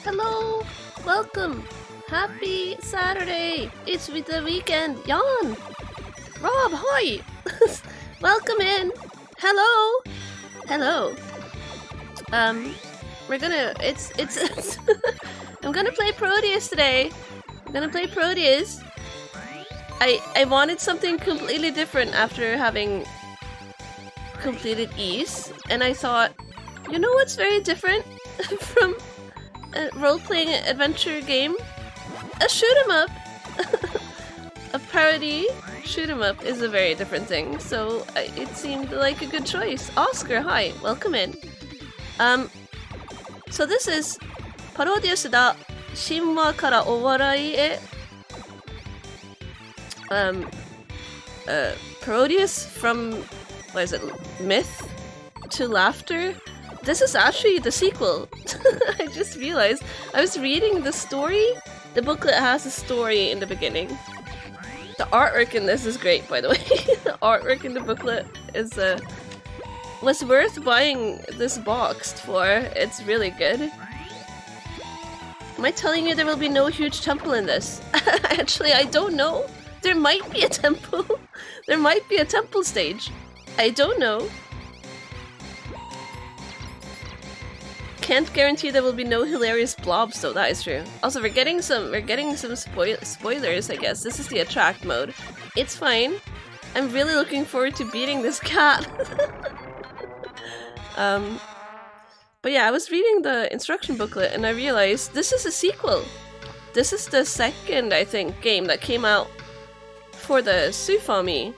Hello, welcome. Happy Saturday. It's with the weekend. Jan, Rob, hi. Welcome in. Hello. Hello. We're gonna. It's. I'm gonna play Parodius today. I'm gonna play Parodius. I wanted something completely different after having completed East, and I thought, you know what's very different from a role-playing adventure game? A shoot-'em-up! A parody shoot-'em-up is a very different thing, so it seemed like a good choice. Oscar, hi, welcome in. So this is Parodius da Shinwa kara owarai e. Parodius from, what is it, myth to laughter? This is actually the sequel. I just realized. I was reading the story. The booklet has a story in the beginning. The artwork in this is great, by the way. The artwork in the booklet is was worth buying this box for. It's really good. Am I telling you there will be no huge temple in this? Actually, I don't know. There might be a temple. There might be a temple stage. I don't know. Can't guarantee there will be no hilarious blobs though, that is true. Also, we're getting some spoilers, I guess. This is the attract mode. It's fine. I'm really looking forward to beating this cat. But yeah, I was reading the instruction booklet and I realized this is a sequel. This is the second, I think, game that came out for the Sufami.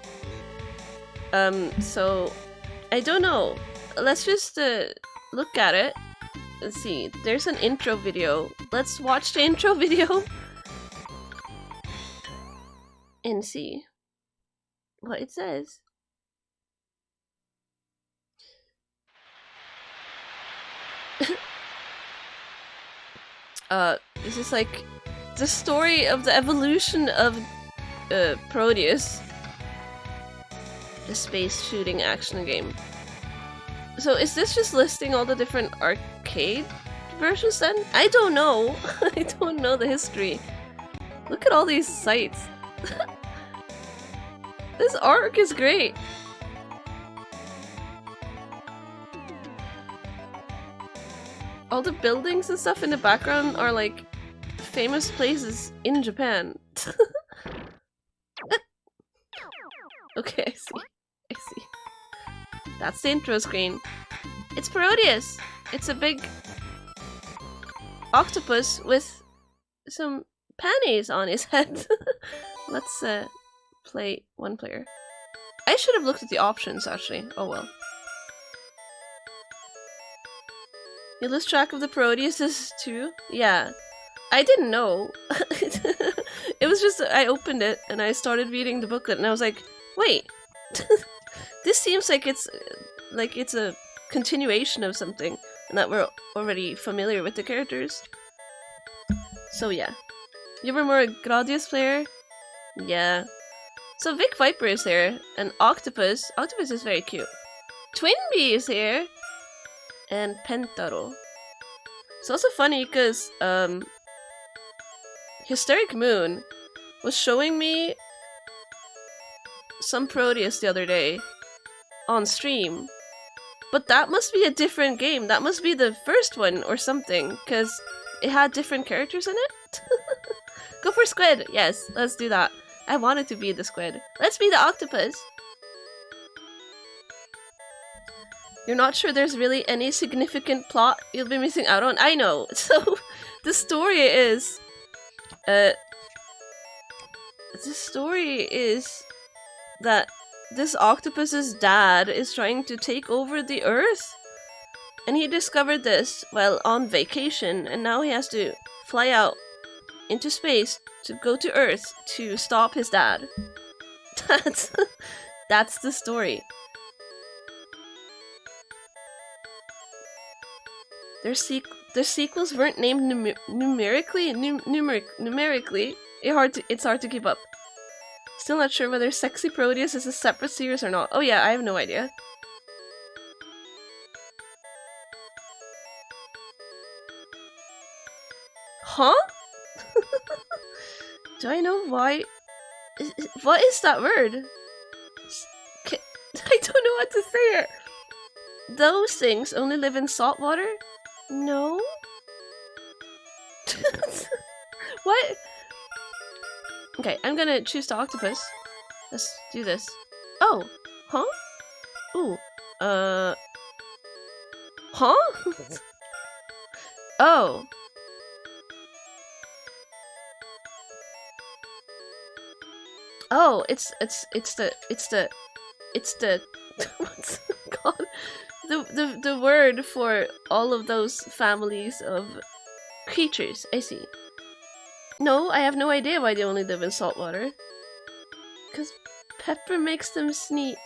So I don't know. Let's just look at it. Let's see, there's an intro video. Let's watch the intro video and see what it says. This is like the story of the evolution of Parodius, the space shooting action game. So is this just listing all the different arcade versions then? I don't know. I don't know the history. Look at all these sites. This arc is great. All the buildings and stuff in the background are like famous places in Japan. Okay, I see. I see. That's the intro screen. It's Parodius! It's a big octopus with some panties on his head. Let's play one player. I should have looked at the options actually. Oh well. You lose track of the Parodiuses too? Yeah. I didn't know. It was just, I opened it and I started reading the booklet and I was like, wait. This seems like it's a continuation of something, and that we're already familiar with the characters. So yeah. You were more a Gradius player? Yeah. So Vic Viper is here, and Octopus. Octopus is very cute. Twinbee is here! And Pentaro. It's also funny because, Hysteric Moon was showing me some Parodius the other day on stream, but that must be a different game. That must be the first one or something, because it had different characters in it. Go for squid. Yes, let's do that. I wanted to be the squid. Let's be the octopus. You're not sure there's really any significant plot you'll be missing out on? I know. So the story is that this octopus's dad is trying to take over the Earth. And he discovered this while on vacation, and now he has to fly out into space to go to Earth to stop his dad. That's the story. Their sequels weren't named numerically. It's hard to keep up. Still not sure whether Sexy Parodius is a separate series or not. Oh yeah, I have no idea. Huh? Do I know why? What is that word? I don't know how to say it. Those things only live in salt water? No? What? Okay, I'm gonna choose the octopus. Let's do this. Oh! Huh? Ooh. Huh? Oh. Oh, it's the what's it called? The word for all of those families of creatures. I see. No, I have no idea why they only live in salt water. Because pepper makes them sneeze.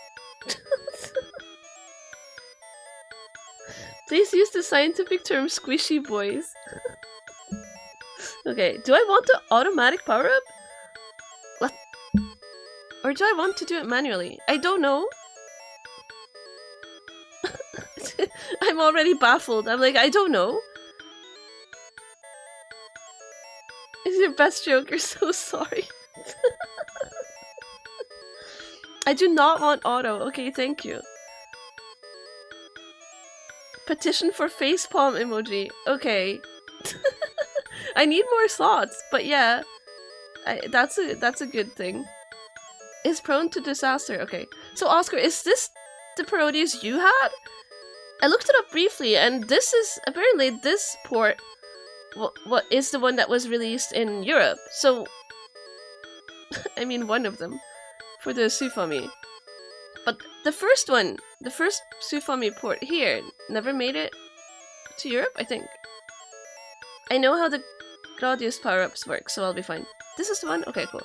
Please use the scientific term squishy boys. Okay, do I want the automatic power-up? What? Or do I want to do it manually? I don't know. I'm already baffled. I'm like, I don't know. It's your best joke, you're so sorry. I do not want auto. Okay, thank you. Petition for facepalm emoji. Okay. I need more slots, but yeah. That's a good thing. Is prone to disaster. Okay. So Oscar, is this the Parodius you had? I looked it up briefly, and this is apparently this port what is the one that was released in Europe. So I mean one of them for the Sufami. But the first one, the first Sufami port here never made it to Europe, I think. I know how the Parodius power-ups work, so I'll be fine. This is the one? Okay, cool.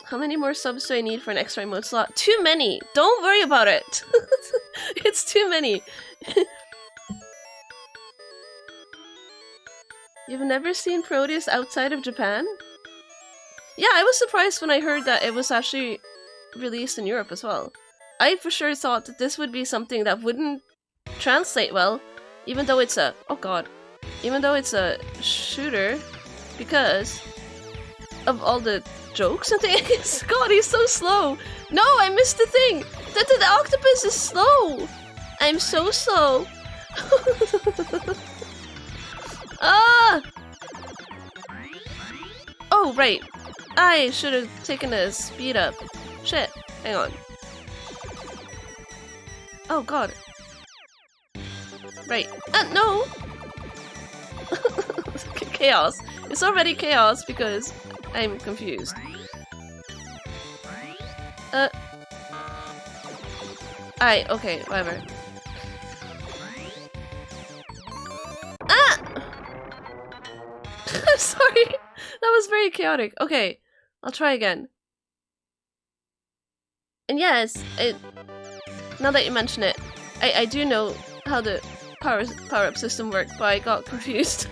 How many more subs do I need for an extra emote slot? Too many! Don't worry about it! It's too many! You've never seen Parodius outside of Japan? Yeah, I was surprised when I heard that it was actually released in Europe as well. I for sure thought that this would be something that wouldn't translate well, even though it's a— oh god. Even though it's a shooter, because of all the jokes and things. God, he's so slow! No, I missed the thing! The octopus is slow! I'm so slow! Ah! Oh, right. I should have taken a speed up. Shit. Hang on. Oh, god. Right. No! Chaos. It's already chaos because I'm confused. Okay, whatever. Ah! I'm sorry. That was very chaotic. Okay, I'll try again. And yes, now that you mention it, I do know how the power-up system worked, but I got confused.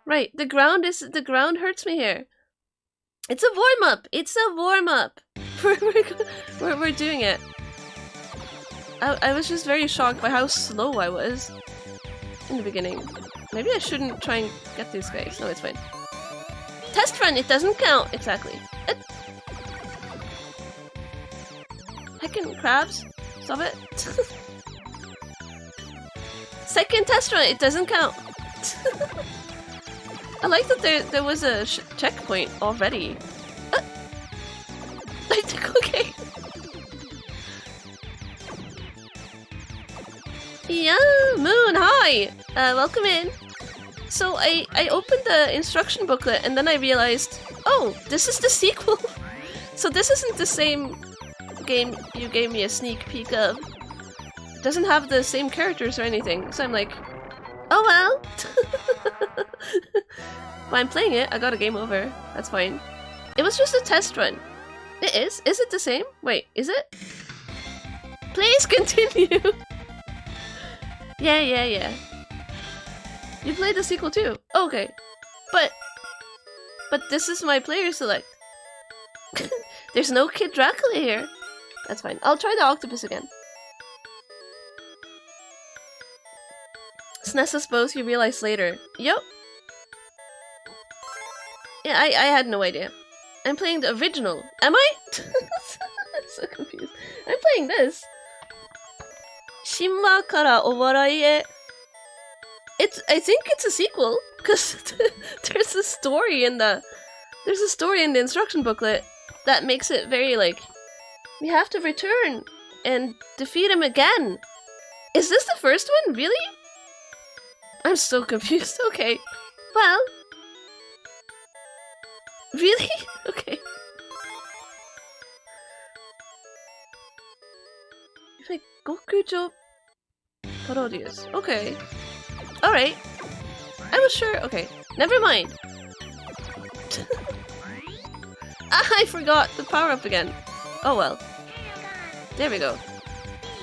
Right, the ground hurts me here. It's a warm-up! It's a warm-up! We're doing it. I was just very shocked by how slow I was in the beginning. Maybe I shouldn't try and get these guys. No, it's fine. Test run, it doesn't count! Exactly. Heckin' crabs. Stop it. Second test run, it doesn't count. I like that there was a checkpoint already. I think okay. Yeah, Moon, hi! Welcome in. So I opened the instruction booklet and then I realized, oh, this is the sequel. So this isn't the same game you gave me a sneak peek of. It doesn't have the same characters or anything. So I'm like, oh well. While I'm playing it, I got a game over. That's fine. It was just a test run. It is? Is it the same? Wait, is it? Please continue! Yeah. You played the sequel too? Okay. But this is my player select. There's no Kid Dracula here. That's fine. I'll try the octopus again. SNES both, you realize later. Yup. Yeah, I had no idea. I'm playing the original. Am I? I'm so confused. I'm playing this. Shinma kara owarai e. I think it's a sequel, because there's a story in the instruction booklet that makes it very like, we have to return and defeat him again. Is this the first one? Really? I'm so confused. Okay. Well. Really? Okay. It's like Gokujo Parodius. Okay. Alright. I was sure. Okay. Never mind. I forgot the power up again. Oh well. There we go.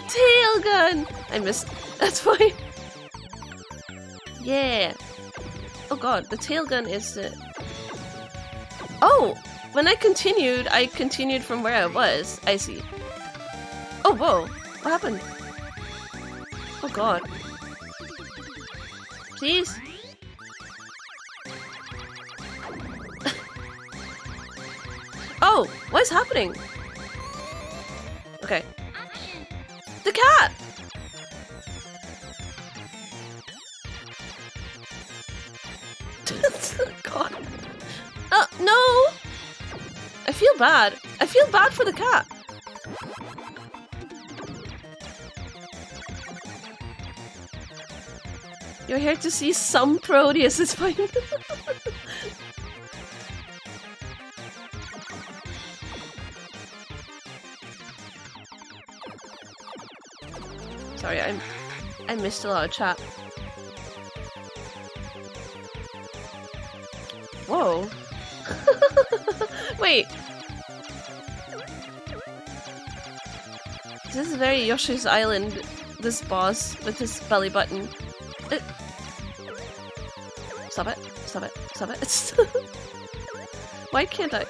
Tail gun! I missed. That's fine. Yeah. Oh god, the tail gun is the... Oh! When I continued from where I was. I see. Oh, whoa. What happened? Oh god. Please? Oh! What is happening? Okay. The cat! God. Oh, no! I feel bad. I feel bad for the cat. You're here to see some Parodius, it's fine. Sorry, I missed a lot of chat. Whoa. Wait. This is very Yoshi's Island, this boss with his belly button. Stop it. Stop it. Stop it. Why can't I?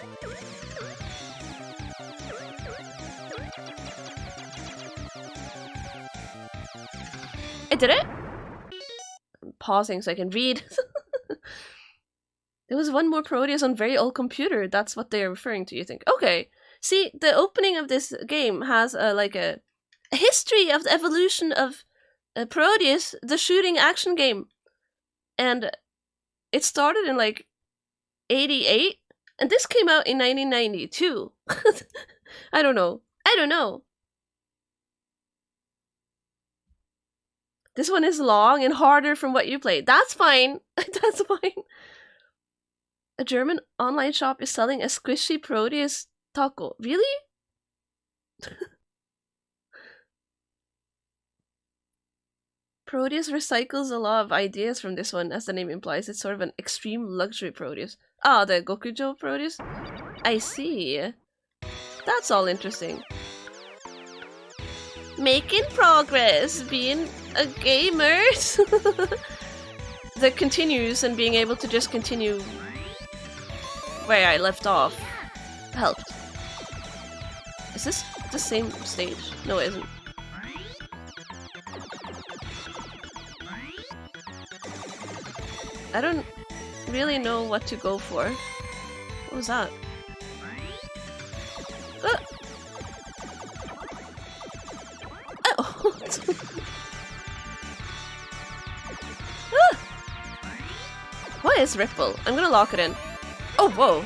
I did it? I'm pausing so I can read. There was one more Parodius on very old computer. That's what they are referring to, you think? Okay. See, the opening of this game has a history of the evolution of Parodius, the shooting action game. And it started in like 88, and this came out in 1992. I don't know. I don't know. This one is long and harder from what you played. That's fine. That's fine. A German online shop is selling a squishy Parodius taco. Really? Parodius recycles a lot of ideas from this one, as the name implies. It's sort of an extreme luxury Parodius. Ah, the Gokujo Parodius? I see. That's all interesting. Making progress, being a gamer. The continues and being able to just continue where I left off helped. Is this the same stage? No, it isn't. I don't really know what to go for. What was that? Oh! What is Ripple? I'm gonna lock it in. Oh, whoa.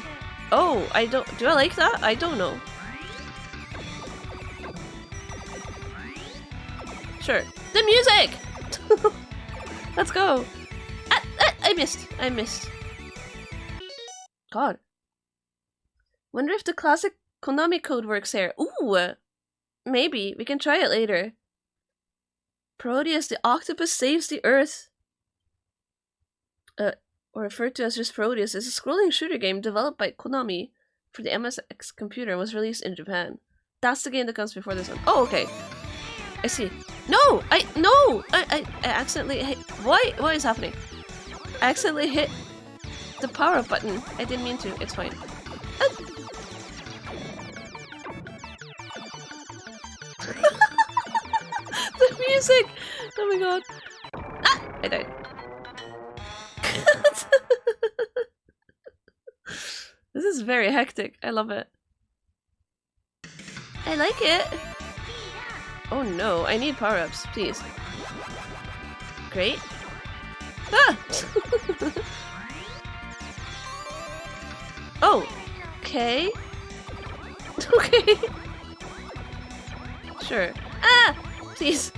Oh, I don't... Do I like that? I don't know. Sure. The music! Let's go. I missed. I missed. God. Wonder if the classic Konami code works here. Ooh! Maybe. We can try it later. Parodius, the octopus saves the earth. Or referred to as just Parodius, is a scrolling shooter game developed by Konami for the MSX computer and was released in Japan. That's the game that comes before this one. Oh, okay. I see. No! I accidentally hit... What is happening? I accidentally hit the power up button. I didn't mean to. It's fine. music! Oh my god. Ah! I died. This is very hectic. I love it. I like it. Oh no, I need power-ups, please. Great. Ah! Oh, okay. Okay. Sure. Ah! Please.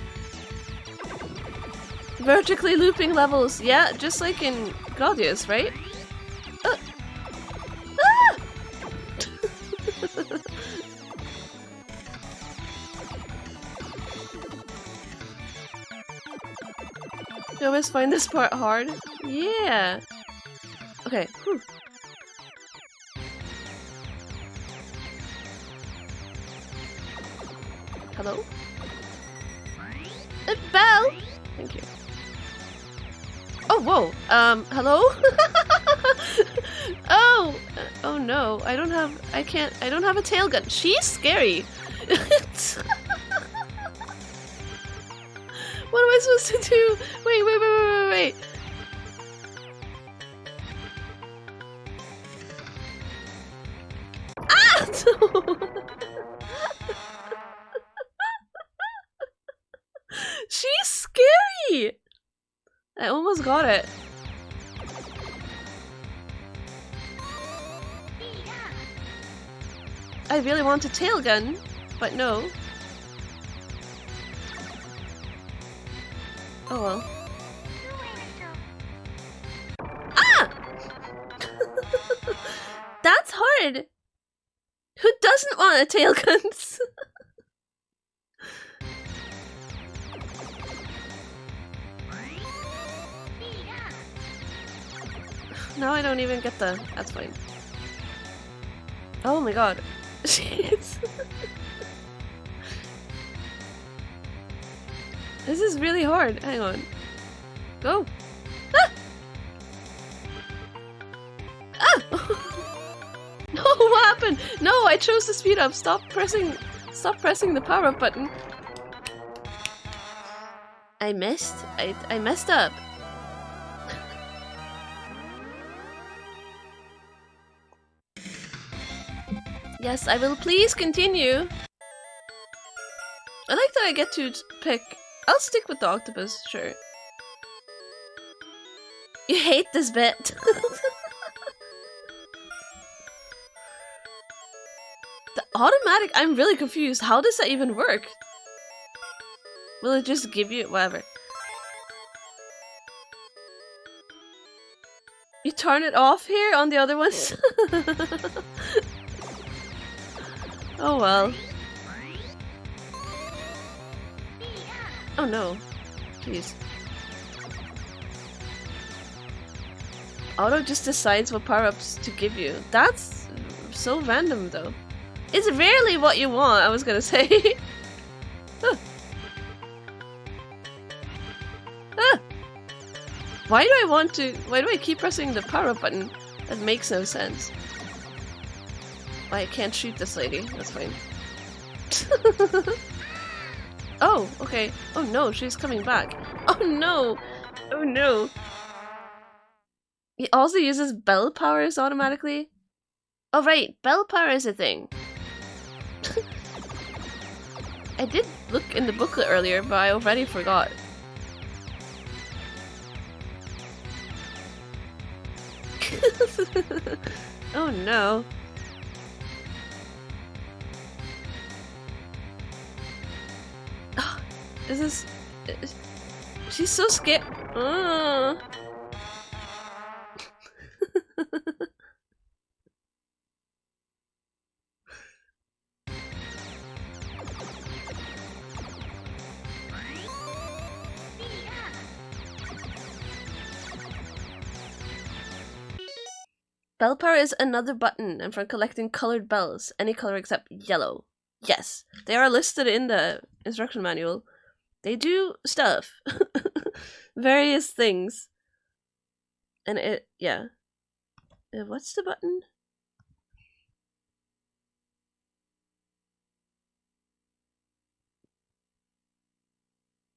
Vertically looping levels. Yeah, just like in Parodius, right? Ah! You always find this part hard? Yeah. Okay. Whew. Hello? A bell! Thank you. Oh, whoa. Hello? Oh! Oh no. I don't have a tail gun. She's scary. What am I supposed to do? Wait. Ah! She's scary! I almost got it. I really want a tail gun, but no. Oh well. Ah! That's hard! Who doesn't want a tail gun? Now I don't even get the... That's fine. Oh my god. Shit. This is really hard. Hang on. Go. Ah! Ah! No, what happened? No, I chose to speed up. Stop pressing the power up button. I missed. I messed up. Yes, I will please continue. I like that I get to pick. I'll stick with the octopus, sure. You hate this bit. The automatic, I'm really confused. How does that even work? Will it just give you whatever? You turn it off here on the other ones? Oh well. Oh no. Jeez. Auto just decides what power-ups to give you. That's so random though. It's rarely what you want, I was gonna say. Ah. Ah. Why do I keep pressing the power-up button? That makes no sense. I can't shoot this lady. That's fine. Oh, okay. Oh no, she's coming back. Oh no! Oh no! He also uses bell powers automatically? Oh right, bell power is a thing. I did look in the booklet earlier, but I already forgot. Oh no. Is this... She's so scared. Bell power is another button and for collecting colored bells. Any color except yellow. Yes, they are listed in the instruction manual. They do stuff. Various things. And it, yeah. What's the button?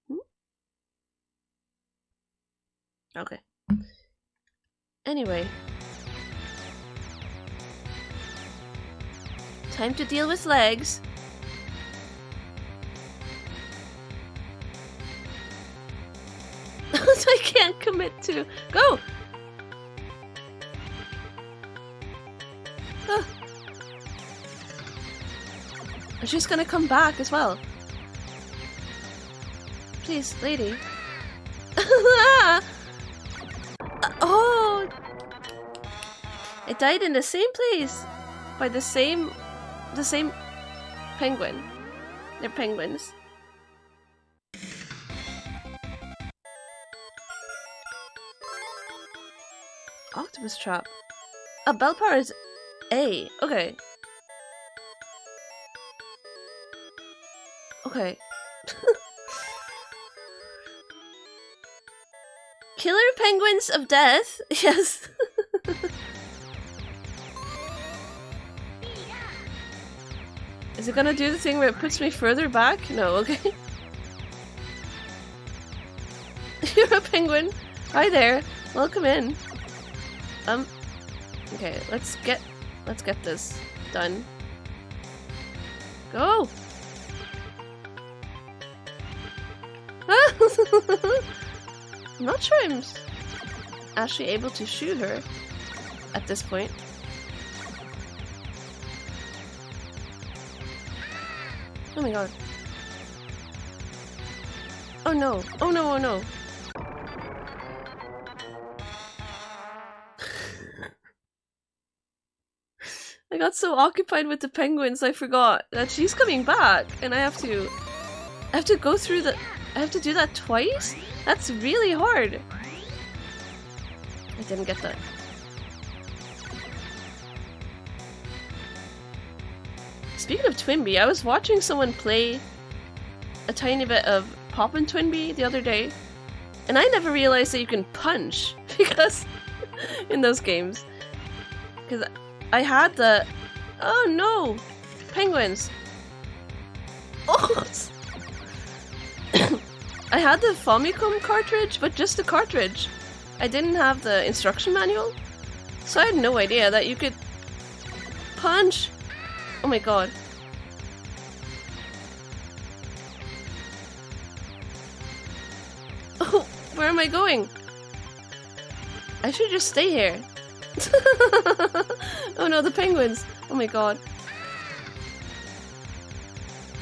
Hmm? Okay. Anyway. Time to deal with legs. I can't commit to. Go! Oh. She's gonna come back as well. Please, lady. Oh! I died in the same place by the same penguin. They're penguins. Octopus trap. Oh, bell power is A. Okay. Okay. Killer penguins of death? Yes. Is it gonna do the thing where it puts me further back? No, okay. You're a penguin. Hi there. Welcome in. Okay, let's get this done. Go! I'm not sure I'm actually able to shoot her at this point. Oh my god. Oh no. Oh no, oh no. I got so occupied with the penguins I forgot that she's coming back and I have to go through the... I have to do that twice? That's really hard. I didn't get that. Speaking of Twinbee, I was watching someone play a tiny bit of Poppin' Twinbee the other day, and I never realized that you can punch because in those games. Because I had the... Oh no! Penguins! Oh! I had the Famicom cartridge, but just the cartridge. I didn't have the instruction manual, so I had no idea that you could punch. Oh my god. Oh, where am I going? I should just stay here. Oh no, the penguins. Oh my god.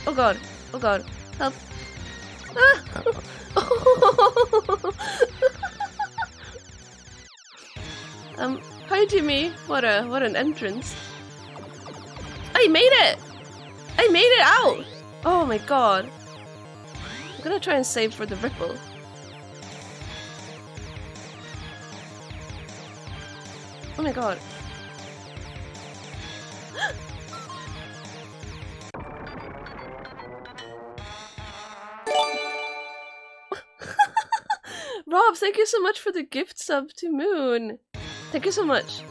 Oh god. Oh god. Help. Ah! Hi Jimmy. What an entrance. I made it! I made it out! Oh my god. I'm gonna try and save for the ripple. Oh my god. Rob, thank you so much for the gift sub to Moon. Thank you so much.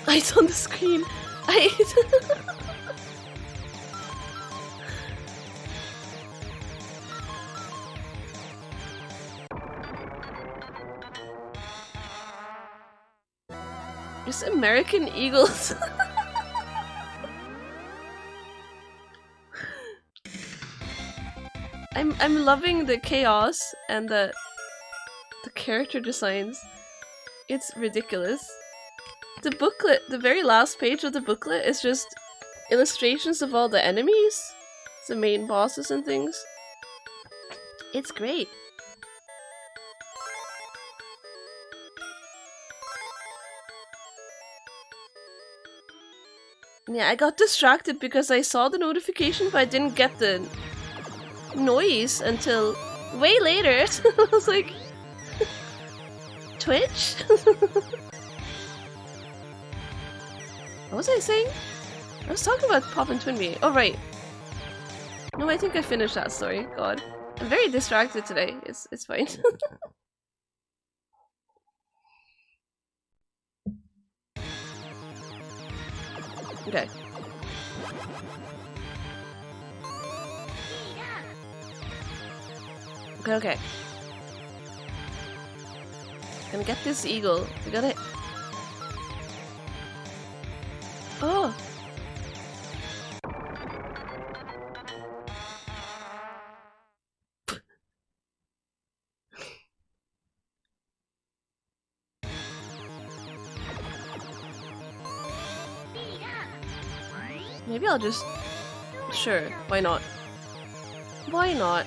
It's on the screen. Just American Eagles. I'm loving the chaos and the character designs. It's ridiculous. The booklet, the very last page of the booklet is just illustrations of all the enemies, the main bosses and things. It's great. Yeah, I got distracted because I saw the notification but I didn't get the noise until way later. So I was like, Twitch? What was I saying? I was talking about Poppin' Twinbee. Oh right. No, I think I finished that story. God. I'm very distracted today. It's fine. Okay. Okay. Gonna get this eagle. We gotta. Oh! Maybe I'll just... Sure, why not? Why not?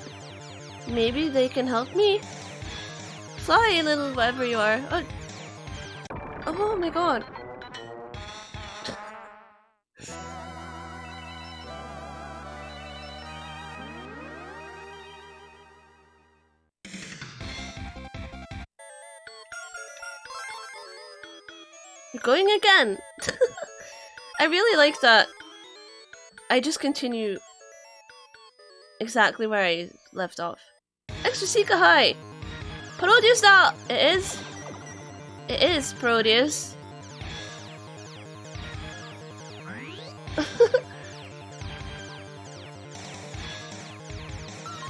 Maybe they can help me? Fly, little whatever you are. Oh my god. You're going again! I really like that. I just continue exactly where I left off. Extra Sika High! Parodius da! It is. It is Parodius.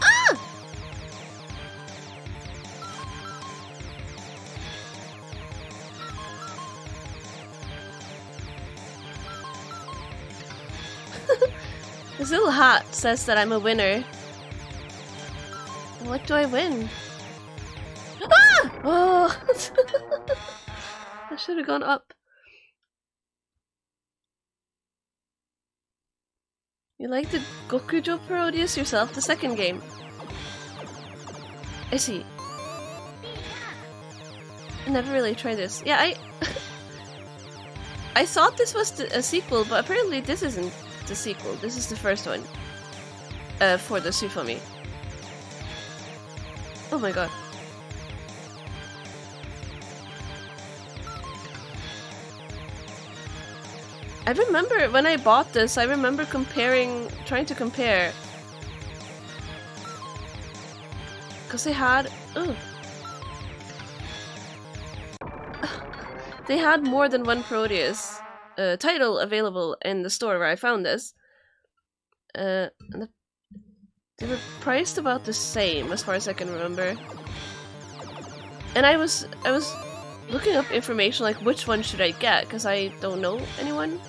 Ah! This little hat says that I'm a winner. What do I win? Ah! Oh! I should have gone up. You like the Gokujo Parodius yourself, the second game? I see. I never really tried this. Yeah, I thought this was a sequel, but apparently this isn't the sequel. This is the first one. For the Sufami. Oh my god. I remember when I bought this, I remember trying to compare. Because they had, they had more than one Parodius title available in the store where I found this. And they were priced about the same as far as I can remember. And I was looking up information like which one should I get because I don't know anyone.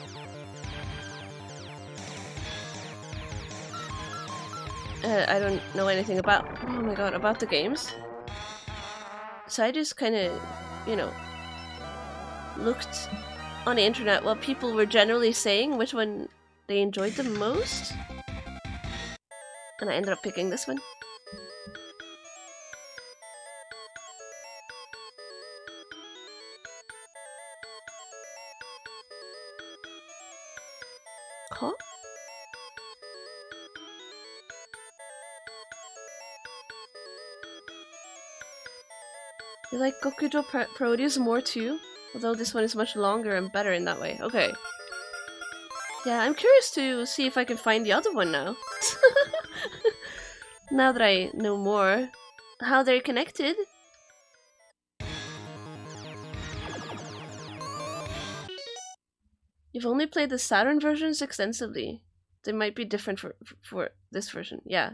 I don't know anything about, oh my god, about the games. So I just kind of, you know, looked on the internet what people were generally saying, which one they enjoyed the most. And I ended up picking this one. Huh? You like Gokujo Parodius more too? Although this one is much longer and better in that way. Okay. Yeah, I'm curious to see if I can find the other one now. Now that I know more how they're connected. You've only played the Saturn versions extensively. They might be different for this version, yeah.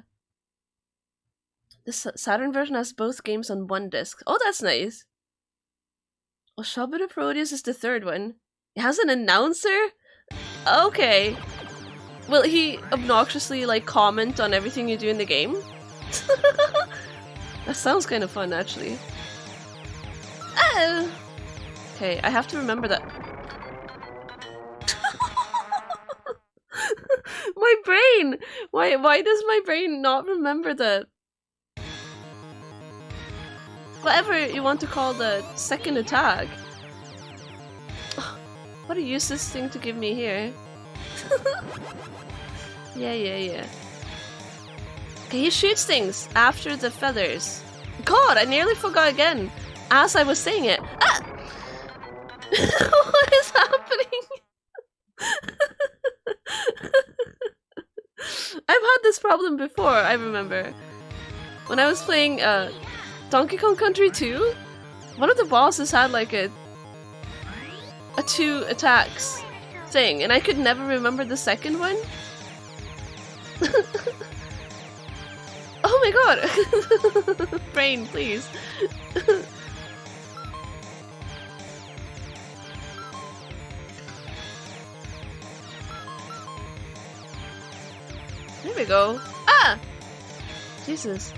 The Saturn version has both games on one disc. Oh, that's nice! Oshabura Parodius is the third one. It has an announcer? Okay. Will he obnoxiously, like, comment on everything you do in the game? That sounds kind of fun, actually. Oh! Okay, I have to remember that. My brain! Why does my brain not remember that? Whatever you want to call the second attack. What a useless thing to give me here. Yeah. Okay, he shoots things after the feathers. God, I nearly forgot again as I was saying it. Ah! What is happening? I've had this problem before, I remember. When I was playing Donkey Kong Country 2, one of the bosses had like a 2 attacks thing, and I could never remember the second one. Oh my god! Brain, please. There we go. Ah! Jesus.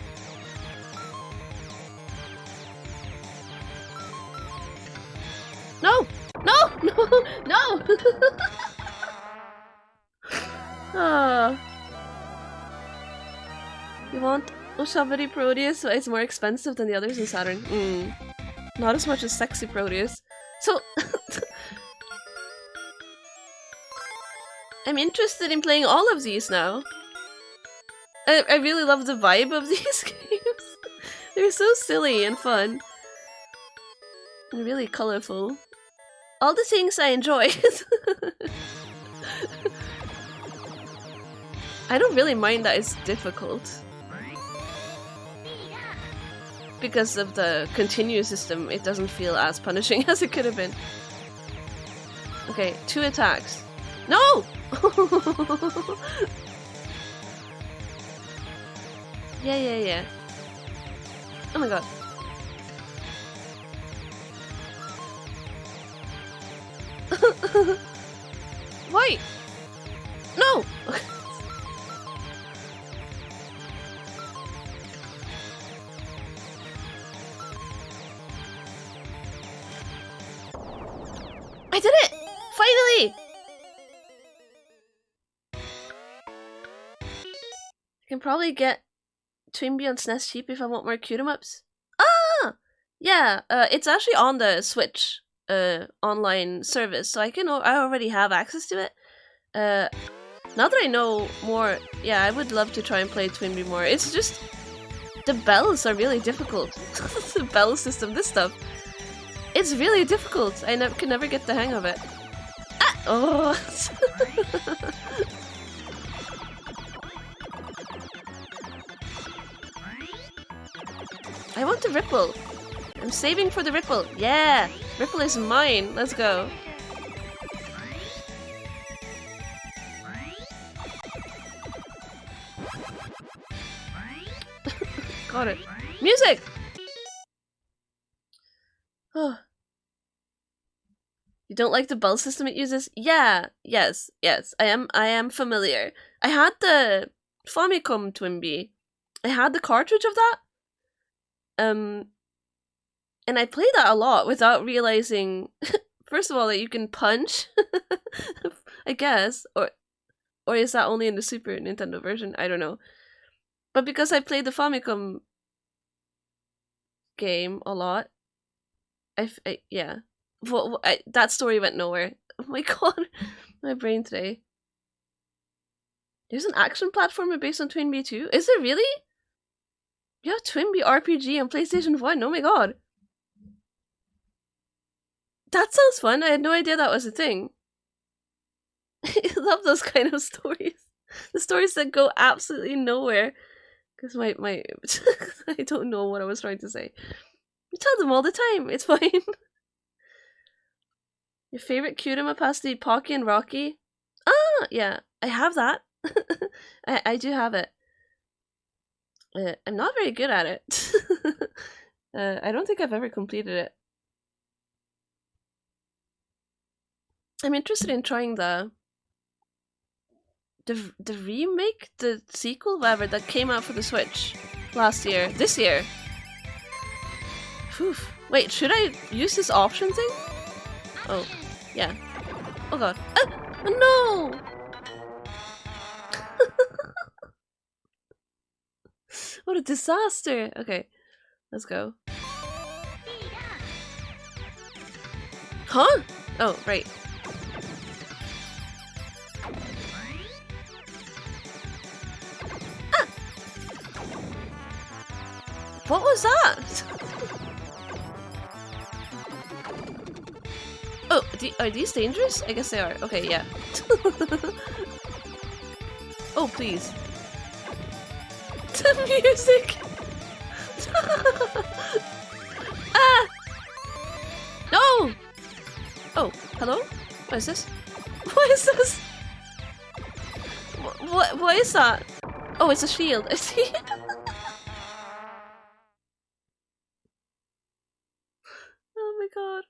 No! No! No! No! Ah. You want Oshabari Parodius, but it's more expensive than the others in Saturn. Not as much as Sexy Parodius. So... I'm interested in playing all of these now. I really love the vibe of these games. They're so silly and fun. And really colorful. All the things I enjoy. I don't really mind that it's difficult. Because of the continue system, it doesn't feel as punishing as it could have been. Okay, 2 attacks. No! Yeah. Oh my god. Why? No! I did it! Finally! I can probably get Twinbee on SNES cheap if I want more cute-em-ups. Ah! Yeah, it's actually on the Switch online service, so I already have access to it. Now that I know more, yeah, I would love to try and play Twinbee more. It's just the bells are really difficult. The bell system, this stuff. It's really difficult. I can never get the hang of it. Ah! Oh! I want the Ripple. I'm saving for the Ripple. Yeah! Ripple is mine. Let's go. Got it. Music! Oh. You don't like the bell system it uses? Yeah. Yes. I am familiar. I had the Famicom Twinbee. I had the cartridge of that. And I played that a lot without realizing, first of all, that you can punch, I guess, or is that only in the Super Nintendo version? I don't know. But because I played the Famicom game a lot, yeah. That story went nowhere. Oh my god, my brain today. There's an action platformer based on Twinbee too? Is there really? You have Twinbee RPG on PlayStation 1, oh my god. That sounds fun, I had no idea that was a thing. I love those kind of stories. The stories that go absolutely nowhere. Because my I don't know what I was trying to say. I tell them all the time, it's fine. Your favorite cute-em-up has to be Pocky and Rocky? Ah, yeah, I have that. I do have it. I'm not very good at it. I don't think I've ever completed it. I'm interested in trying the remake, the sequel, whatever, that came out for the Switch this year. Whew. Wait, should I use this option thing? Oh, yeah. Oh god. Oh no! What a disaster! Okay, let's go. Huh? Oh, right. Ah! What was that? Oh, are these dangerous? I guess they are. Okay, yeah. Oh, please. The music! Ah! No! Oh, hello? What is this? What is this? What is that? Oh, it's a shield. I see. Oh my god.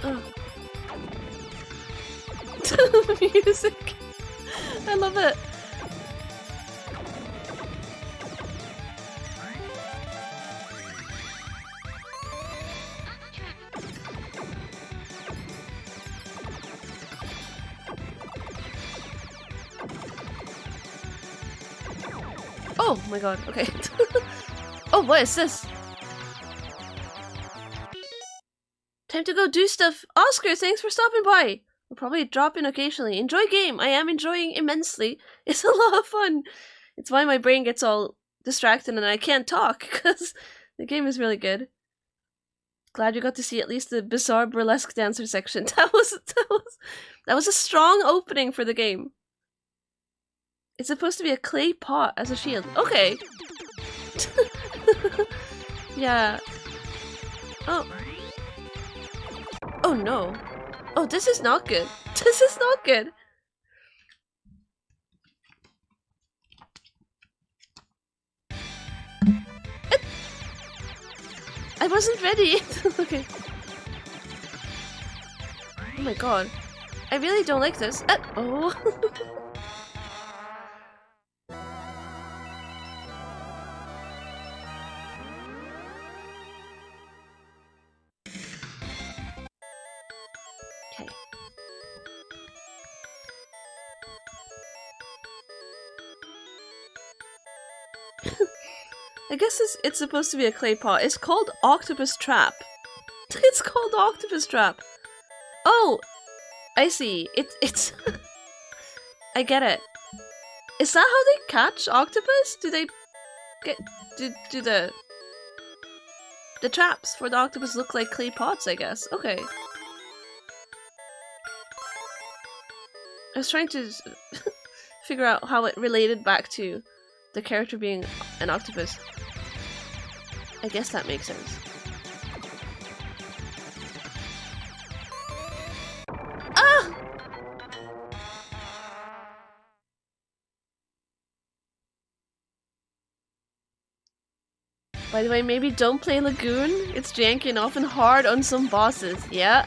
Oh. Music. I love it. Oh my god, okay. Oh, what is this? Time to go do stuff. Oscar, thanks for stopping by. We'll probably drop in occasionally. Enjoy game. I am enjoying immensely. It's a lot of fun. It's why my brain gets all distracted and I can't talk, because the game is really good. Glad you got to see at least the bizarre burlesque dancer section. That was a strong opening for the game. It's supposed to be a clay pot as a shield. Okay. Yeah. Oh. Oh no. Oh, this is not good. This is not good. I wasn't ready. Okay. Oh my god. I really don't like this. Oh. I guess it's supposed to be a clay pot. It's called Octopus Trap. It's called Octopus Trap. Oh, I see. It's. I get it. Is that how they catch octopus? Do they get do the traps for the octopus look like clay pots? I guess. Okay. I was trying to figure out how it related back to the character being an octopus. I guess that makes sense. Ah! By the way, maybe don't play Lagoon. It's janky and often hard on some bosses. Yeah.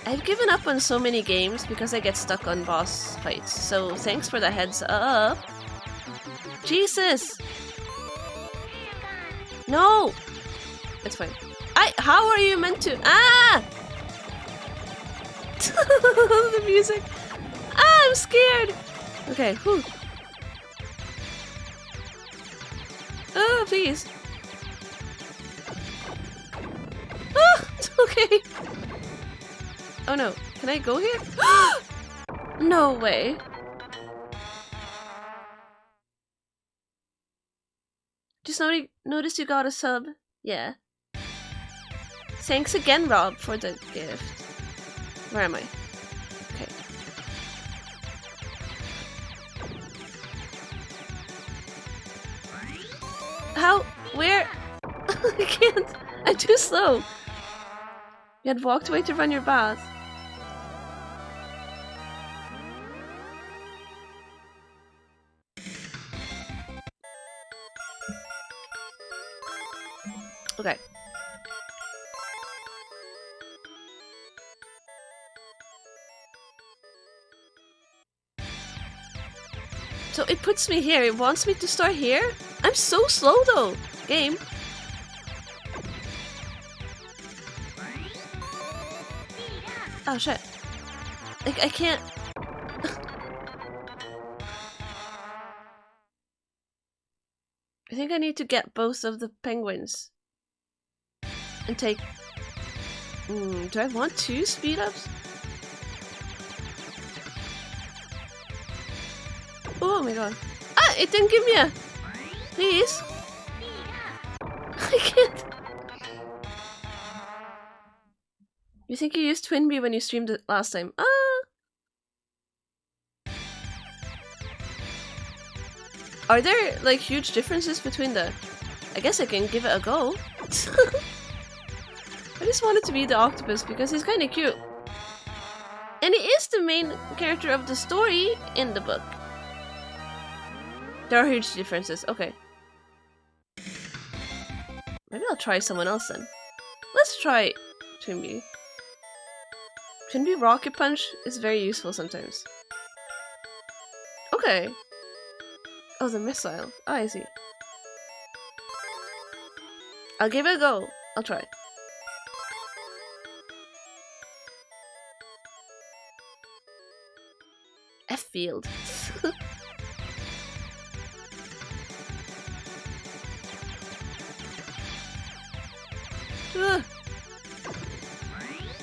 I've given up on so many games because I get stuck on boss fights, so thanks for the heads up. Jesus! No! It's fine. How are you meant to— Ah! The music. Ah, I'm scared! Okay, whew. Oh, please. Ah! Okay. Oh no, can I go here? No way. Just noticed you got a sub. Yeah. Thanks again, Rob, for the gift. Where am I? Okay. How? Where? I can't. I'm too slow. You had walked away to run your bath. Okay. So it puts me here. It wants me to start here? I'm so slow though. Game. Oh shit. Like, I can't. I think I need to get both of the penguins. And take... do I want 2 speed ups? Oh my god. Ah! it didn't give me a... Please? I can't. You think you used Twinbee when you streamed it last time? Are there, like, huge differences between the... I guess I can give it a go. I just wanted to be the octopus because he's kind of cute. And he is the main character of the story in the book. There are huge differences. Okay. Maybe I'll try someone else then. Let's try Twinbee. Twinbee Rocket Punch is very useful sometimes. Okay. Oh, the missile. Oh, I see. I'll give it a go. I'll try. F-field.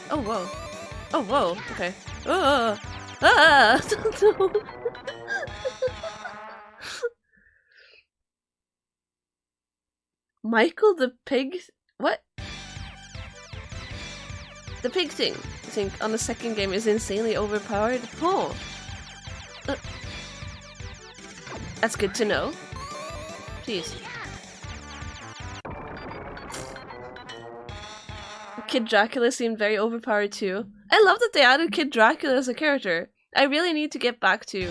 Oh, whoa. Oh, whoa. Okay. Ah! No. Michael the pig? What? The pig thing, I think, on the second game is insanely overpowered. Oh. That's good to know. Please. Kid Dracula seemed very overpowered too. I love that they added Kid Dracula as a character. I really need to get back to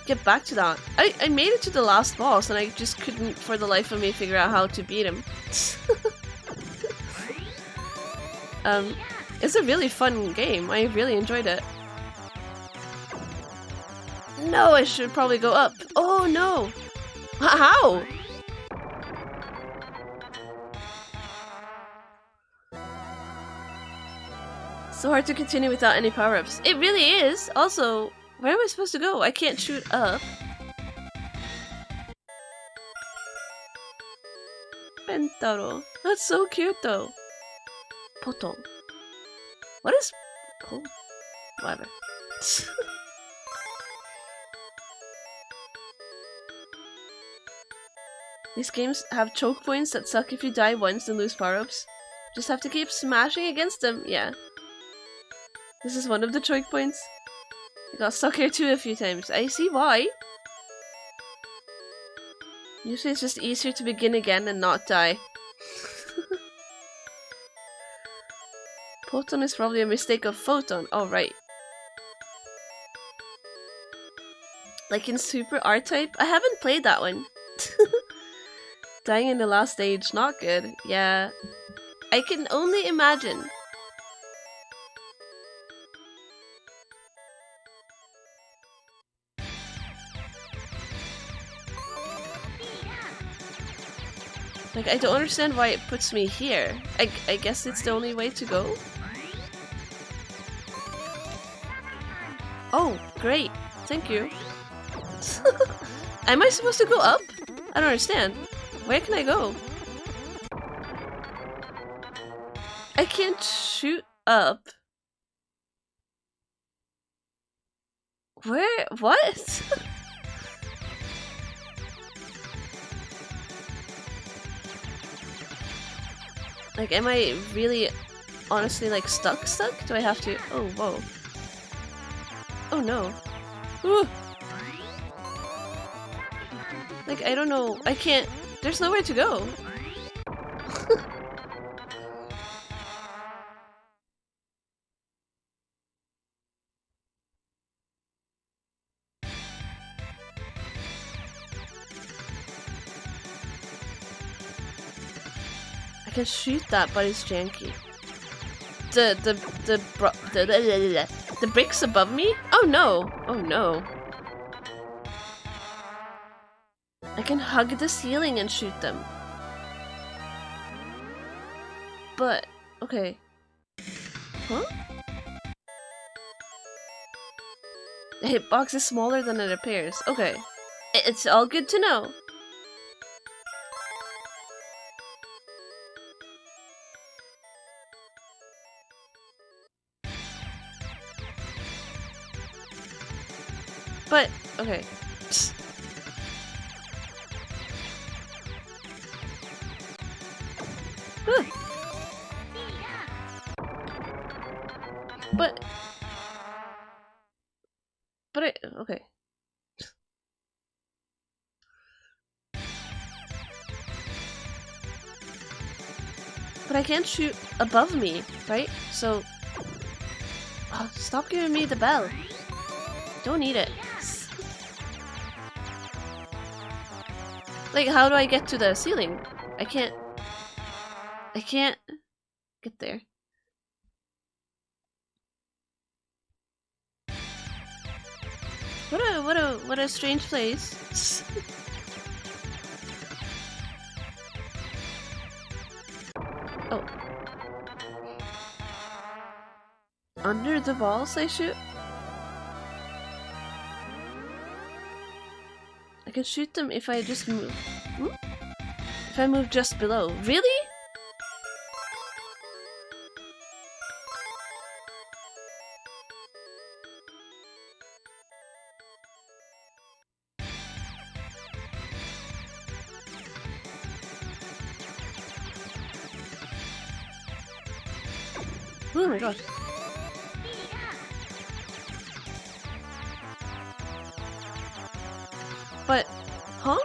that. I made it to the last boss and I just couldn't for the life of me figure out how to beat him. It's a really fun game. I really enjoyed it. No, I should probably go up. Oh no! How? So hard to continue without any power-ups. It really is! Also, where am I supposed to go? I can't shoot up. Pentaro. That's so cute though. Potom. What is... Oh, whatever. These games have choke points that suck if you die once and lose power-ups. Just have to keep smashing against them, yeah. This is one of the choke points. I got stuck here too a few times. I see why. Usually it's just easier to begin again and not die. Poton is probably a mistake of photon. Oh, right. Like in Super R-Type? I haven't played that one. Dying in the last stage, not good. Yeah. I can only imagine. Like, I don't understand why it puts me here. I guess it's the only way to go? Oh, great. Thank you. Am I supposed to go up? I don't understand. Where can I go? I can't shoot up. Where? What? Like, am I really honestly like stuck? Do I have to? Oh, whoa. Oh no. Ooh. Like, I don't know. I can't. There's nowhere to go. I can shoot that, but it's janky. The bricks above me? Oh no! Oh no. I can hug the ceiling and shoot them. But, okay. Huh? The hitbox is smaller than it appears. Okay. It's all good to know. But, okay. But okay. But I can't shoot above me, right? So... Oh, stop giving me the bell. Don't need it. Like, how do I get to the ceiling? I can't get there. What a strange place. Oh. Under the balls I shoot? I can shoot them if I just move. Hmm? If I move just below. Really? Oh my god. But, huh?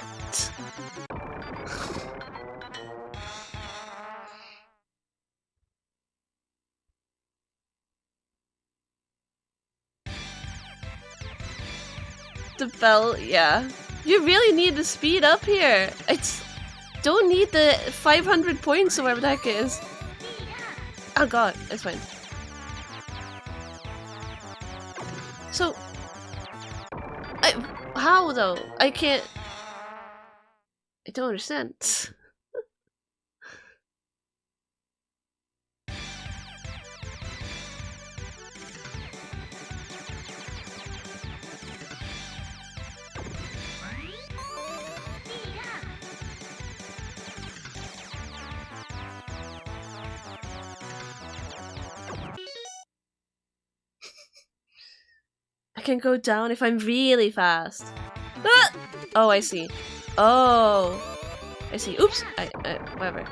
The bell, yeah. You really need to speed up here. Don't need the 500 points or whatever the heck it is. Oh god, it's fine. So, how though? I can't. I don't understand. I can go down if I'm really fast. Ah! Oh, I see. Oh, I see. Oops. Whatever.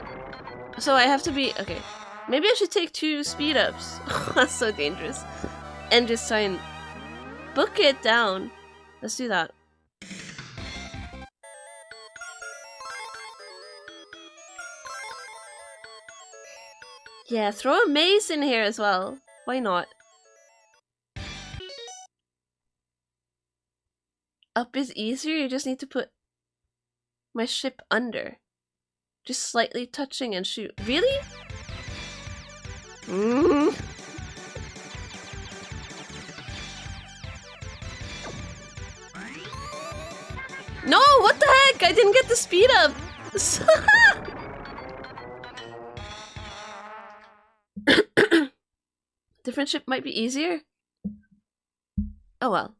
So I have to be okay. Maybe I should take 2 speed ups. That's so dangerous. And just try and book it down. Let's do that. Yeah, throw a mace in here as well. Why not? Up is easier, you just need to put my ship under. Just slightly touching and shoot. Really? No, what the heck? I didn't get the speed up! Different ship might be easier? Oh well.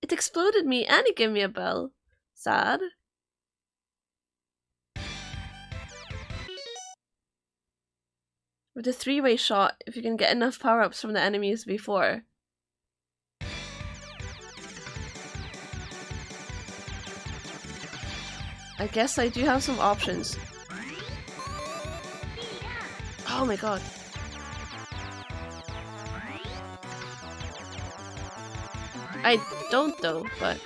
It exploded me and it gave me a bell. Sad. With a 3-way shot, if you can get enough power-ups from the enemies before. I guess I do have some options. Oh my god. I don't though, but...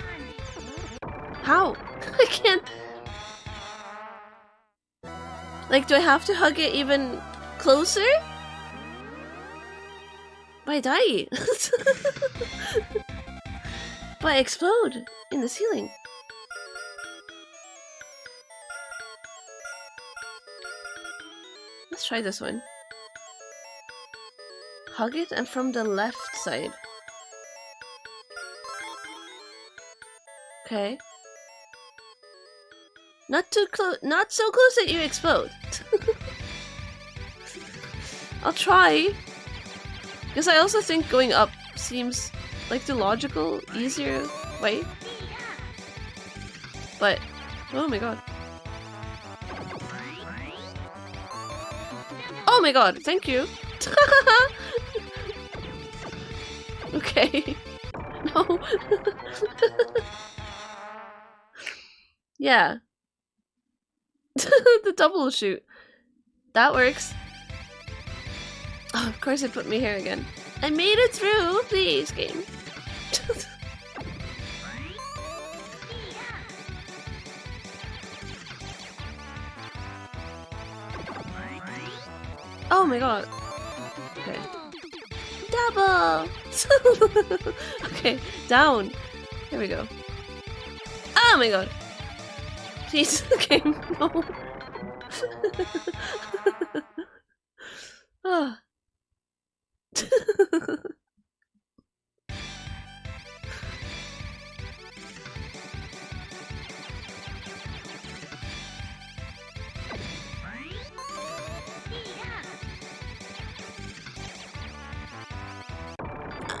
How? I can't... Like, do I have to hug it even closer? But I die! But I explode in the ceiling. Let's try this one. Hug it and from the left side. Okay. Not too close, not so close that you explode. I'll try. Because I also think going up seems like the logical, easier way. But, oh my god. my god, thank you. Okay. No. Yeah. The double shoot. That works. Oh, of course it put me here again. I made it through! Please, game. Oh my god. Okay. Double! Okay, down. Here we go. Oh my god. Please, game, no. Oh.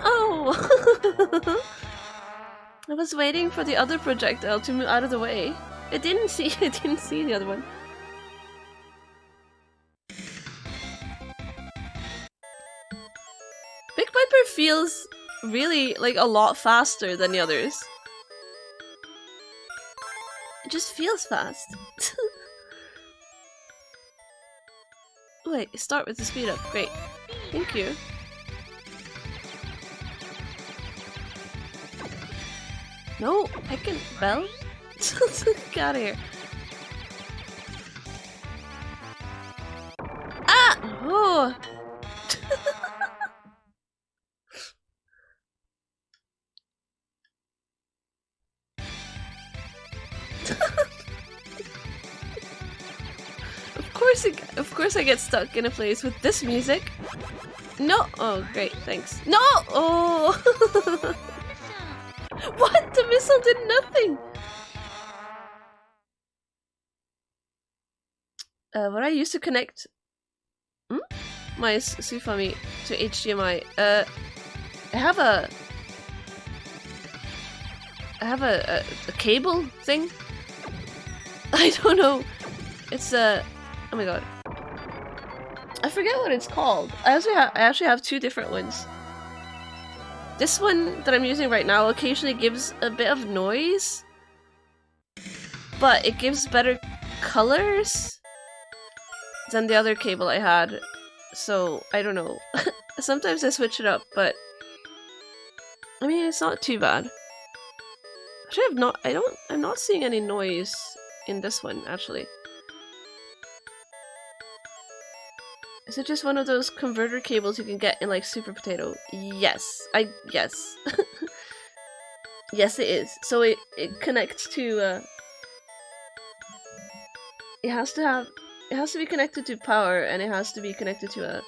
Oh! I was waiting for the other projectile to move out of the way. I didn't see the other one. Big Piper feels really like a lot faster than the others. It just feels fast. Wait, start with the speed up. Great. Thank you. No, heckin' bell? Get out of here. Ah! Oh! Of course I get stuck in a place with this music. No! Oh, great, thanks. No! Oh! What? The missile did nothing! What I used to connect my Sufami to HDMI. I have a cable thing. I don't know. It's oh my god. I forget what it's called. I actually have two different ones. This one that I'm using right now occasionally gives a bit of noise, but it gives better colors than the other cable I had. So I don't know. Sometimes I switch it up, but I mean it's not too bad. Actually, I'm not seeing any noise in this one actually. Is it just one of those converter cables you can get in like Super Potato? Yes. Yes. Yes it is. So it connects to it has to be connected to power, and it has to be connected to a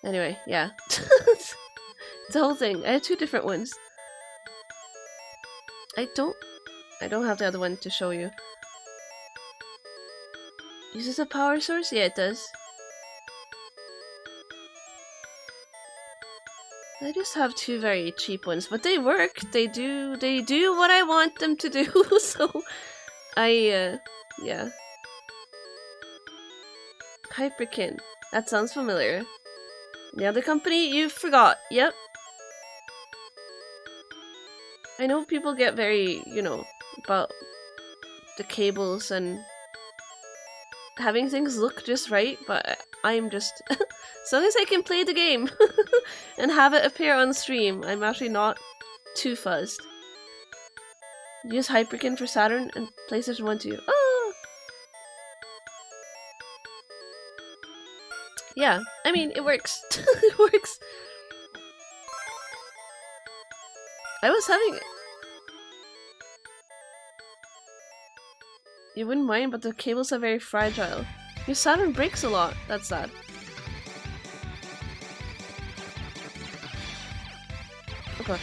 anyway, yeah. It's the whole thing. I have two different ones. I don't have the other one to show you. Uses a power source? Yeah, it does. I just have two very cheap ones, but they work. They do what I want them to do. So yeah. Hyperkin. That sounds familiar. The other company you forgot. Yep. I know people get very, you know, about the cables and having things look just right, but I'm just as long as I can play the game and have it appear on stream, I'm actually not too fussed. Use Hyperkin for Saturn and PlayStation 1 too. Oh! Yeah, I mean, it works. It works. I was having... You wouldn't mind, but the cables are very fragile. Your Saturn breaks a lot. That's sad. Okay.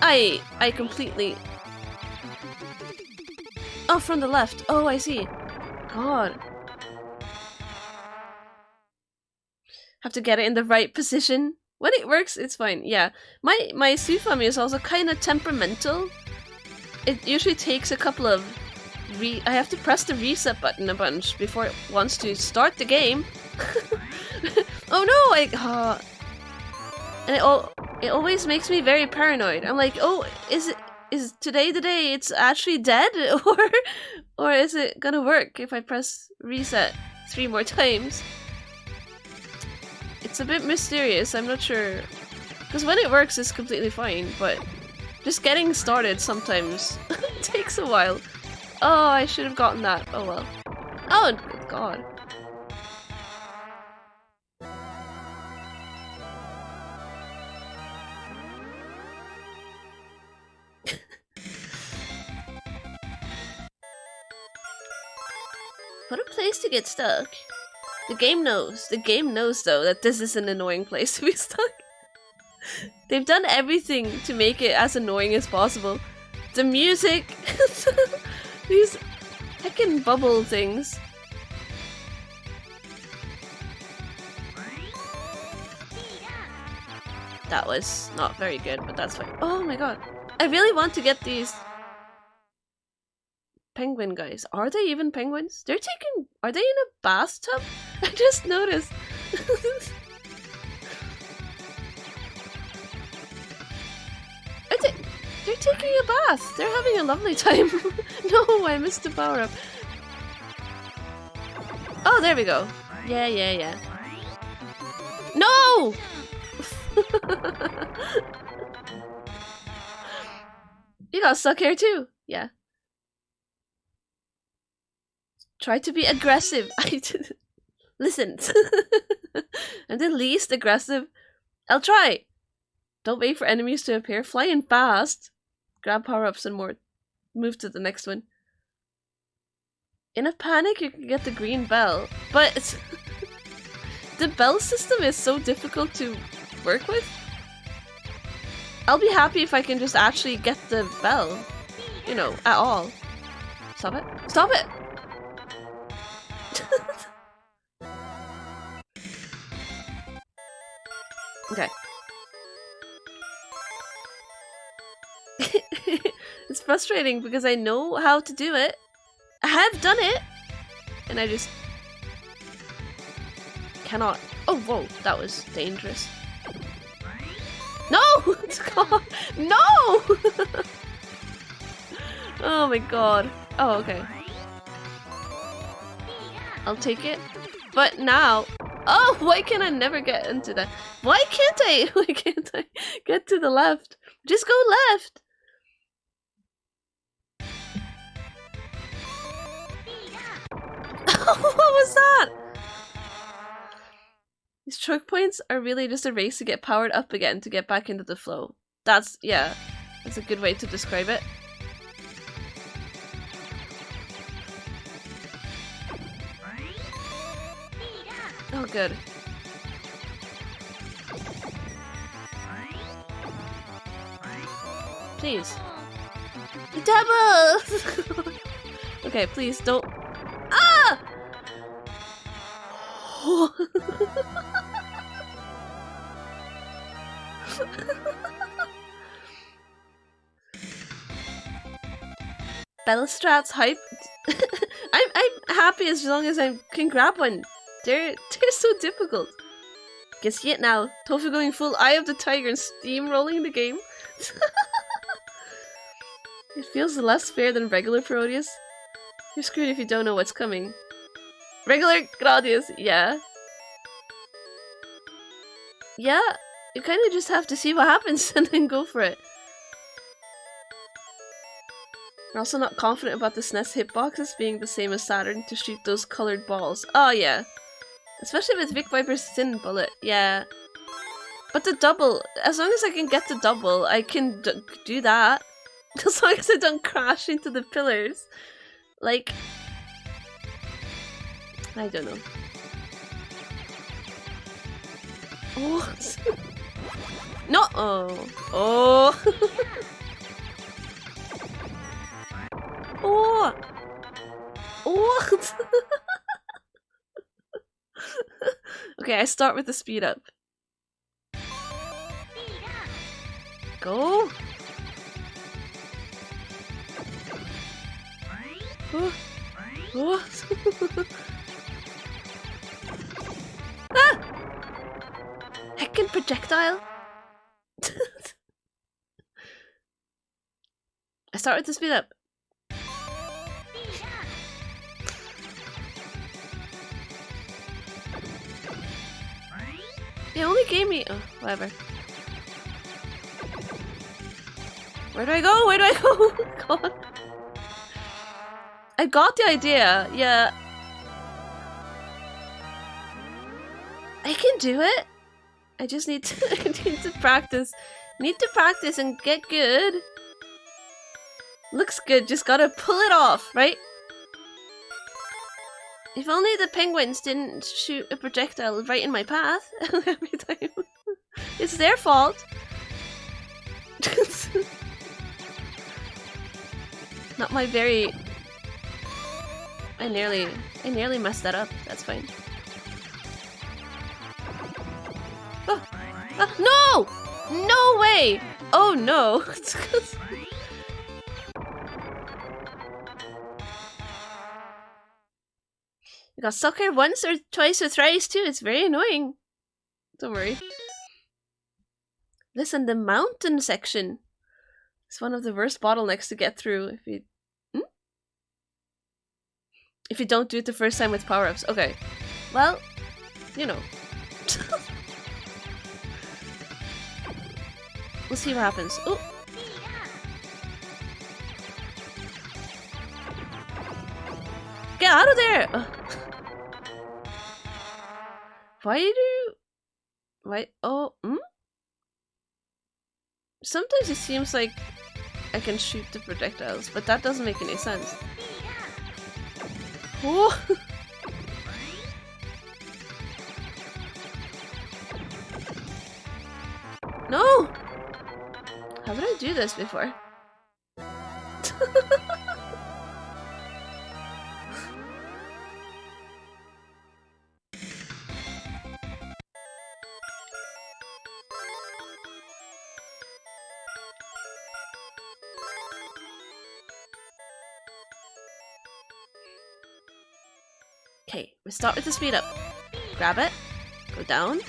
I completely... Oh, from the left. Oh, I see. God. Have to get it in the right position. When it works, it's fine. Yeah. My Sufami is also kind of temperamental. it usually takes a couple of I have to press the reset button a bunch before it wants to start the game. Oh no! And it always makes me very paranoid. I'm like, oh, is today the day it's actually dead, or is it gonna work if I press reset 3 more times? It's a bit mysterious. I'm not sure, because when it works, it's completely fine. But just getting started sometimes takes a while. Oh, I should have gotten that. Oh well. Oh, good God. What a place to get stuck. The game knows. The game knows, though, that this is an annoying place to be stuck. They've done everything to make it as annoying as possible. The music, these heckin' bubble things. That was not very good, but that's fine. Oh my god. I really want to get these penguin guys. Are they even penguins? Are they in a bathtub? I just noticed. They're taking a bath. They're having a lovely time. No, I missed the power up. Oh, there we go. Yeah. No! You got stuck here too. Yeah. Try to be aggressive. Listen. I'm the least aggressive. I'll try. Don't wait for enemies to appear. Fly in fast. Grab power-ups and more. Move to the next one. In a panic, you can get the green bell. But the bell system is so difficult to work with. I'll be happy if I can just actually get the bell. You know, at all. Stop it. Stop it! Okay. It's frustrating because I know how to do it. I have done it! And I just cannot. Oh, whoa, that was dangerous. No! God, no! Oh my god. Oh, okay. I'll take it. But now... Oh, why can I never get into that? Why can't I? Why can't I get to the left? Just go left! What was that? These choke points are really just a race to get powered up again to get back into the flow. That's, yeah, that's a good way to describe it. Oh, good. Please. Double! Okay, please don't. Ah! Bellstrat's hype. I'm happy as long as I can grab one. They're so difficult. Can see it now. Tofu going full Eye of the Tiger and steamrolling the game. It feels less fair than regular Parodius. You're screwed if you don't know what's coming. Regular Gradius, yeah. Yeah, you kind of just have to see what happens and then go for it. I'm also not confident about the SNES hitboxes being the same as Saturn to shoot those colored balls. Oh yeah. Especially with Vic Viper's Sin Bullet, yeah. But the double, as long as I can get the double, I can do that. As long as I don't crash into the pillars. Like... I don't know. Oh! No! Oh! Oh! Oh! Oh! Okay, I start with the speed up. Go! Oh. Oh. Ah! Heckin' projectile! I start with the speed up. It only gave me. Oh, whatever. Where do I go? Where do I go? God. I got the idea. Yeah. I can do it. I just need to. I need to practice. Need to practice and get good. Looks good. Just gotta pull it off, right? If only the penguins didn't shoot a projectile right in my path every time. It's their fault. Not my very... I nearly messed that up. That's fine. Oh. No! No way! Oh no! I got stuck here once or twice or thrice too. It's very annoying. Don't worry. Listen, the mountain section is one of the worst bottlenecks to get through if you... If you don't do it the first time with power-ups. Okay. Well, you know. We'll see what happens. Oh! Get out of there! Ugh. Why? Oh, Sometimes it seems like I can shoot the projectiles, but that doesn't make any sense. Oh! No! How did I do this before? Okay, we start with the speed up. Grab it, go down.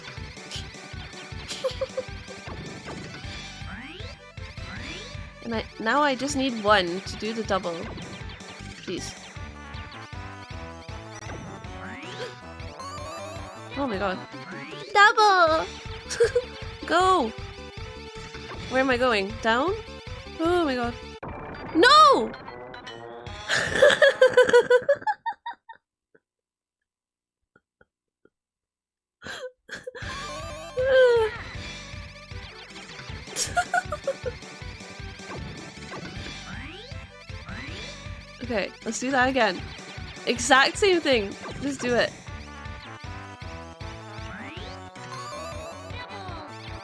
And now I just need one to do the double. Please. Oh my god. Double! Go! Where am I going? Down? Oh my god. No! Okay, let's do that again. Exact same thing. Just do it.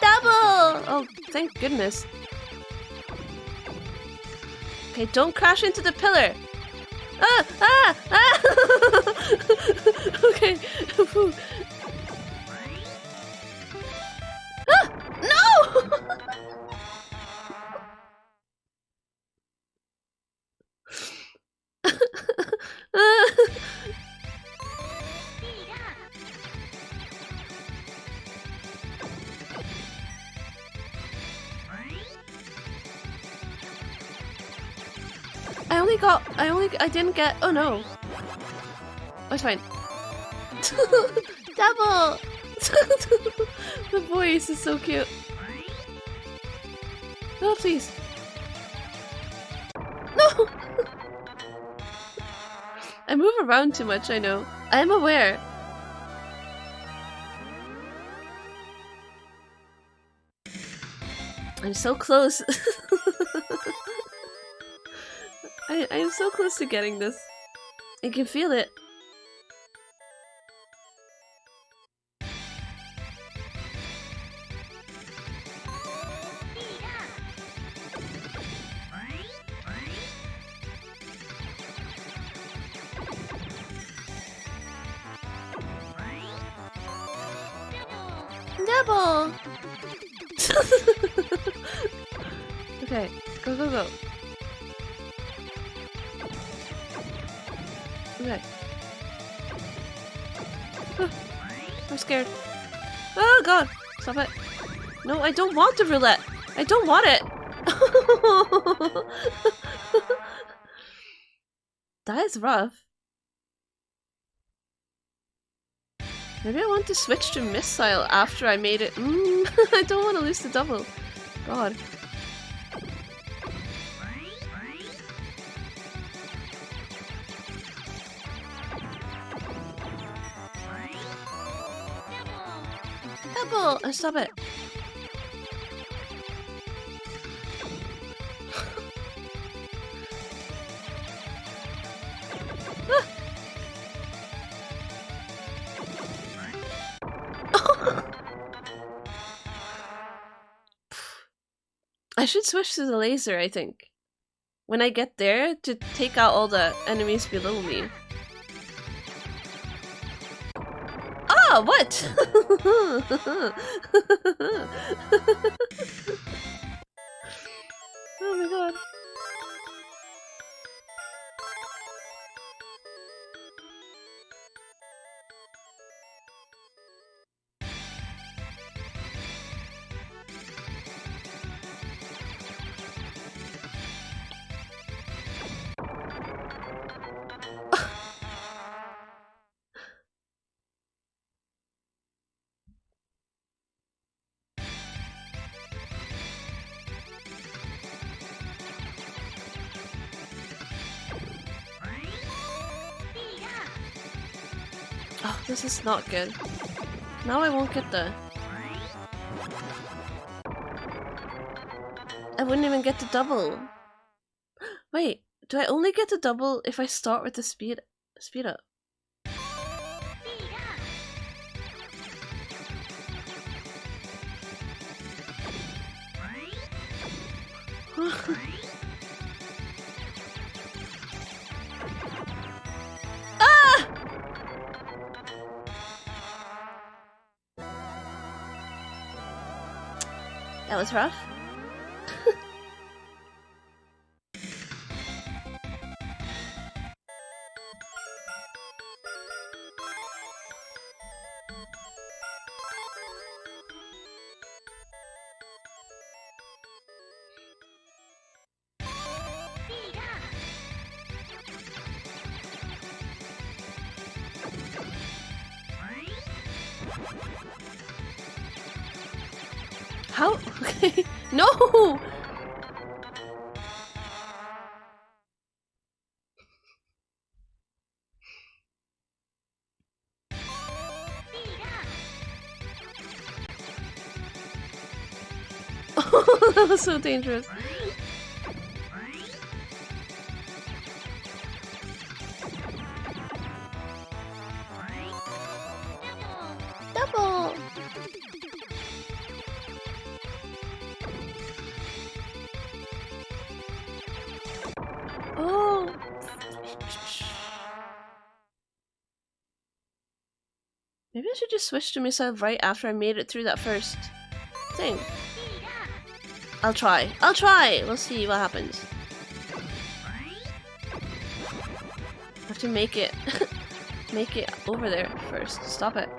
Double! Oh, thank goodness. Okay, don't crash into the pillar. Ah! Ah! Ah! Okay. Ah! No! I didn't get, oh no. Oh, it's fine. Double! The voice is so cute. Oh, please. No! I move around too much, I know. I am aware. I'm so close. I am so close to getting this. I can feel it. Double! Okay, go, go, go. Okay. I'm scared. Oh god! Stop it. No, I don't want the roulette! I don't want it! That is rough. Maybe I want to switch to missile after I made it. I don't want to lose the double. God. Double! Stop it. I should switch to the laser, I think. When I get there, to take out all the enemies below me. Ah, what? Oh my god. Oh, this is not good. Now I won't get the... I wouldn't even get the double. Wait, do I only get the double if I start with the speed up? Ah! That was rough. How? Okay. No! Oh, that was so dangerous. Double! Oh! Maybe I should just switch to missile right after I made it through that first thing. I'll try. I'll try! We'll see what happens. I have to make it make it over there first. Stop it.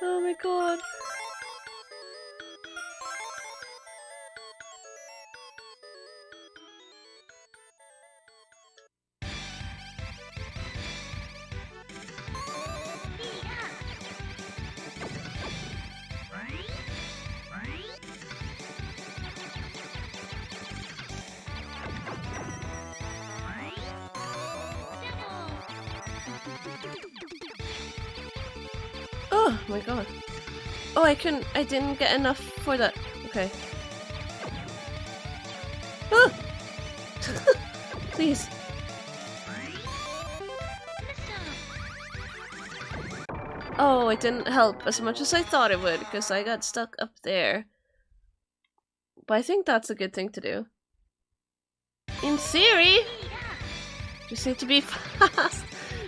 Oh my god. Oh my god. Oh, I didn't get enough for that. Okay. Ah! Please. Oh, it didn't help as much as I thought it would, because I got stuck up there. But I think that's a good thing to do. In theory! Just need to be fast!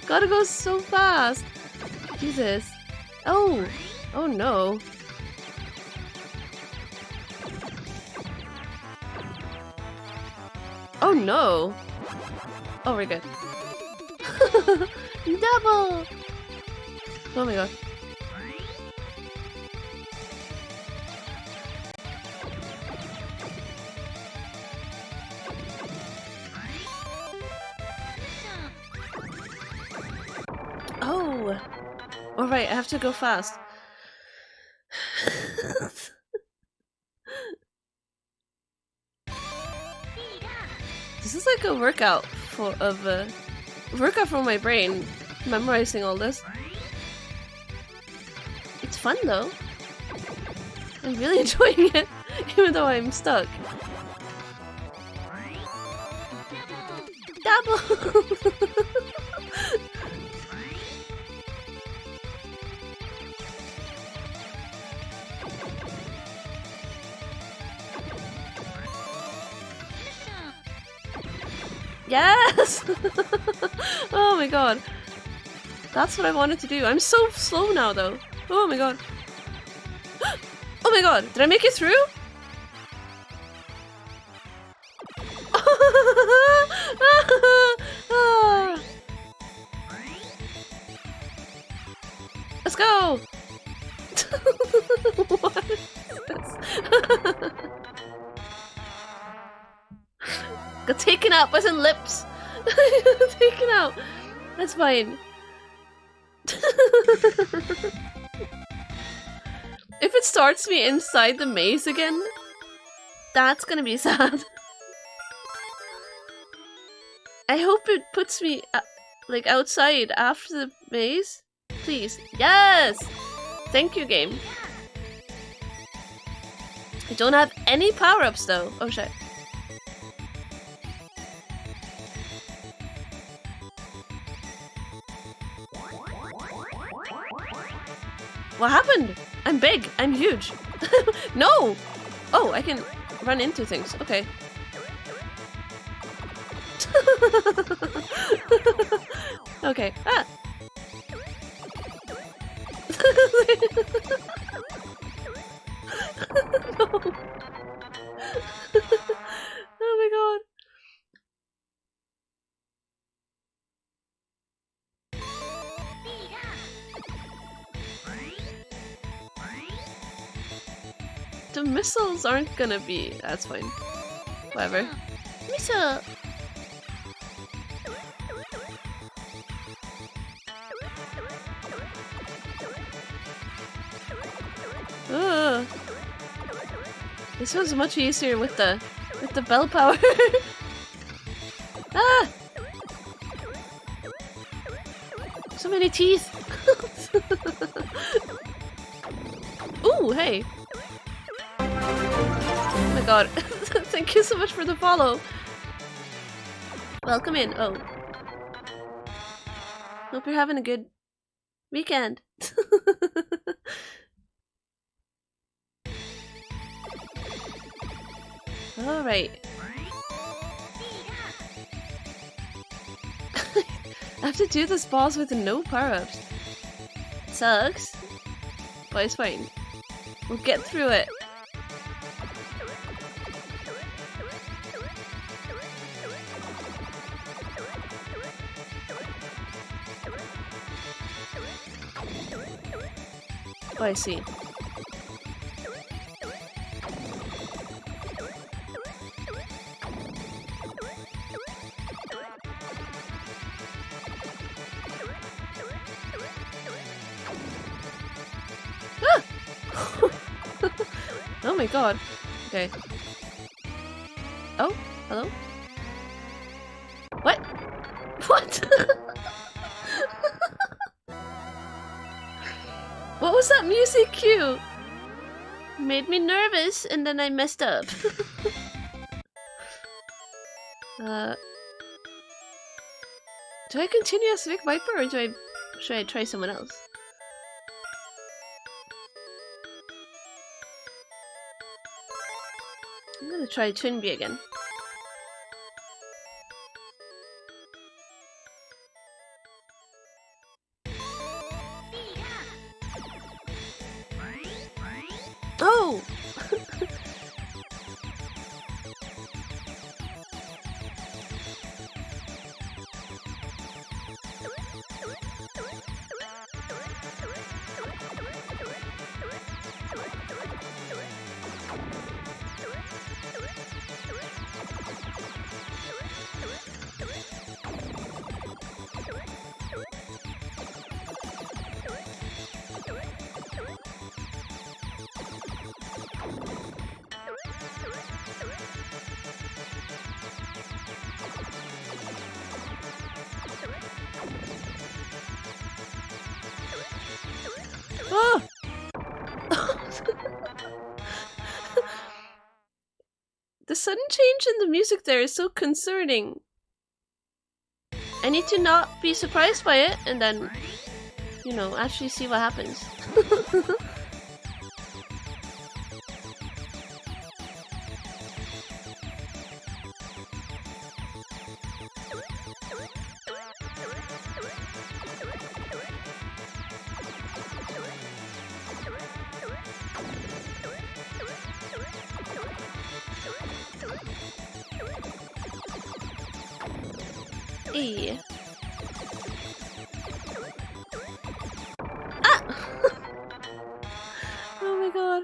Gotta go so fast! Jesus. Oh! Oh no. Oh no! Oh, we're good. Double! Oh my god. Oh! Alright, I have to go fast. This is like a workout for my brain, memorizing all this. It's fun though. I'm really enjoying it, even though I'm stuck. Double! Yes! Oh my god. That's what I wanted to do. I'm so slow now though. Oh my god. Oh my god, did I make it through? Let's go! What is this? Got taken out by some lips. Taken out. That's fine. If it starts me inside the maze again, that's gonna be sad. I hope it puts me like outside after the maze. Please. Yes! Thank you, game. I don't have any power-ups though. Oh shit. What happened? I'm big. I'm huge. No! Oh, I can run into things. Okay. Okay. Ah! No. Oh my god. The missiles aren't gonna be... That's fine. Whatever. Missile! Ugh. This was much easier with the bell power. Ah! So many teeth! Ooh, hey! Oh my god. Thank you so much for the follow. Welcome in. Oh. Hope you're having a good weekend. Alright. I have to do this boss with no power-ups. Sucks. But it's fine. We'll get through it. Oh, I see. Ah! Oh my god. Okay. Oh, hello? What? What? What was that music cue? Made me nervous and then I messed up. Do I continue as Vic Viper or should I try someone else? I'm gonna try Twinbee again. Oh! Oh! The sudden change in the music there is so concerning. I need to not be surprised by it and then, you know, actually see what happens. E. Ah! Oh my god.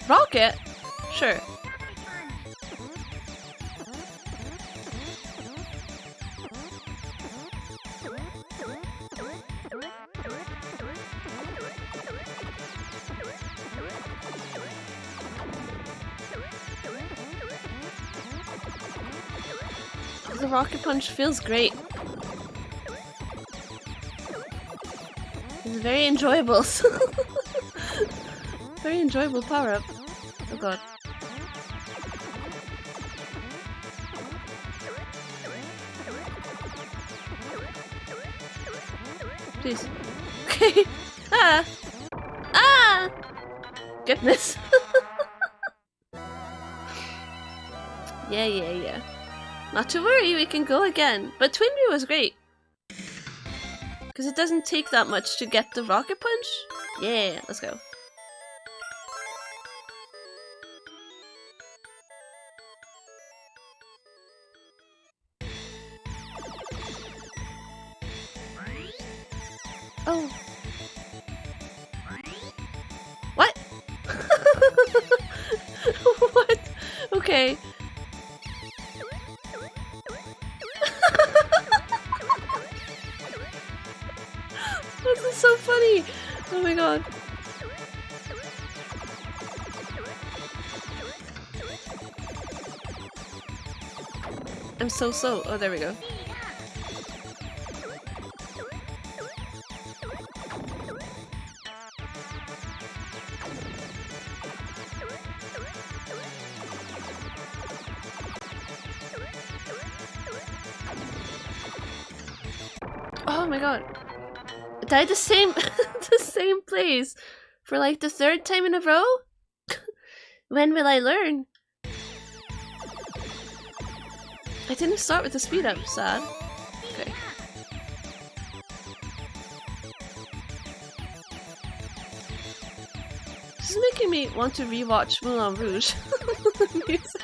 Rocket? Sure. The rocket punch feels great. It's very enjoyable. Very enjoyable power up. Oh god. Please. Okay. Ah! Ah! Goodness. Yeah. Not to worry, we can go again. But Twinbee was great. Because it doesn't take that much to get the rocket punch. Yeah, let's go. Oh. What? What? Okay. This is so funny. Oh my god. I'm so. Oh, there we go. Oh my god. I died the same the same place for like the third time in a row? When will I learn? I didn't start with the speed up, sad. Okay. This is making me want to rewatch Moulin Rouge. Music.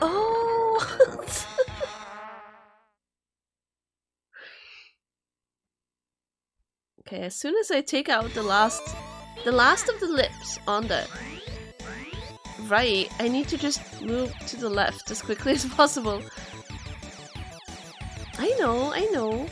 Oh! Okay, as soon as I take out the last of the lips on the right, I need to just move to the left as quickly as possible. I know.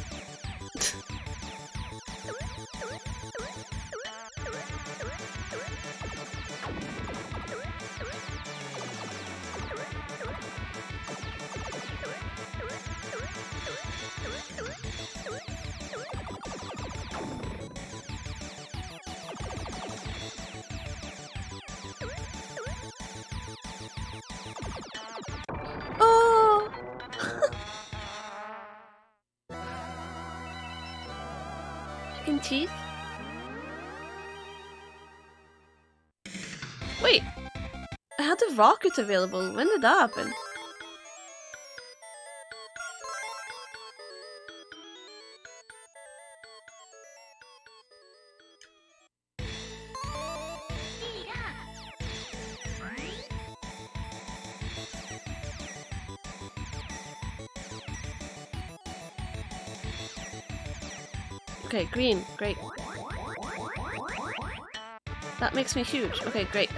Oh! Chicken teeth? Wait! I had the rocket available. When did that happen? Okay, green. Great. That makes me huge. Okay, great.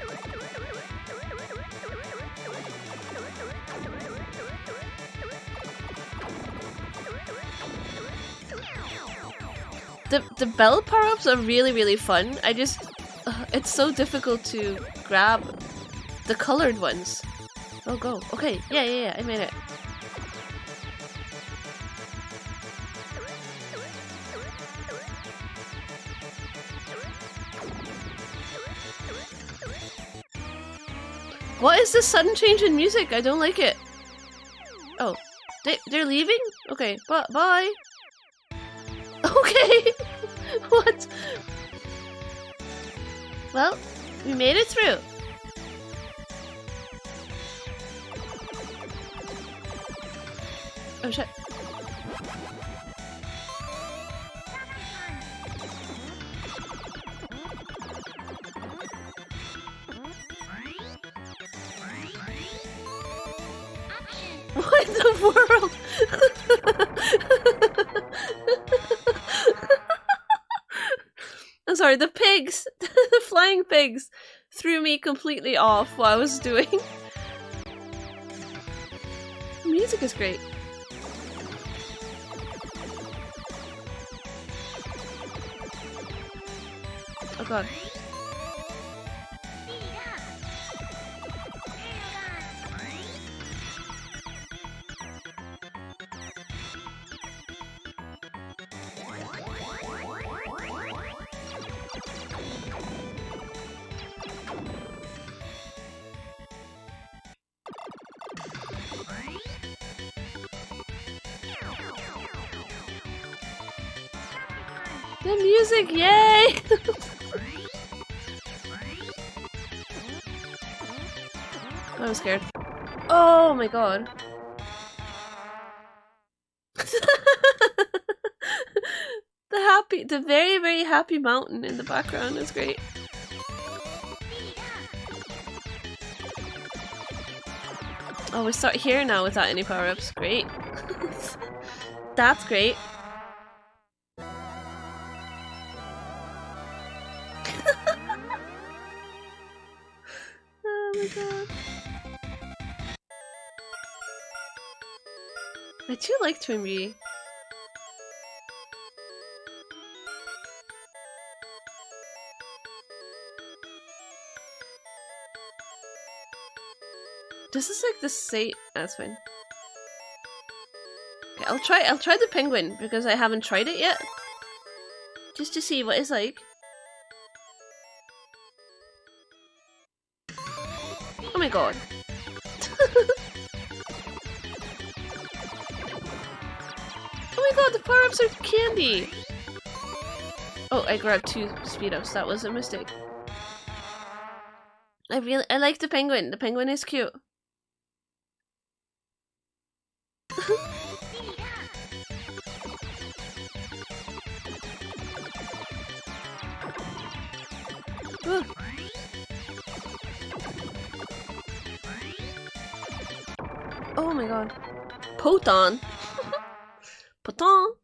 The bell power-ups are really fun. I just... it's so difficult to grab the colored ones. Oh, go. Okay, yeah, I made it. What is this sudden change in music? I don't like it. Oh, they're leaving? Okay, bye. Okay. What? Well, we made it through. Oh shit. What in the world? I'm sorry, the pigs, the flying pigs, threw me completely off what I was doing. The music is great. Oh god. The music, yay! I'm scared. Oh my god. The very happy mountain in the background is great. Oh, we start here now without any power-ups. Great. That's great. Oh my god. I do like Twinbee. This is like the same. That's fine. Okay, I'll try the penguin because I haven't tried it yet. Just to see what it's like. Oh my god. Oh my god, the power-ups are candy! Oh, I grabbed 2 speedos. That was a mistake. I like the penguin. The penguin is cute. Oh my god. Poton! Poton!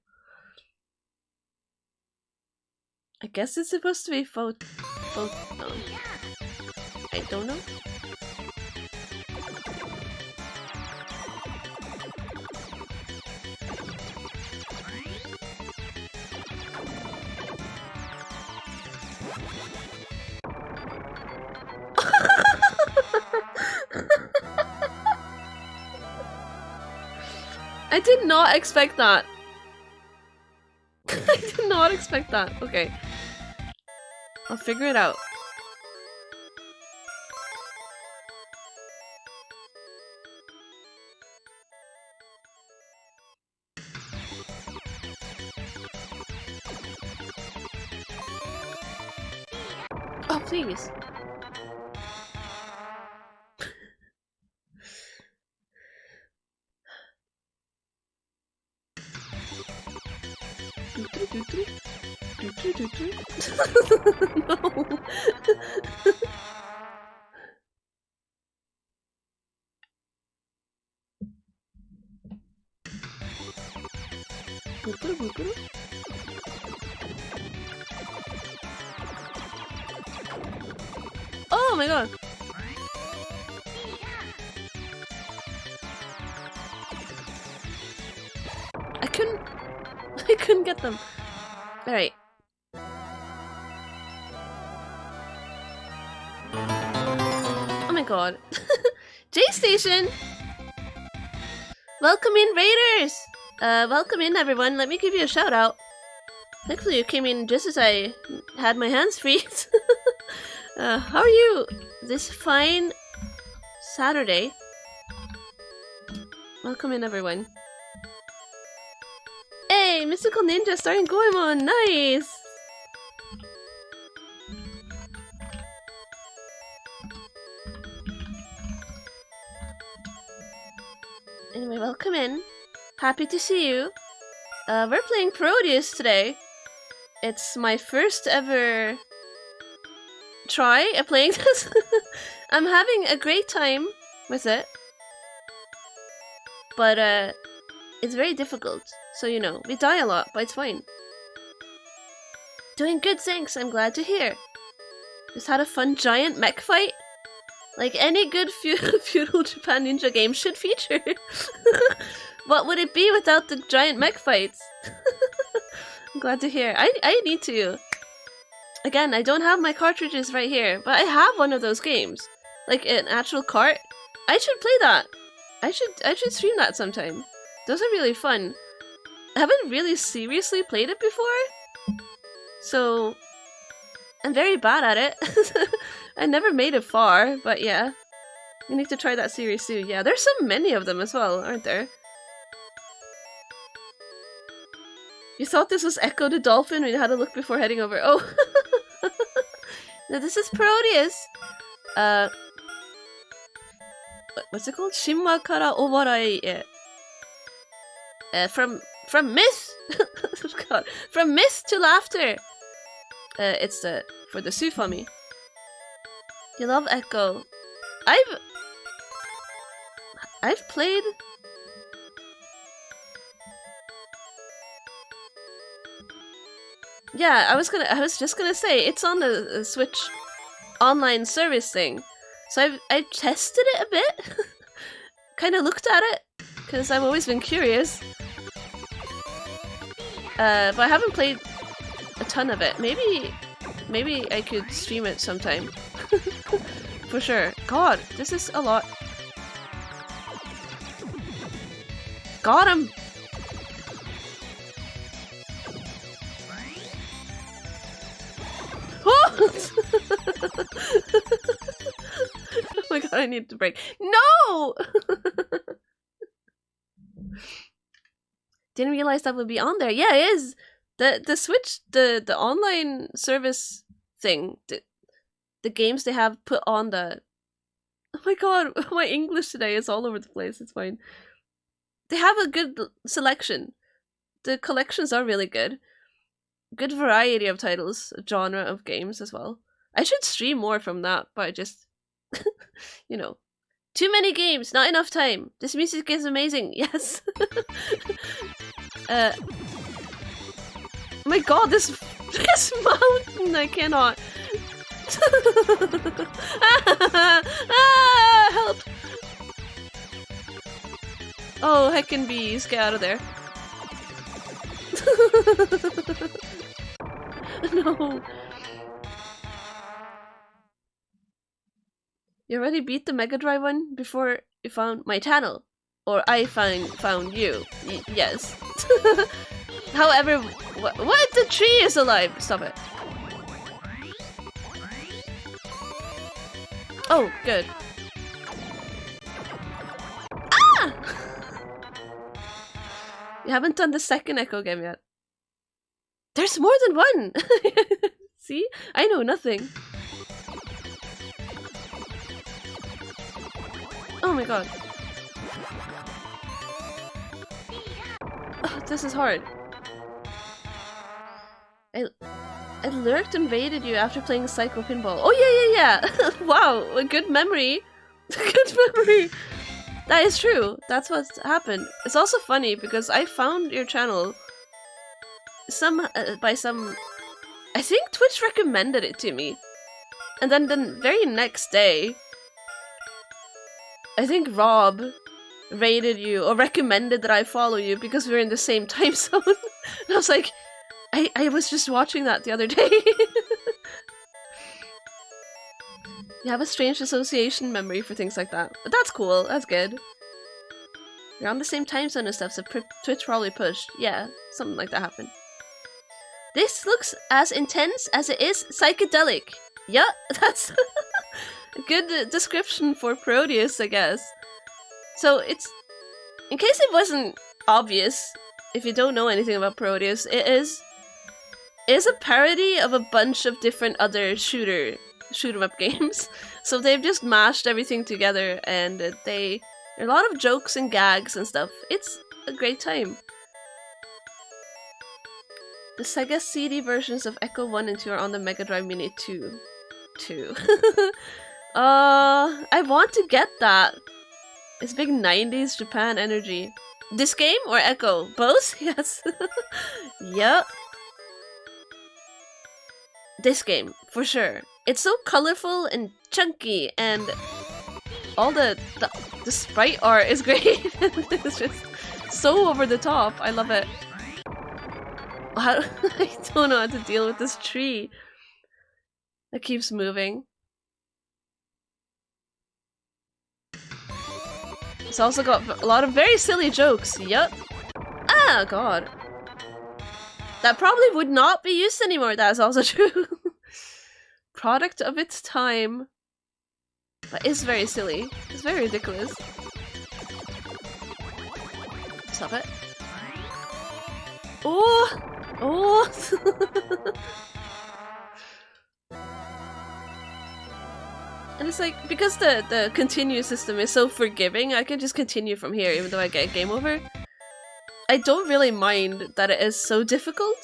I guess it's supposed to be photon. I don't know. I did not expect that. I did not expect that. Okay. I'll figure it out. Oh, please. No. Oh my god. I couldn't get them. Alright. Oh my god. J-Station! Welcome in, Raiders! Welcome in, everyone. Let me give you a shout out. Thankfully, you came in just as I had my hands free. How are you this fine Saturday? Welcome in, everyone. Hey, Mystical Ninja starting Goemon! Nice! Anyway, welcome in. Happy to see you. We're playing Parodius today. It's my first ever try at playing this. I'm having a great time with it. But, it's very difficult. So, you know, we die a lot, but it's fine. Doing good, thanks. I'm glad to hear. Just had a fun giant mech fight. Like any good feudal Japan ninja game should feature. What would it be without the giant mech fights? I'm glad to hear. I need to. Again, I don't have my cartridges right here, but I have one of those games. Like an actual cart. I should play that. I should stream that sometime. Those are really fun. I haven't really seriously played it before. So I'm very bad at it. I never made it far, but yeah. You need to try that series too. Yeah, there's so many of them as well, aren't there? You thought this was Echo the Dolphin when you had a look before heading over. Oh! Now this is Parodius! What's it called? Shinwa kara owarai e. From myth! God. From myth to laughter! It's for the Sufami. You love Echo. I've played... Yeah, I was just gonna say, it's on the Switch online service thing. So I've tested it a bit. Kinda looked at it, because I've always been curious. But I haven't played a ton of it. Maybe I could stream it sometime. For sure. God, this is a lot. Got him! Oh! Oh my god, I need to break. No! Didn't realize that would be on there. Yeah, it is! The Switch, the online service thing, the games they have put on the... Oh my god, my English today is all over the place, it's fine. They have a good selection. The collections are really good. Good variety of titles, genre of games as well. I should stream more from that, but I just... you know. Too many games, not enough time. This music is amazing, yes. My god, this mountain, I cannot. Help! Oh, heckin' bees, get out of there. No. You already beat the Mega Drive one before you found my channel? Or I found you? Yes. However, what? The tree is alive! Stop it. Oh, good. Ah! You haven't done the second Echo game yet. There's more than one! See? I know nothing. Oh my god. Oh, this is hard. I lurked and raided you after playing Psycho Pinball. Oh yeah! Wow, a good memory. Good memory. That is true. That's what's happened. It's also funny because I found your channel by some... I think Twitch recommended it to me. And then the very next day, I think Rob rated you or recommended that I follow you because we're in the same time zone. And I was like, I was just watching that the other day. You have a strange association memory for things like that. But that's cool, that's good. You're on the same time zone and stuff, so Twitch probably pushed. Yeah, something like that happened. This looks as intense as it is psychedelic. Yeah, that's a good description for Parodius, I guess. So it's... in case it wasn't obvious, if you don't know anything about Parodius, it is a parody of a bunch of different other shoot 'em up games. So they've just mashed everything together, and there are a lot of jokes and gags and stuff. It's a great time. The Sega CD versions of Echo 1 and 2 are on the Mega Drive Mini 2. I want to get that. It's big 90s Japan energy. This game or Echo? Both? Yes. Yup. This game, for sure. It's so colorful and chunky, and all the sprite art is great. It's just so over the top. I love it. I don't know how to deal with this tree that keeps moving. It's also got a lot of very silly jokes. Yup. Ah, God. That probably would not be used anymore. That is also true. Product of its time. But it's very silly. It's very ridiculous. Stop it. Oh! Oh! And it's like, because the continue system is so forgiving, I can just continue from here even though I get game over. I don't really mind that it is so difficult.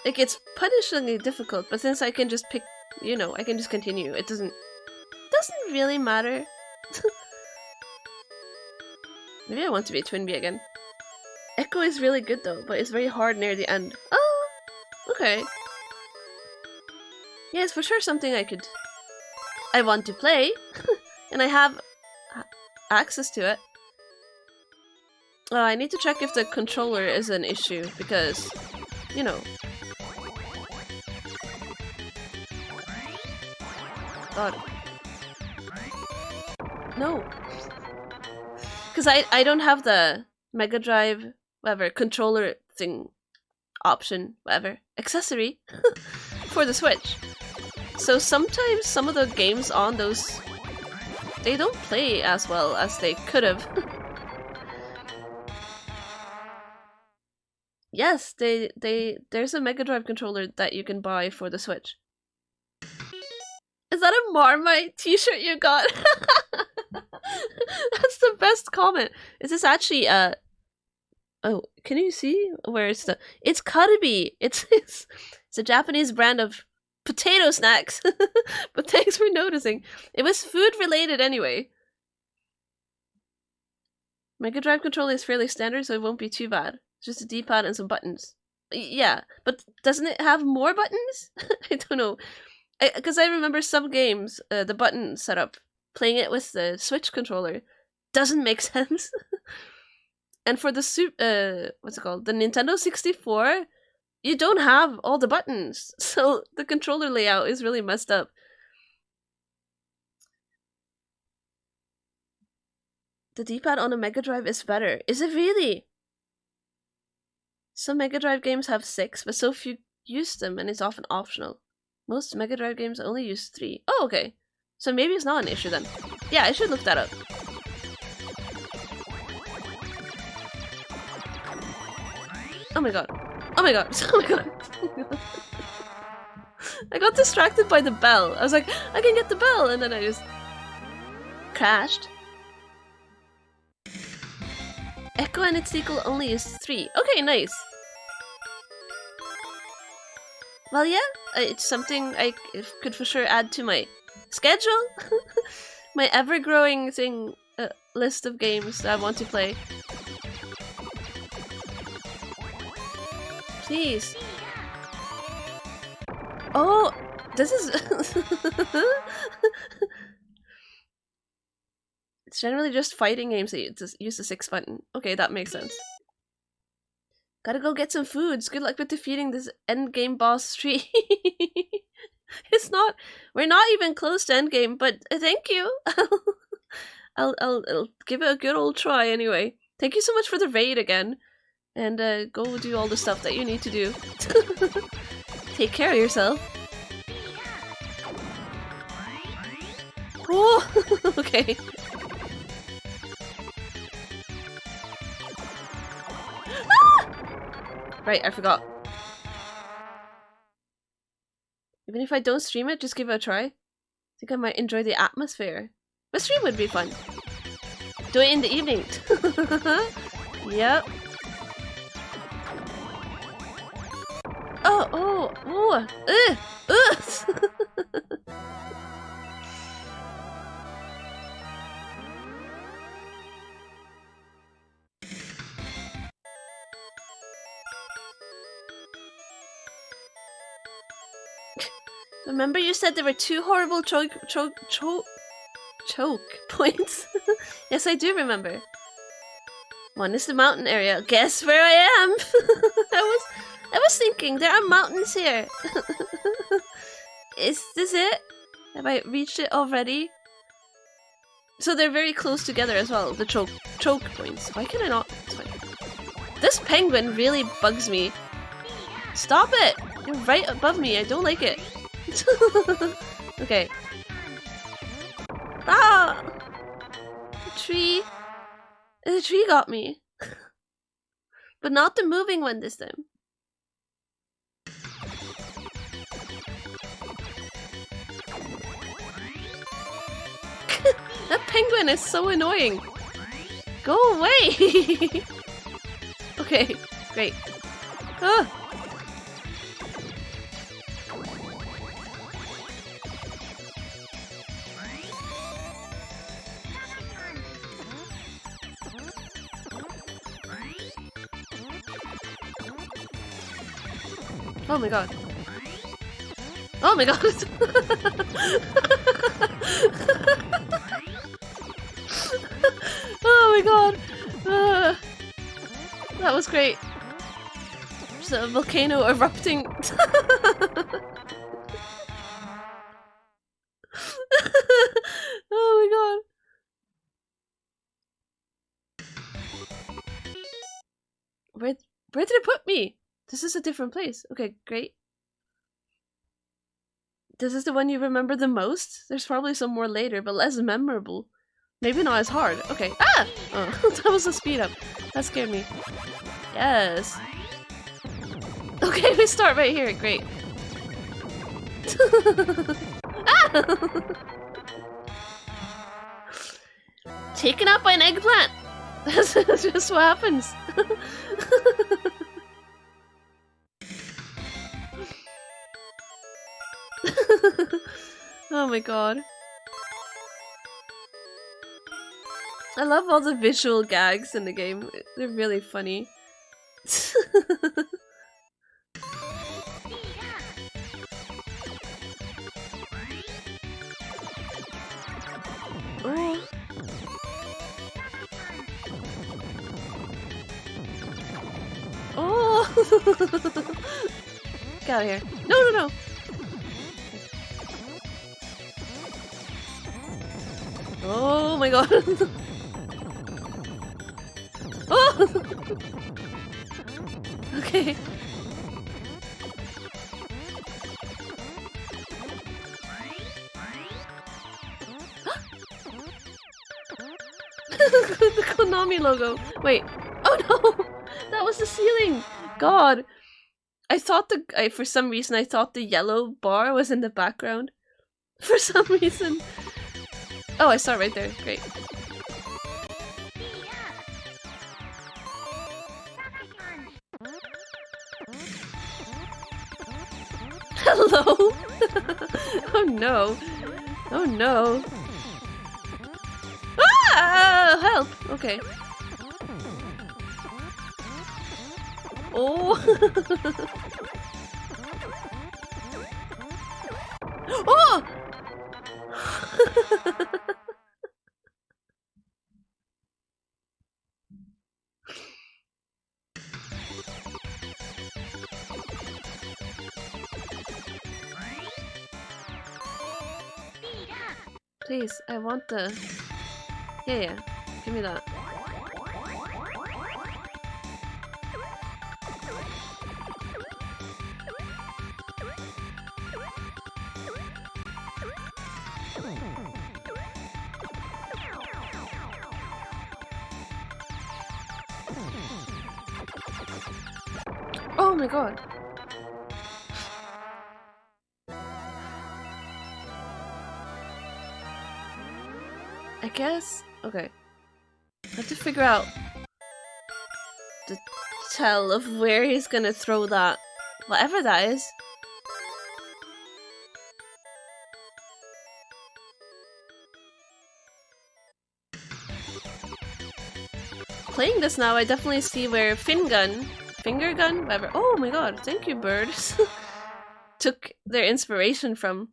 Like, it's punishingly difficult, but since I can just pick, you know, I can just continue. It doesn't really matter. Maybe I want to be a Twin Bee again. Echo is really good though, but it's very hard near the end. Oh! Okay. Yeah, it's for sure something I want to play. And I have access to it. I need to check if the controller is an issue, because, you know. God. No. Because I don't have the Mega Drive, whatever, controller thing option, whatever, accessory for the Switch. So sometimes some of the games on those, they don't play as well as they could have. Yes, there's a Mega Drive controller that you can buy for the Switch. Is that a Marmite t-shirt you got? That's the best comment. Is this actually oh, can you see where it's the? It's Karabi. It's a Japanese brand of potato snacks. But thanks for noticing. It was food related anyway. Mega Drive controller is fairly standard, so it won't be too bad. Just a D-pad and some buttons. Yeah, but doesn't it have more buttons? I don't know. Because I remember some games, the button setup, playing it with the Switch controller, doesn't make sense. And for the what's it called? The Nintendo 64, you don't have all the buttons. So the controller layout is really messed up. The D-pad on a Mega Drive is better. Is it really? Some Mega Drive games have 6, but so few use them, and it's often optional. Most Mega Drive games only use 3. Oh, okay. So maybe it's not an issue then. Yeah, I should look that up. Oh my god. Oh my god. Oh my god. I got distracted by the bell. I was like, I can get the bell, and then I just crashed. Echo and its sequel only use 3. Okay, nice. Well, yeah, it's something I could for sure add to my schedule. My ever-growing list of games that I want to play. Please. Oh, This is... It's generally just fighting games that you just use the 6 button. Okay, that makes sense. Gotta go get some foods. Good luck with defeating this endgame boss tree. It's not... We're not even close to endgame, but thank you. I'll give it a good old try anyway. Thank you so much for the raid again. And go do all the stuff that you need to do. Take care of yourself. Oh, okay. Ah! Right, I forgot. Even if I don't stream it, just give it a try. I think I might enjoy the atmosphere. But stream would be fun. Do it in the evening. Yep. Oh, Remember you said there were 2 horrible choke points? Yes, I do remember. One is the mountain area. Guess where I am? I was thinking, there are mountains here. Is this it? Have I reached it already? So they're very close together as well, the choke points. Why can I not? It's fine. This penguin really bugs me. Stop it! You're right above me, I don't like it. Okay. Ah! The tree got me. But not the moving one this time. That penguin is so annoying. Go away! Okay, great. Ah! Oh my god. Oh my god! Oh my god! That was great. There's a volcano erupting. Oh my god. Where did it put me? This is a different place. Okay, great. This is the one you remember the most? There's probably some more later, but less memorable. Maybe not as hard. Okay. Ah! Oh, that was a speed up. That scared me. Yes. Okay, we start right here. Great. Ah! Taken out by an eggplant! That's just what happens. Oh my god. I love all the visual gags in the game. They're really funny. Oh. Oh. Get out of here. No, no, no. Oh my god. Oh! Okay. The Konami logo. Wait. Oh no! That was the ceiling! God. I thought for some reason I thought the yellow bar was in the background. For some reason. Oh, I saw it right there. Great. Hello? Oh no. Oh no. Ah! Help! Okay. Oh! Oh! Please, I want the... Yeah, give me that. Oh my god. I guess... Okay. I have to figure out the tell of where he's gonna throw that. Whatever that is. Playing this now, I definitely see where Finger Gun, whatever. Oh my god, thank you, birds. Took their inspiration from.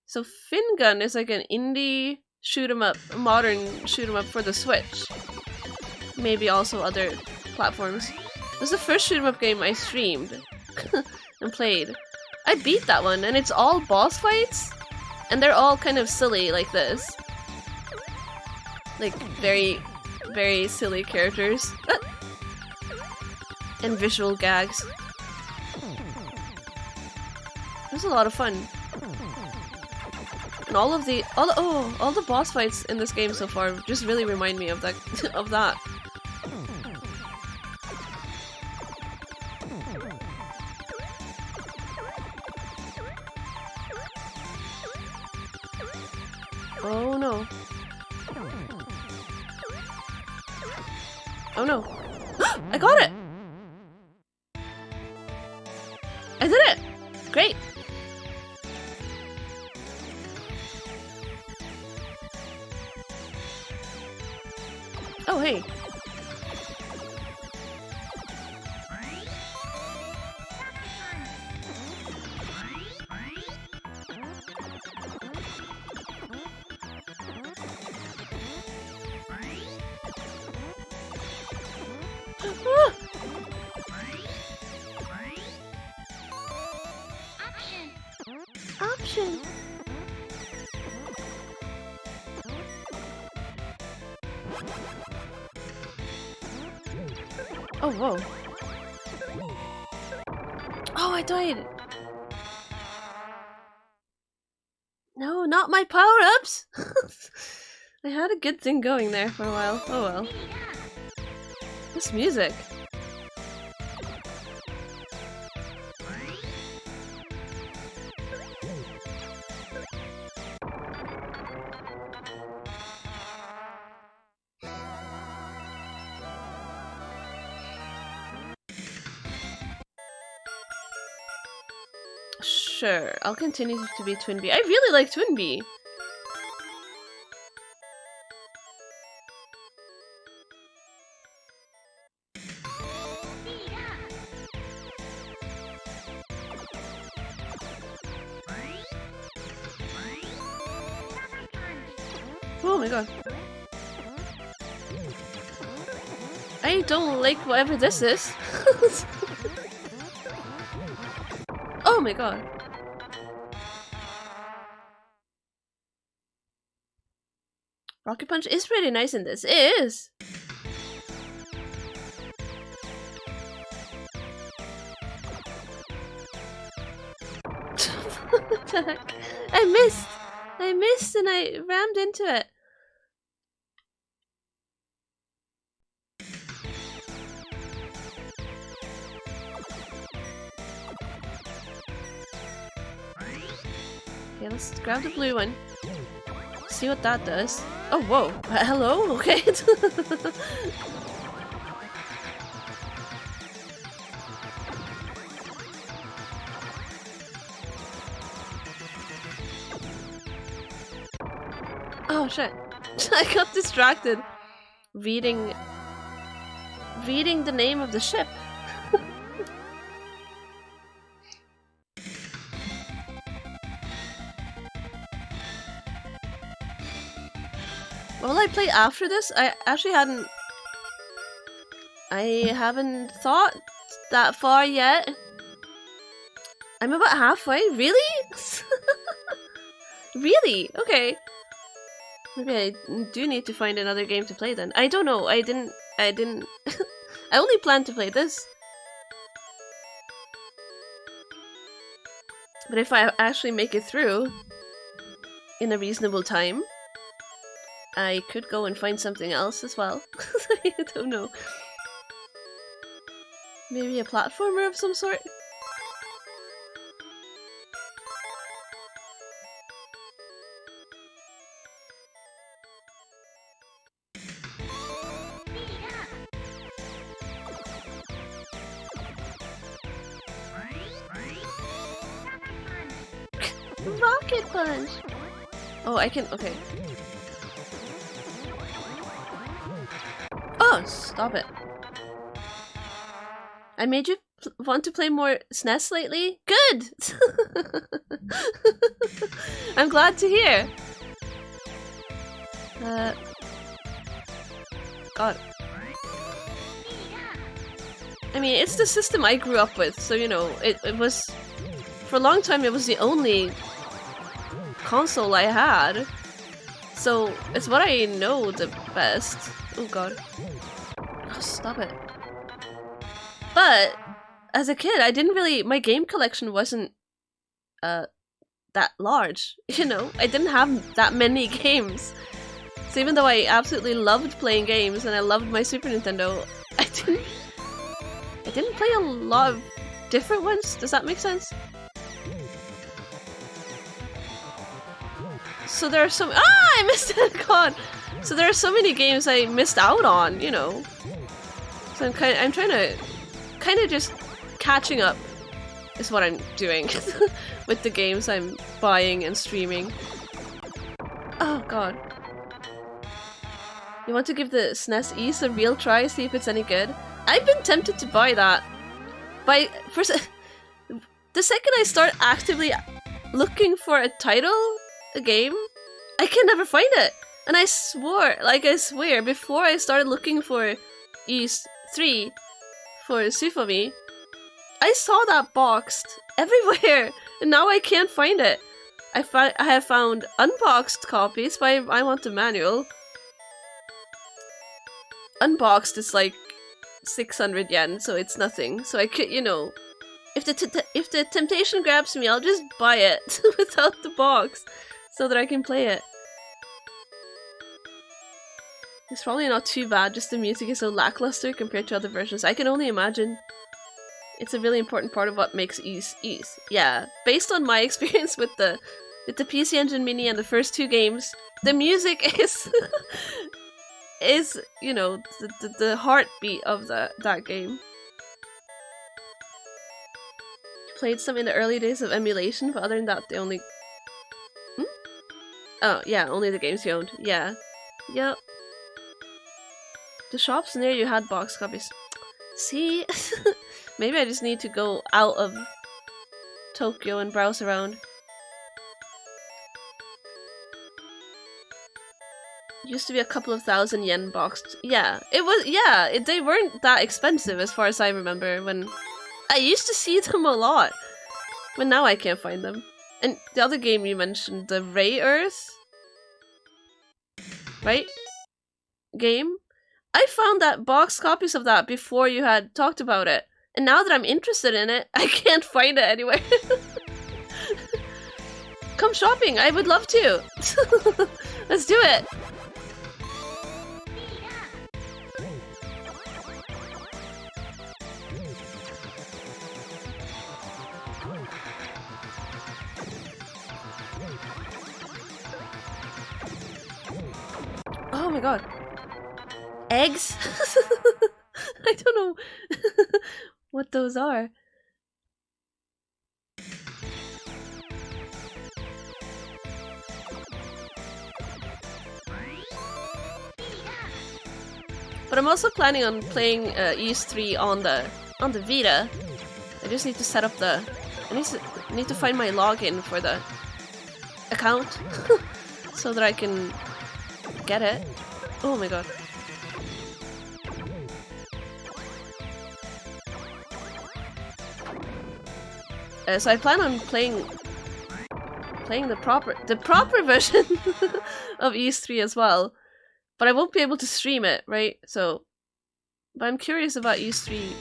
So Fingun is like an indie shoot 'em up, modern shoot 'em up for the Switch. Maybe also other platforms. This is the first shoot 'em up game I streamed and played. I beat that one, and it's all boss fights, and they're all kind of silly like this. Like very, very silly characters. And visual gags. It was a lot of fun. And all the boss fights in this game so far just really remind me of that of that. Oh no. Oh no. I got it! I did it! Great! Oh, hey. Ah! Option. Oh, whoa. Oh, I died. No, not my power-ups. I had a good thing going there for a while. Oh well. This music. Sure, I'll continue to be Twinbee. I really like Twinbee. Oh my god. I don't like whatever this is. Oh my god. Rocket Punch is pretty nice in this. It is! What the heck? I missed! I missed and I rammed into it. Okay, let's grab the blue one. See what that does. Oh, whoa. Hello? Okay. Oh, shit. I got distracted. Reading the name of the ship. What will I play after this? I actually haven't thought that far yet. I'm about halfway? Really? Really? Okay. Maybe I do need to find another game to play then. I don't know. I didn't I only planned to play this. But if I actually make it through in a reasonable time, I could go and find something else as well. I don't know. Maybe a platformer of some sort? Rocket Punch! Oh, I can- okay. Oh, stop it. I made you want to play more SNES lately? Good! I'm glad to hear. God. I mean, it's the system I grew up with, so you know, it was... For a long time, it was the only console I had. So, it's what I know the best. Oh god. Oh, stop it. But, as a kid, I didn't really... My game collection wasn't that large, you know? I didn't have that many games. So even though I absolutely loved playing games and I loved my Super Nintendo, I didn't play a lot of different ones. Does that make sense? So there are some- Ah! I missed it! God! So there are so many games I missed out on, you know? So I'm trying to... kind of just catching up is what I'm doing with the games I'm buying and streaming. Oh god. You want to give the SNES East a real try, see if it's any good? I've been tempted to buy that. The second I start actively looking for a title, a game, I can never find it. And I swear, before I started looking for East 3 for Sufami, I saw that boxed everywhere, and now I can't find it. I have found unboxed copies, but I want the manual. Unboxed is like 600 yen, so it's nothing. So I could, you know, if the temptation grabs me, I'll just buy it without the box, so that I can play it. It's probably not too bad, just the music is so lackluster compared to other versions. I can only imagine. It's a really important part of what makes East. Yeah, based on my experience with the PC Engine Mini and the first two games, the music is you know, the heartbeat of that game. Played some in the early days of emulation, but other than that, the only... Oh, yeah, only the games you owned. Yeah. Yep. The shops near you had box copies. See? Maybe I just need to go out of Tokyo and browse around. Used to be a couple of thousand yen boxed. Yeah, it was. Yeah, they weren't that expensive as far as I remember. When I used to see them a lot, but now I can't find them. And the other game you mentioned, the Ray Earth, right? Game. I found that box copies of that before you had talked about it, and now that I'm interested in it, I can't find it anywhere. Come shopping, I would love to. Let's do it. Oh my god. Eggs? I don't know what those are. But I'm also planning on playing East 3 on the Vita. I just need to set up the... I need to find my login for the account so that I can get it. Oh my god. So I plan on playing the proper version of Ys 3 as well, but I won't be able to stream it, right? So, but I'm curious about Ys 3,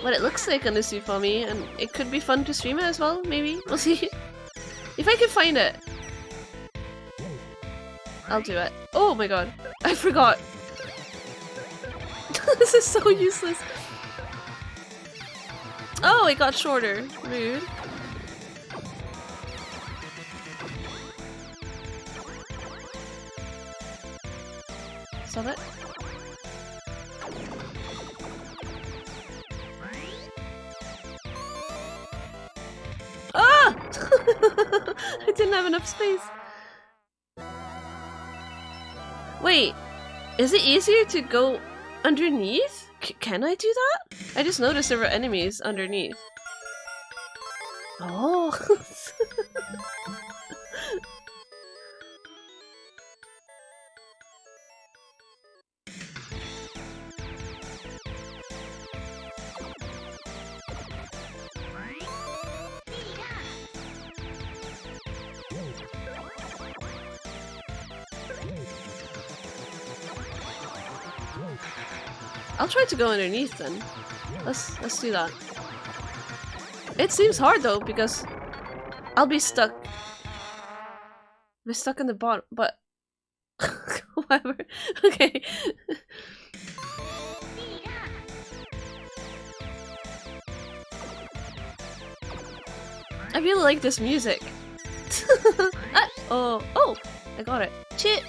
what it looks like on the Sufami, and it could be fun to stream it as well. Maybe we'll see if I can find it. I'll do it. Oh my god, I forgot. This is so useless. Oh, it got shorter. Rude. Stop it. Ah! I didn't have enough space. Wait, is it easier to go underneath? Can I do that? I just noticed there were enemies underneath. Oh. I'll try to go underneath then. Let's do that. It seems hard though because I'll be stuck. We're stuck in the bottom, but whatever. Okay. I really like this music. Oh, I got it. Chip.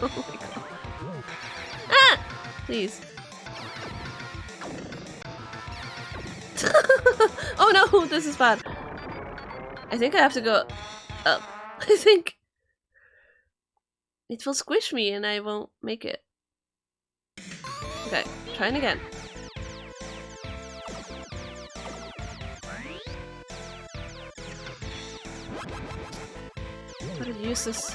Oh my god. Ah! Please. Oh no, this is bad. I think I have to go up. I think it will squish me and I won't make it. Okay, trying again. How to use this?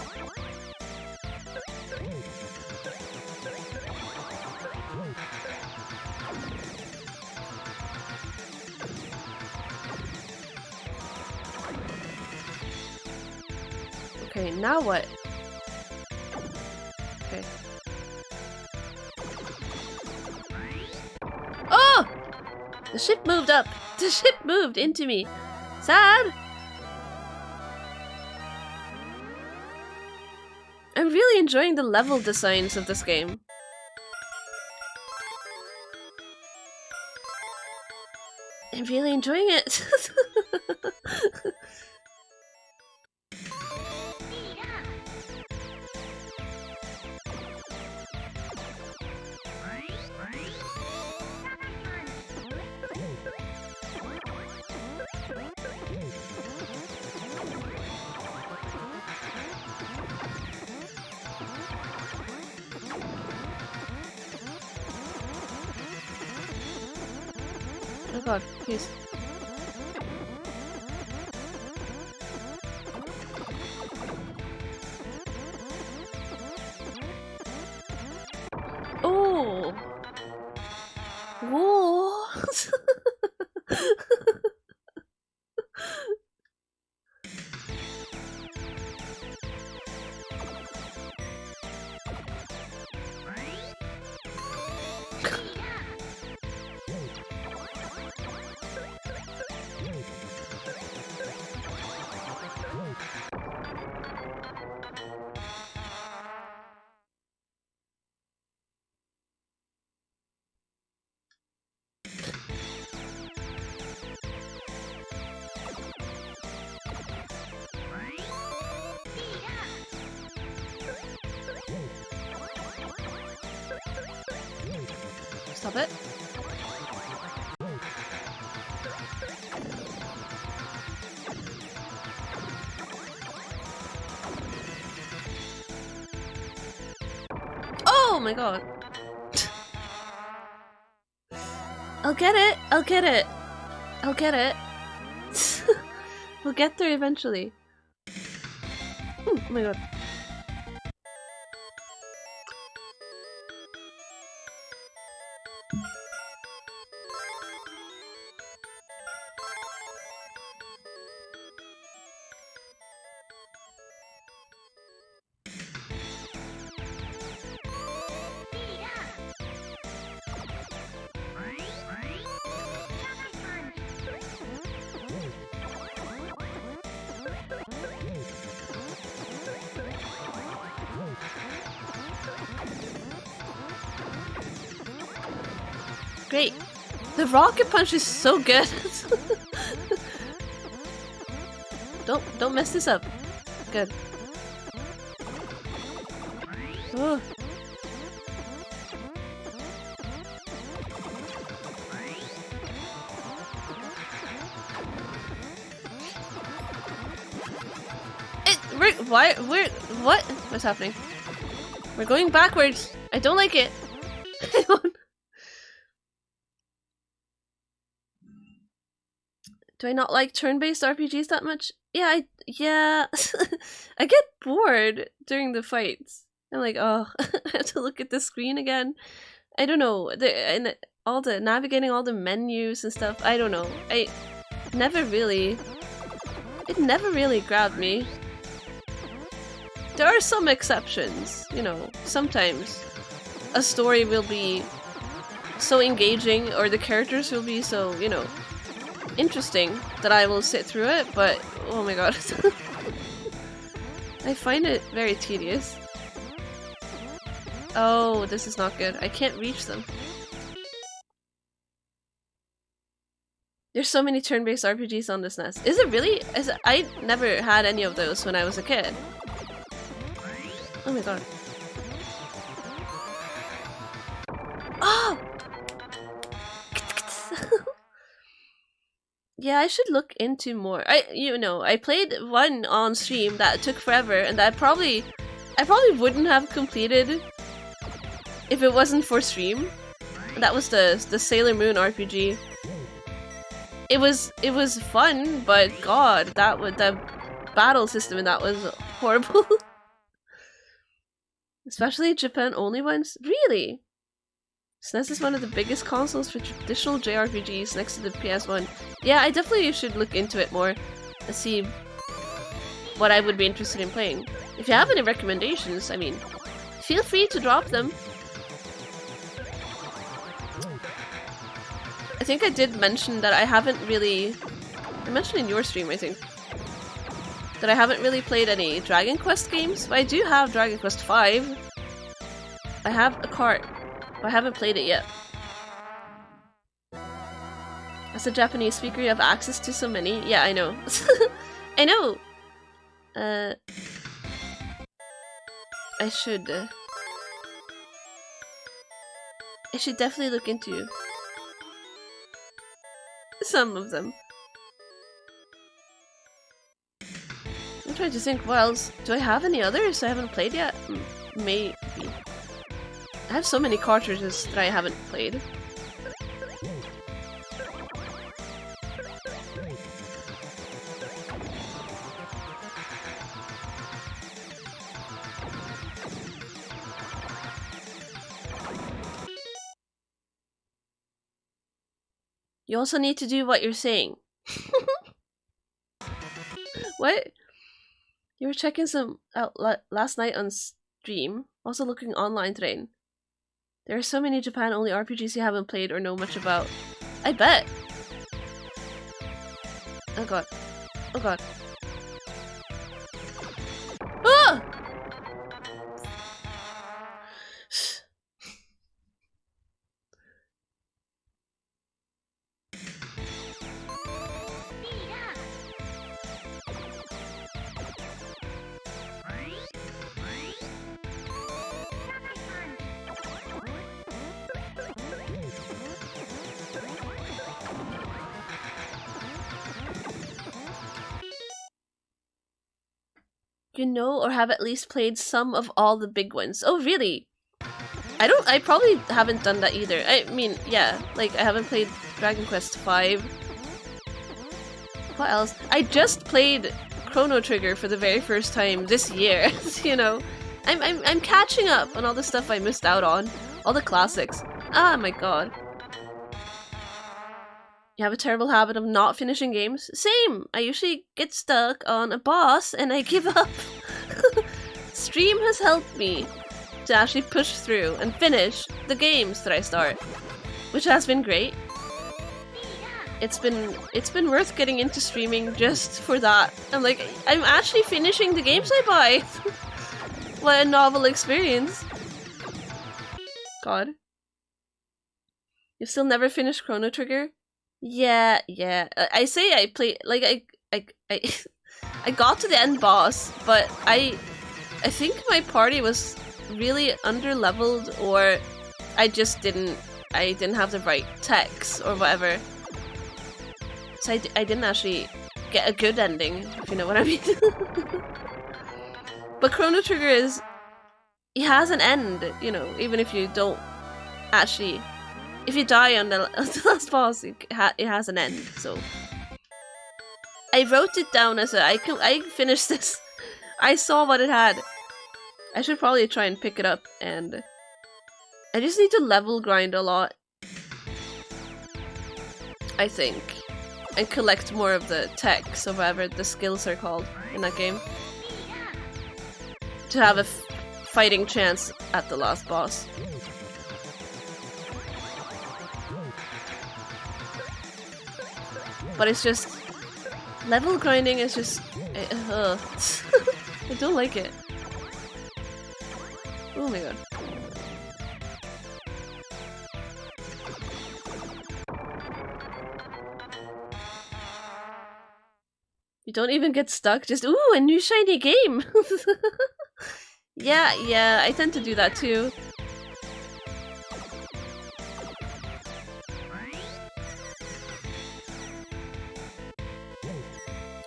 Okay, now what? Okay. Oh! The ship moved up! The ship moved into me! Sad! I'm really enjoying the level designs of this game. I'm really enjoying it! Oh god, please. Oh! Whoa! Stop it. Oh my god. I'll get it. I'll get it. I'll get it. We'll get there eventually. Oh my god. Great. The rocket punch is so good. Don't mess this up. Good. Oh. What? What's happening? We're going backwards. I don't like it. I don't. Do I not like turn-based RPGs that much? Yeah, I get bored during the fights. I'm like, oh, I have to look at the screen again. I don't know. And all the navigating all the menus and stuff. I don't know. It never really grabbed me. There are some exceptions, you know. Sometimes a story will be so engaging, or the characters will be so, you know, interesting that I will sit through it, but oh my god. I find it very tedious. Oh, this is not good. I can't reach them. There's so many turn-based RPGs on this NES. Is it really? I never had any of those when I was a kid. Oh my god. Oh! Yeah, I should look into more. I played one on stream that took forever, and I probably wouldn't have completed if it wasn't for stream. That was the Sailor Moon RPG. It was fun, but god, the battle system in that was horrible. Especially Japan only ones. Really? SNES is one of the biggest consoles for traditional JRPGs next to the PS1. Yeah, I definitely should look into it more and see what I would be interested in playing. If you have any recommendations, I mean, feel free to drop them. I think I did mention that I haven't really... I mentioned in your stream, I think, that I haven't really played any Dragon Quest games, but I do have Dragon Quest V. I have a cart. I haven't played it yet. As a Japanese speaker, you have access to so many. Yeah, I know. I know! I should definitely look into some of them. I'm trying to think, what else? Do I have any others I haven't played yet? Maybe. I have so many cartridges that I haven't played. You also need to do what you're saying. What? You were checking some out last night on stream, also looking online today. There are so many Japan-only RPGs you haven't played or know much about. I bet! Oh god. Oh god. Ah! You know, or have at least played some of all the big ones. Oh, really? I probably haven't done that either. I mean, yeah, like, I haven't played Dragon Quest V. What else? I just played Chrono Trigger for the very first time this year. You know, I'm catching up on all the stuff I missed out on, all the classics. Ah, my god. You have a terrible habit of not finishing games? Same! I usually get stuck on a boss and I give up. Stream has helped me to actually push through and finish the games that I start, which has been great. It's been worth getting into streaming just for that. I'm like, I'm actually finishing the games I buy. What a novel experience. God. You still never finished Chrono Trigger? Yeah. I say I play like I got to the end boss, but I think my party was really under-leveled, or I didn't have the right techs or whatever. So I didn't actually get a good ending, if you know what I mean. But Chrono Trigger it has an end, you know, even if you don't actually, if you die on the last boss, it has an end, so. I wrote it down as I finished this. I saw what it had. I should probably try and pick it up, and I just need to level grind a lot, I think, and collect more of the techs or whatever the skills are called in that game to have a fighting chance at the last boss. But it's just, level grinding is just, I don't like it. Oh my god. You don't even get stuck, just, ooh, a new shiny game! Yeah, I tend to do that too.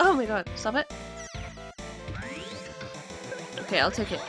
Oh my god, stop it. Okay, I'll take it.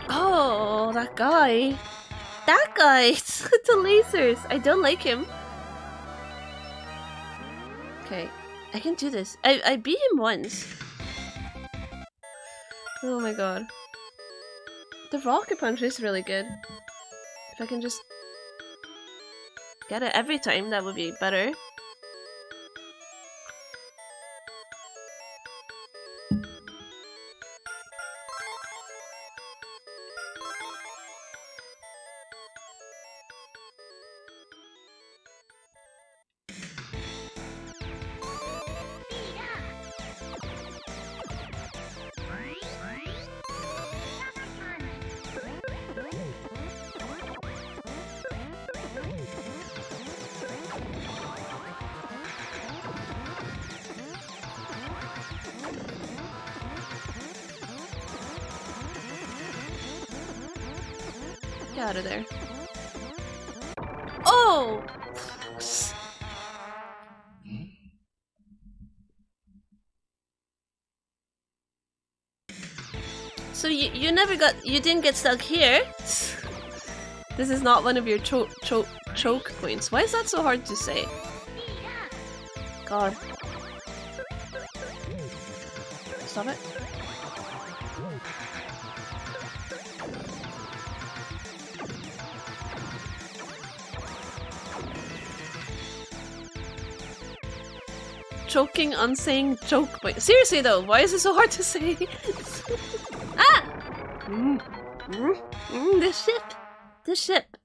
Oh, that guy. That guy! The lasers! I don't like him. Okay, I can do this. I beat him once. Oh my god. The rocket punch is really good. If I can just get it every time, that would be better. Get out of there. Oh! So you didn't get stuck here? This is not one of your choke points. Why is that so hard to say? God. Stop it. Choking on saying choke point. Seriously though, why is it so hard to say? Ah! The ship! The ship!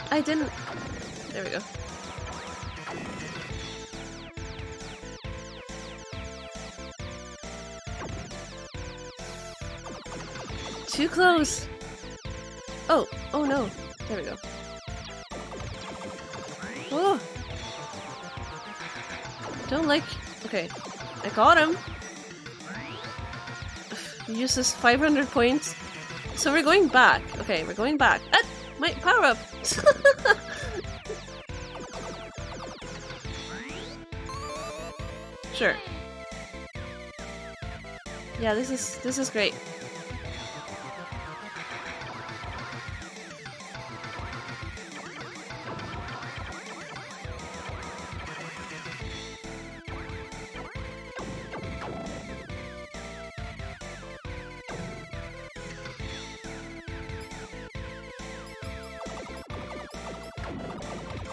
I didn't. There we go. Too close. Oh, oh no. There we go. Oh. Don't like. Okay, I got him. Use this 500 points. So we're going back. Okay, we're going back. Ah, my power up. Sure. Yeah, this is great.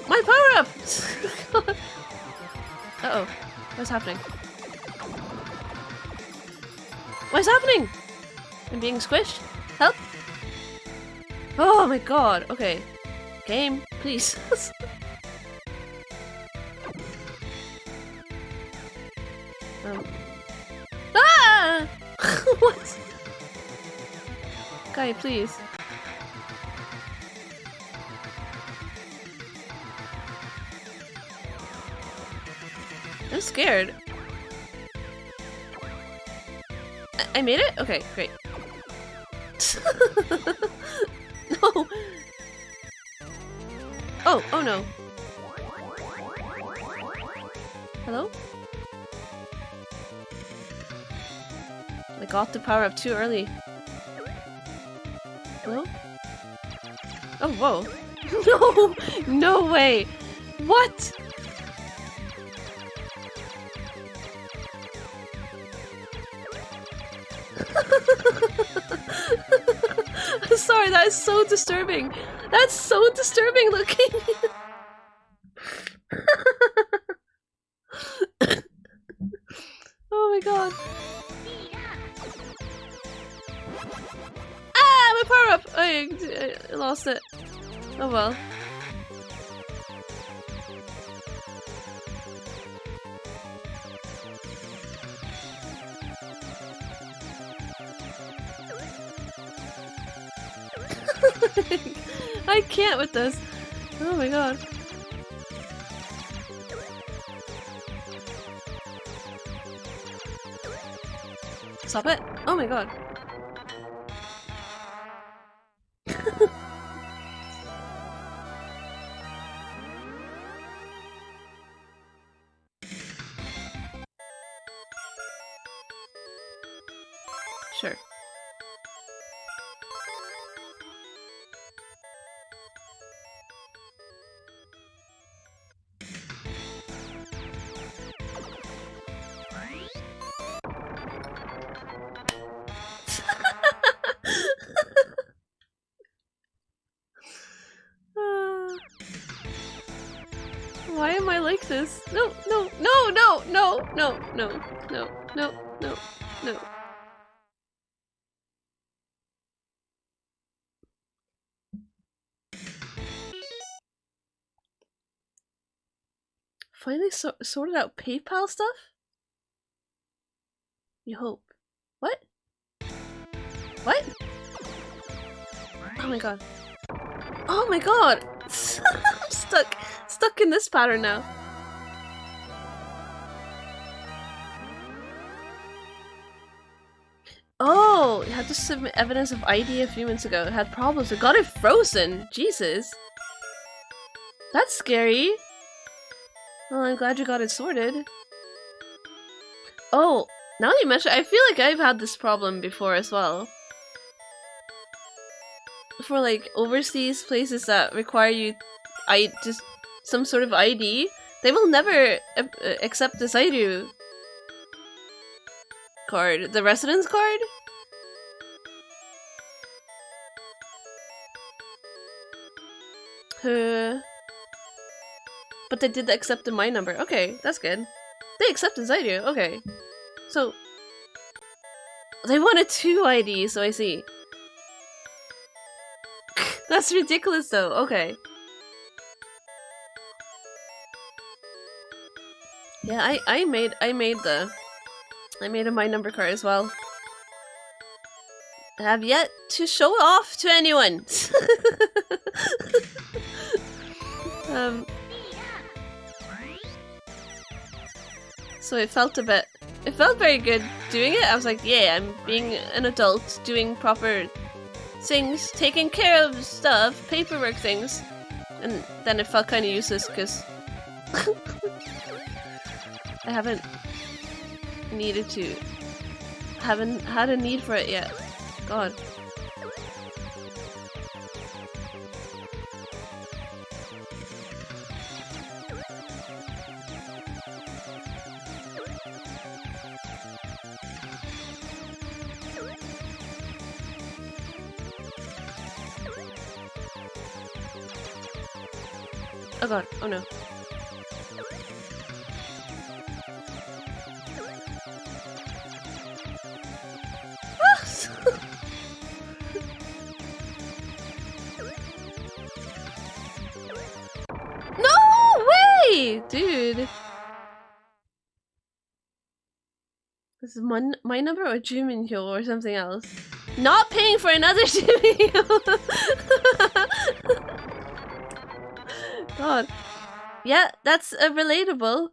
My power up. Uh-oh. What's happening? What's happening? I'm being squished? Help! Oh my god, okay. Game, please. Ah! What? Guy, please. I'm scared. I made it? Okay, great. No! Oh, oh no. Hello? I got the power up too early. Hello? Oh, whoa. No! No way! What? I'm sorry, that is so disturbing. That's so disturbing looking. Oh my god. Ah, my power up! I lost it. Oh well. I can't with this. Oh my god. Stop it. Oh my god. Sure. Why am I like this? No, no, no, no, no, no, no, no, no, no, no. Finally sorted out PayPal stuff? You hope. What? What? Oh my god. Oh my god! I'm stuck in this pattern now. Oh, it had to submit evidence of ID a few minutes ago. It had problems. It got it frozen. Jesus. That's scary. Well, I'm glad you got it sorted. Oh, now that you mention it, I feel like I've had this problem before as well. For like overseas places that require you just some sort of ID, they will never accept the Zairu card, the residence card. But they did accept my number. Okay, that's good. They accepted Zairu. Okay, so they wanted 2 IDs. So I see. That's ridiculous, though. Okay. Yeah, I made a my number card as well. I have yet to show it off to anyone. So it felt very good doing it. I was like, yeah, I'm being an adult, doing proper things, taking care of stuff, paperwork things. And then it felt kind of useless because I haven't had a need for it yet. God. Oh god, oh no. No way! Dude. This is my number or Juminhyo or something else. Not paying for another Juminhyo! God. Yeah, that's relatable.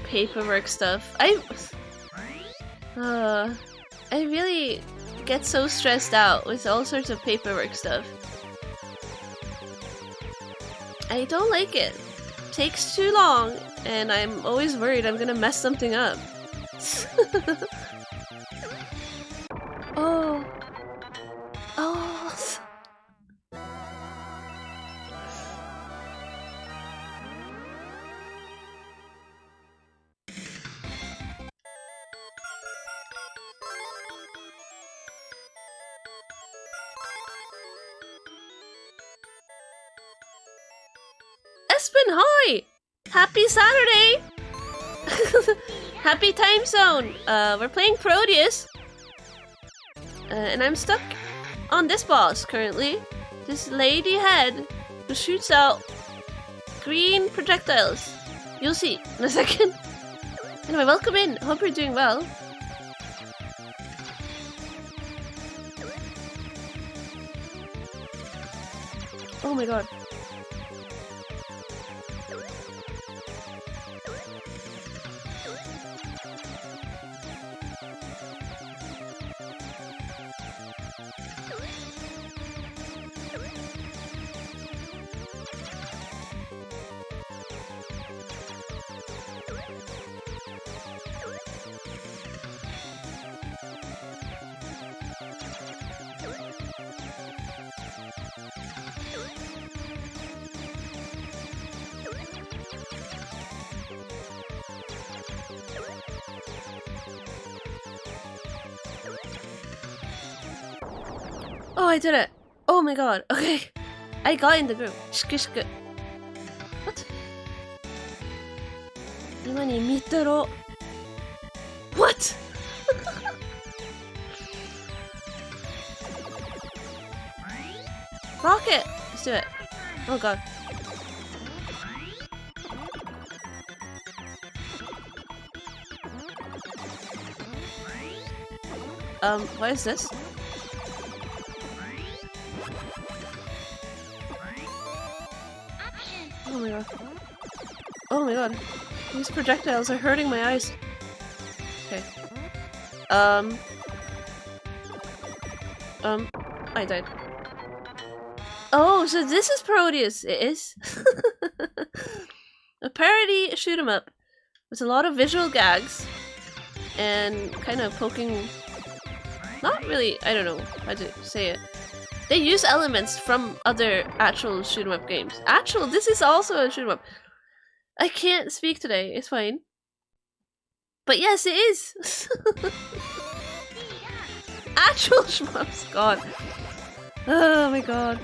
Paperwork stuff. I really get so stressed out with all sorts of paperwork stuff. I don't like it. Takes too long, and I'm always worried I'm gonna mess something up. Oh. Oh. Espen, hi! Happy Saturday! Happy time zone! We're playing Parodius. And I'm stuck on this boss currently. This lady head who shoots out green projectiles. You'll see in a second. Anyway, welcome in. Hope you're doing well. Oh my god. Oh, I did it! Oh my god, okay. I got in the group. Shku. What? Imani mitaro. What? Rocket! Let's do it. Oh god. What is this? Oh my god. Oh my god. These projectiles are hurting my eyes. Okay. I died. Oh, so this is Parodius. It is. A parody shoot 'em up with a lot of visual gags and kind of poking. Not really. I don't know how to say it. They use elements from other actual shoot 'em up games. This is also a shoot 'em up. I can't speak today. It's fine. But yes, it is. Actual shmups. God. Oh my god.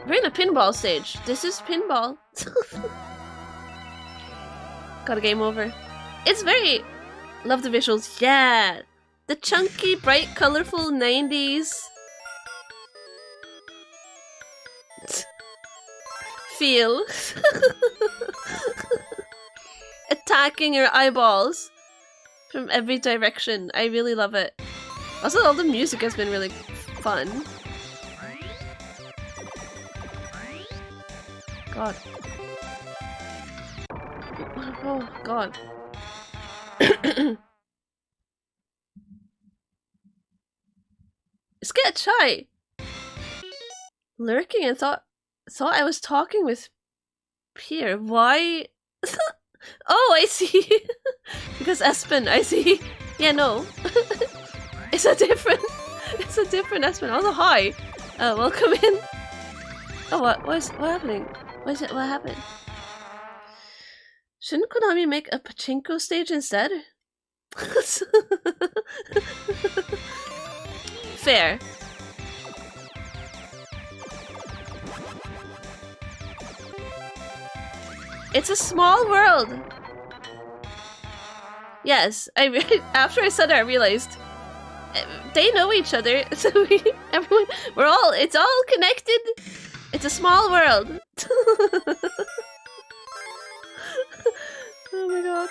We're in a pinball stage. This is pinball. Got a game over. It's very... Love the visuals. Yeah. The chunky, bright, colorful 90s feel. Attacking your eyeballs from every direction. I really love it. Also, all the music has been really fun. God. Oh, God. Sketch, lurking and thought I was talking with Pierre. Why? Oh, I see. Because Espen, I see. Yeah, no. It's a different Espen. Also, hi. Welcome in. Oh, what happening? What happened? Shouldn't Konami make a pachinko stage instead? Fair. It's a small world. Yes, after I said it, I realized they know each other. So it's all connected. It's a small world. Oh my god.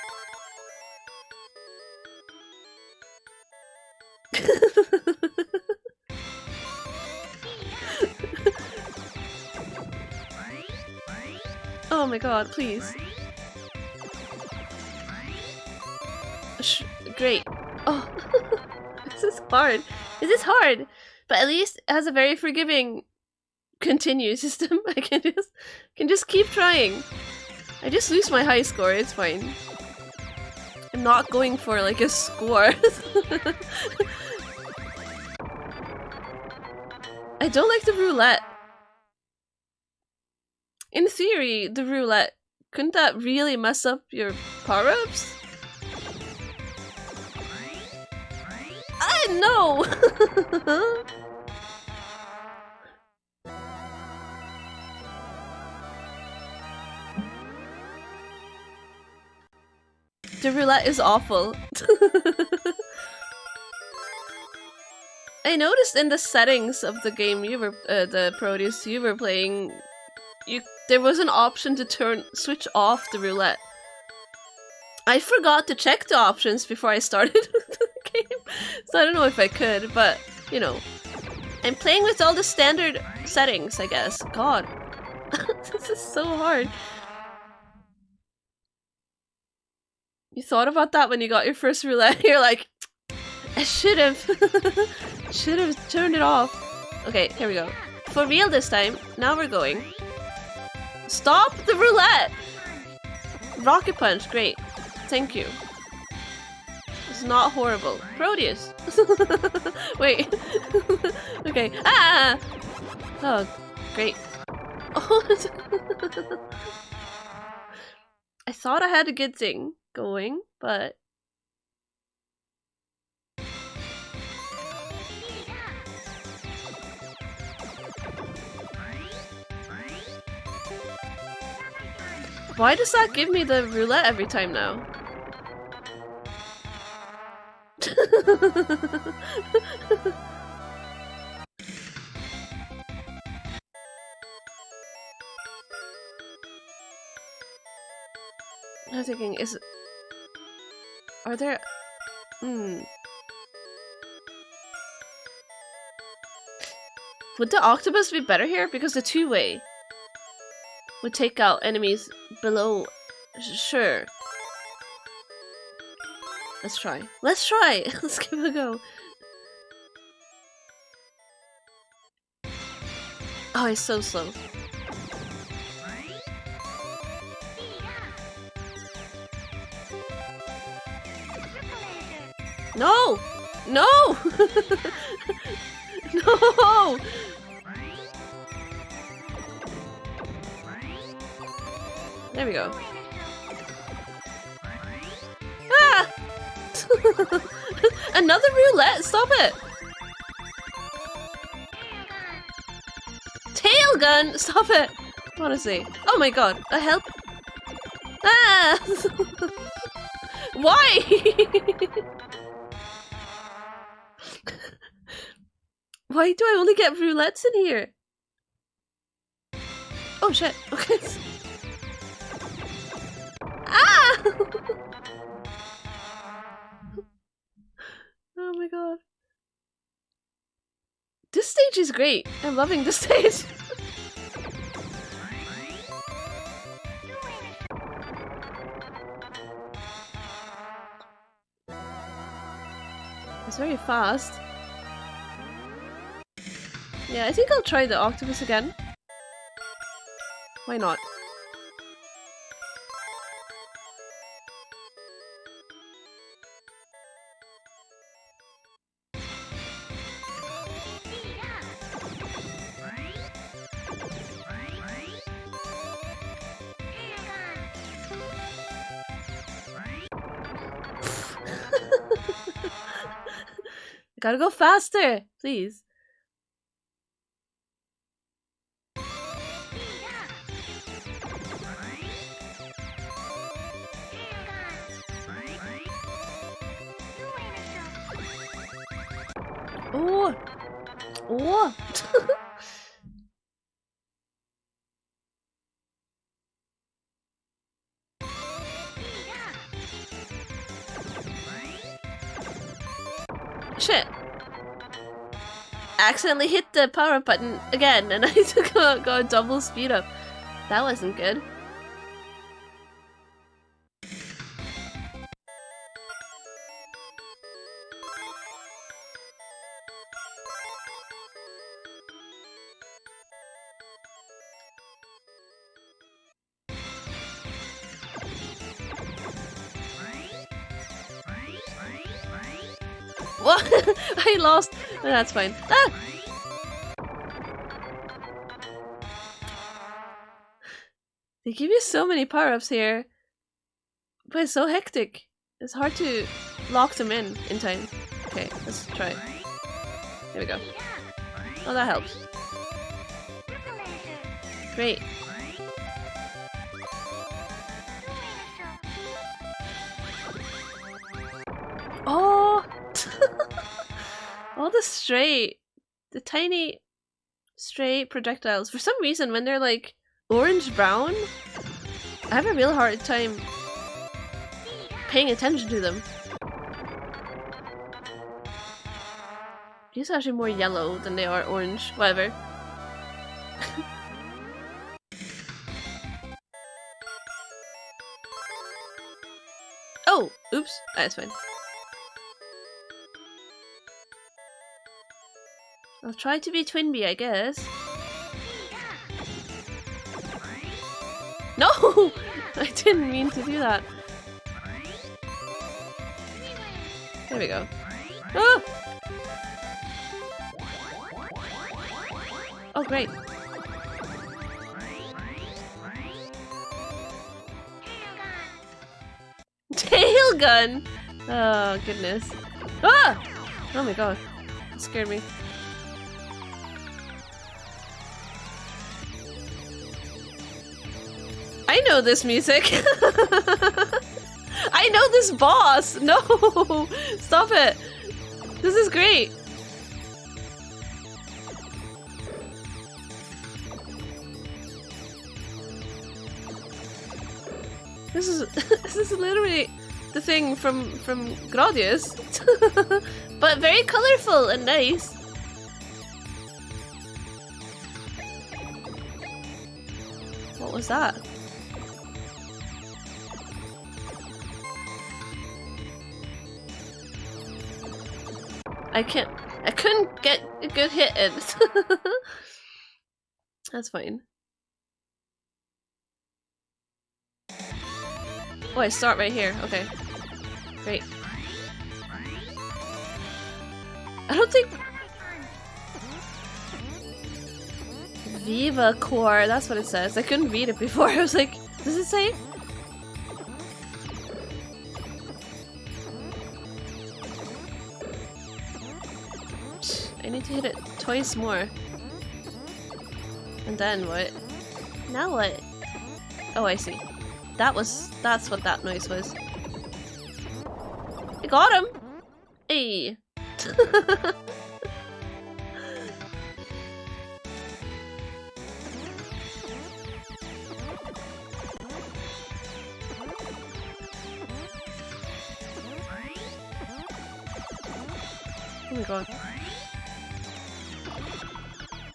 Oh my god, please. Great. Oh, this is hard. This is hard, but at least it has a very forgiving continue system. I can just keep trying. I just lose my high score. It's fine. I'm not going for like a score. I don't like the roulette. In theory, the roulette, couldn't that really mess up your power-ups? No! The roulette is awful. I noticed in the settings of the game you were, the Parodius you were playing, there was an option to switch off the roulette. I forgot to check the options before I started the game, so I don't know if I could, but, you know. I'm playing with all the standard settings, I guess. God. This is so hard. You thought about that when you got your first roulette? You're like, I should have turned it off. Okay, here we go. For real this time. Now we're going. Stop the roulette! Rocket punch, great. Thank you. It's not horrible. Parodius. Wait. Okay. Ah! Oh, great. Oh, I thought I had a good thing going, but why does that give me the roulette every time now? I'm thinking, are there... Would the octopus be better here? Because the two-way would take out enemies below. Sure. Let's try. Let's try! Let's give it a go. Oh, it's so slow. No! No! No! There we go. Ah! Another roulette? Stop it! Tail gun! Stop it! Honestly. Oh my god. Help! Ah! Why? Why do I only get roulettes in here? Oh shit, okay. Ah! Oh my god. This stage is great. I'm loving this stage. It's very fast. Yeah, I think I'll try the octopus again. Why not? Gotta go faster, please. Oh! Oh! Shit! Accidentally hit the power button again and I got a double speed up. That wasn't good. What? I lost. Oh, that's fine. Ah! They give you so many power-ups here, but it's so hectic. It's hard to lock them in time. Okay, let's try it. There we go. Oh, that helps. Great. Oh! All the tiny stray projectiles. For some reason, when they're like orange-brown, I have a real hard time paying attention to them. These are actually more yellow than they are orange. Whatever. Oh! Oops. That's fine. I'll try to be Twinbee, I guess. No! I didn't mean to do that. There we go. Ah! Oh, great. Tail gun! Oh, goodness. Ah! Oh my god. That scared me. I know this music! I know this boss! No! Stop it! This is great! This is literally the thing from Parodius. But very colorful and nice. What was that? I couldn't get a good hit in. That's fine. Oh, I start right here. Okay. Great. I don't think... Viva Core, that's what it says. I couldn't read it before. I was like, does it say? I need to hit it twice more. And then what? Now what? Oh, I see. That's what that noise was. I got him! Hey!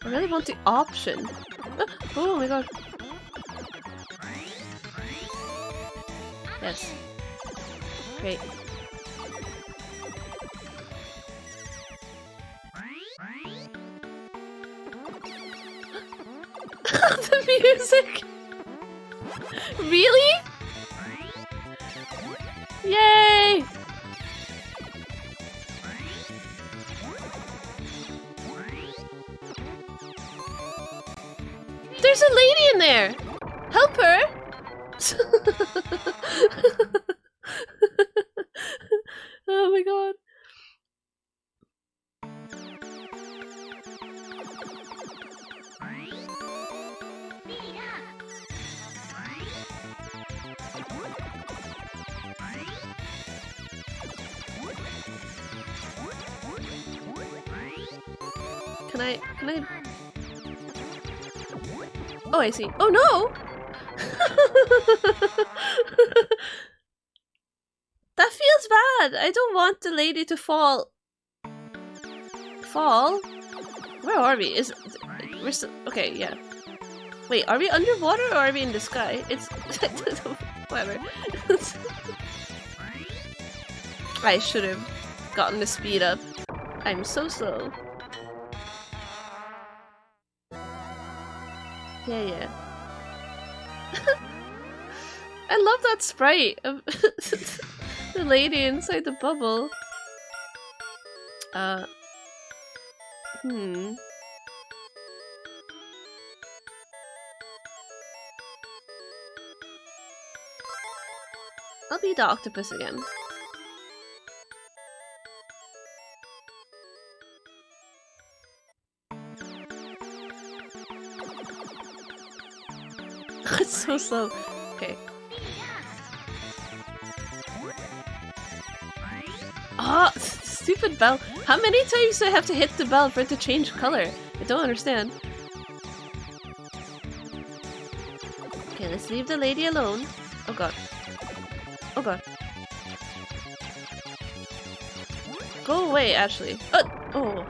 I really want the option. Oh my god. Yes. Great. The music! Really? Yay! There's a lady in there! Help her! Oh my god. Can I... Oh, I see. Oh no! That feels bad! I don't want the lady to fall. Fall? Where are we? We're still... Okay, yeah. Wait, are we underwater or are we in the sky? It's... Whatever. I should have gotten the speed up. I'm so slow. Yeah. I love that sprite of the lady inside the bubble. I'll be the octopus again. It's so slow. Okay. Ah, oh, stupid bell. How many times do I have to hit the bell for it to change color? I don't understand. Okay, let's leave the lady alone. Oh god. Oh god. Go away, Ashley. Oh.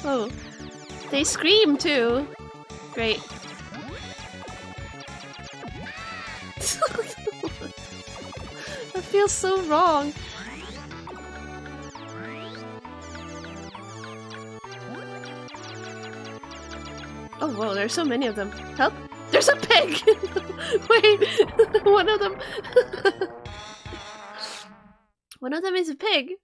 Oh, they scream too. Great. That feels so wrong. Oh whoa, there's so many of them. Help! There's a pig! Wait, one of them. One of them is a pig.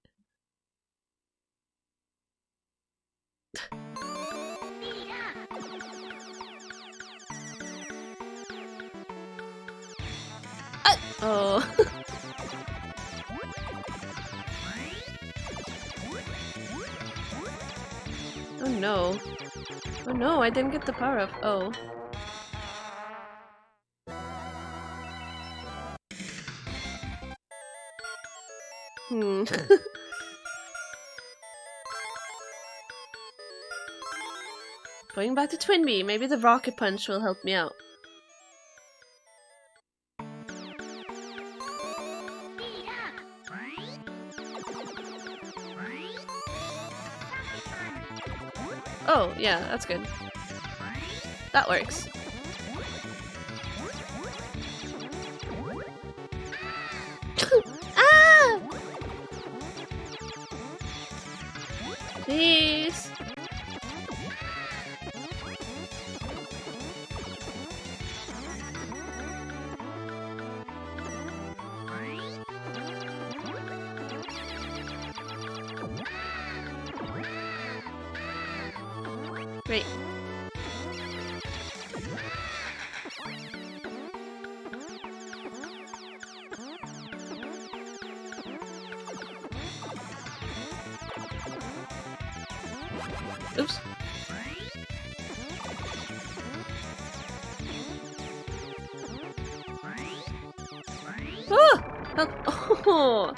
Oh. Oh no. Oh no, I didn't get the power up. Oh. Going back to Twinbee, maybe the rocket punch will help me out. Oh, yeah, that's good. That works. Ah! Please. Great. Oops. Help! Oh!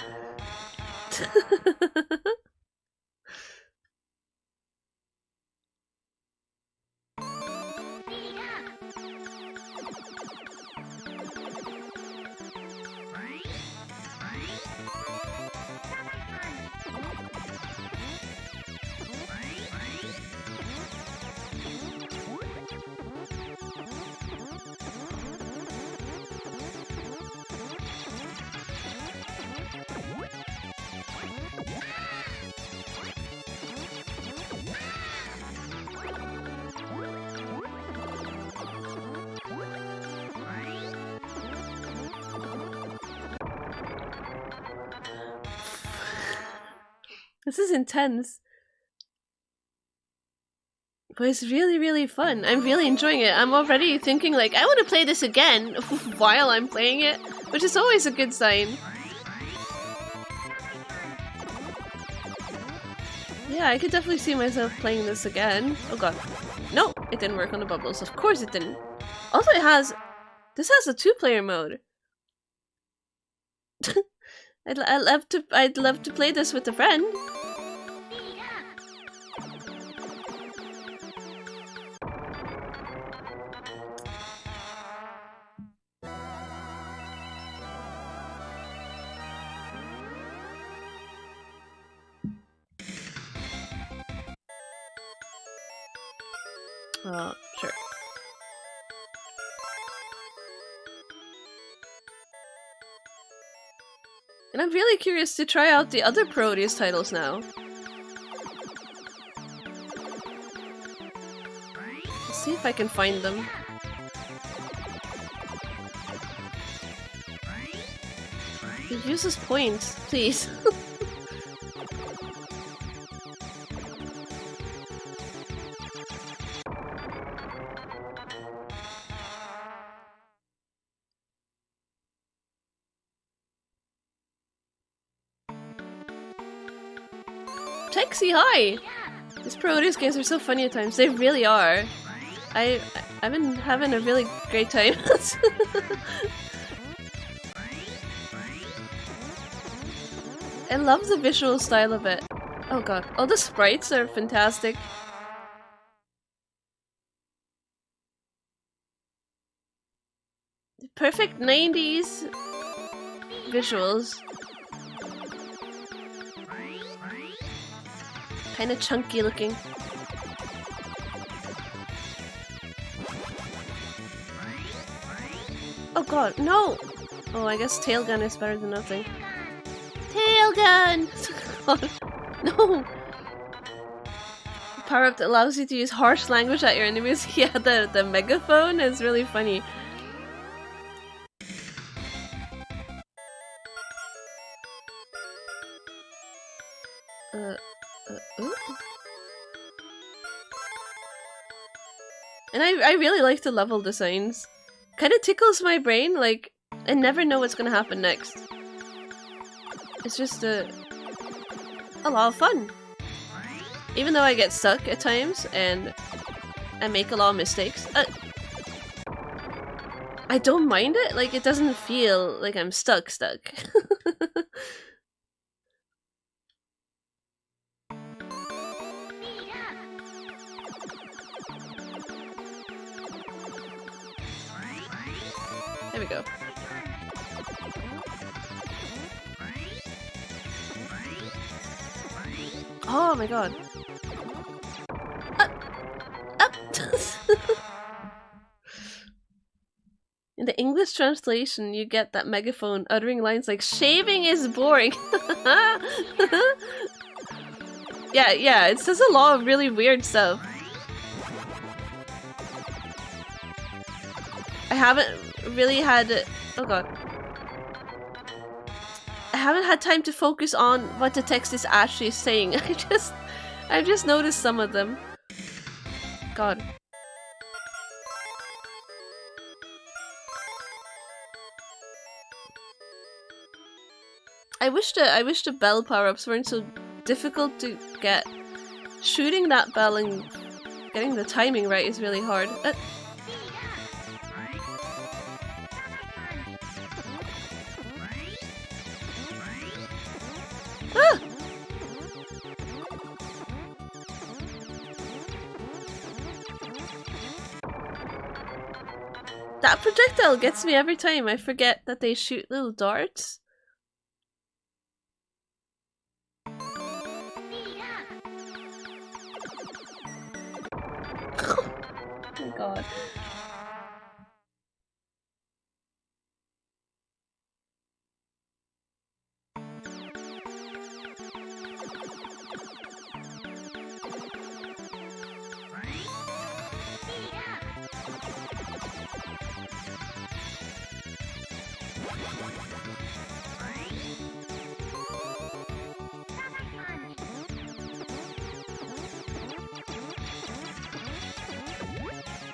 This is intense. But it's really, really fun. I'm really enjoying it. I'm already thinking like, I want to play this again while I'm playing it, which is always a good sign. Yeah, I could definitely see myself playing this again. Oh god. No, it didn't work on the bubbles. Of course it didn't. Also, this has a 2-player mode. I'd love to play this with a friend. Sure. And I'm really curious to try out the other Parodius titles now. Let's see if I can find them. It uses points, please. Texie, hi! These Parodius games are so funny at times. They really are. I've been having a really great time. I love the visual style of it. Oh god. All the sprites are fantastic. Perfect 90s visuals. Kinda chunky looking. Oh god, no! Oh, I guess tail gun is better than nothing. Tail gun! God, no! Power up that allows you to use harsh language at your enemies. Yeah, the megaphone is really funny. Ooh. And I really like the level designs. Kinda tickles my brain, like, I never know what's gonna happen next. It's just a lot of fun. Even though I get stuck at times, and I make a lot of mistakes. I don't mind it, like, it doesn't feel like I'm stuck. There we go. Oh my god. Up! In the English translation, you get that megaphone uttering lines like, "Shaving is boring." Yeah, it says a lot of really weird stuff. I haven't really had... Oh god. I haven't had time to focus on what the text is actually saying. I've just noticed some of them. God. I wish the bell power-ups weren't so difficult to get. Shooting that bell and getting the timing right is really hard. Ah! That projectile gets me every time. I forget that they shoot little darts. Oh my god.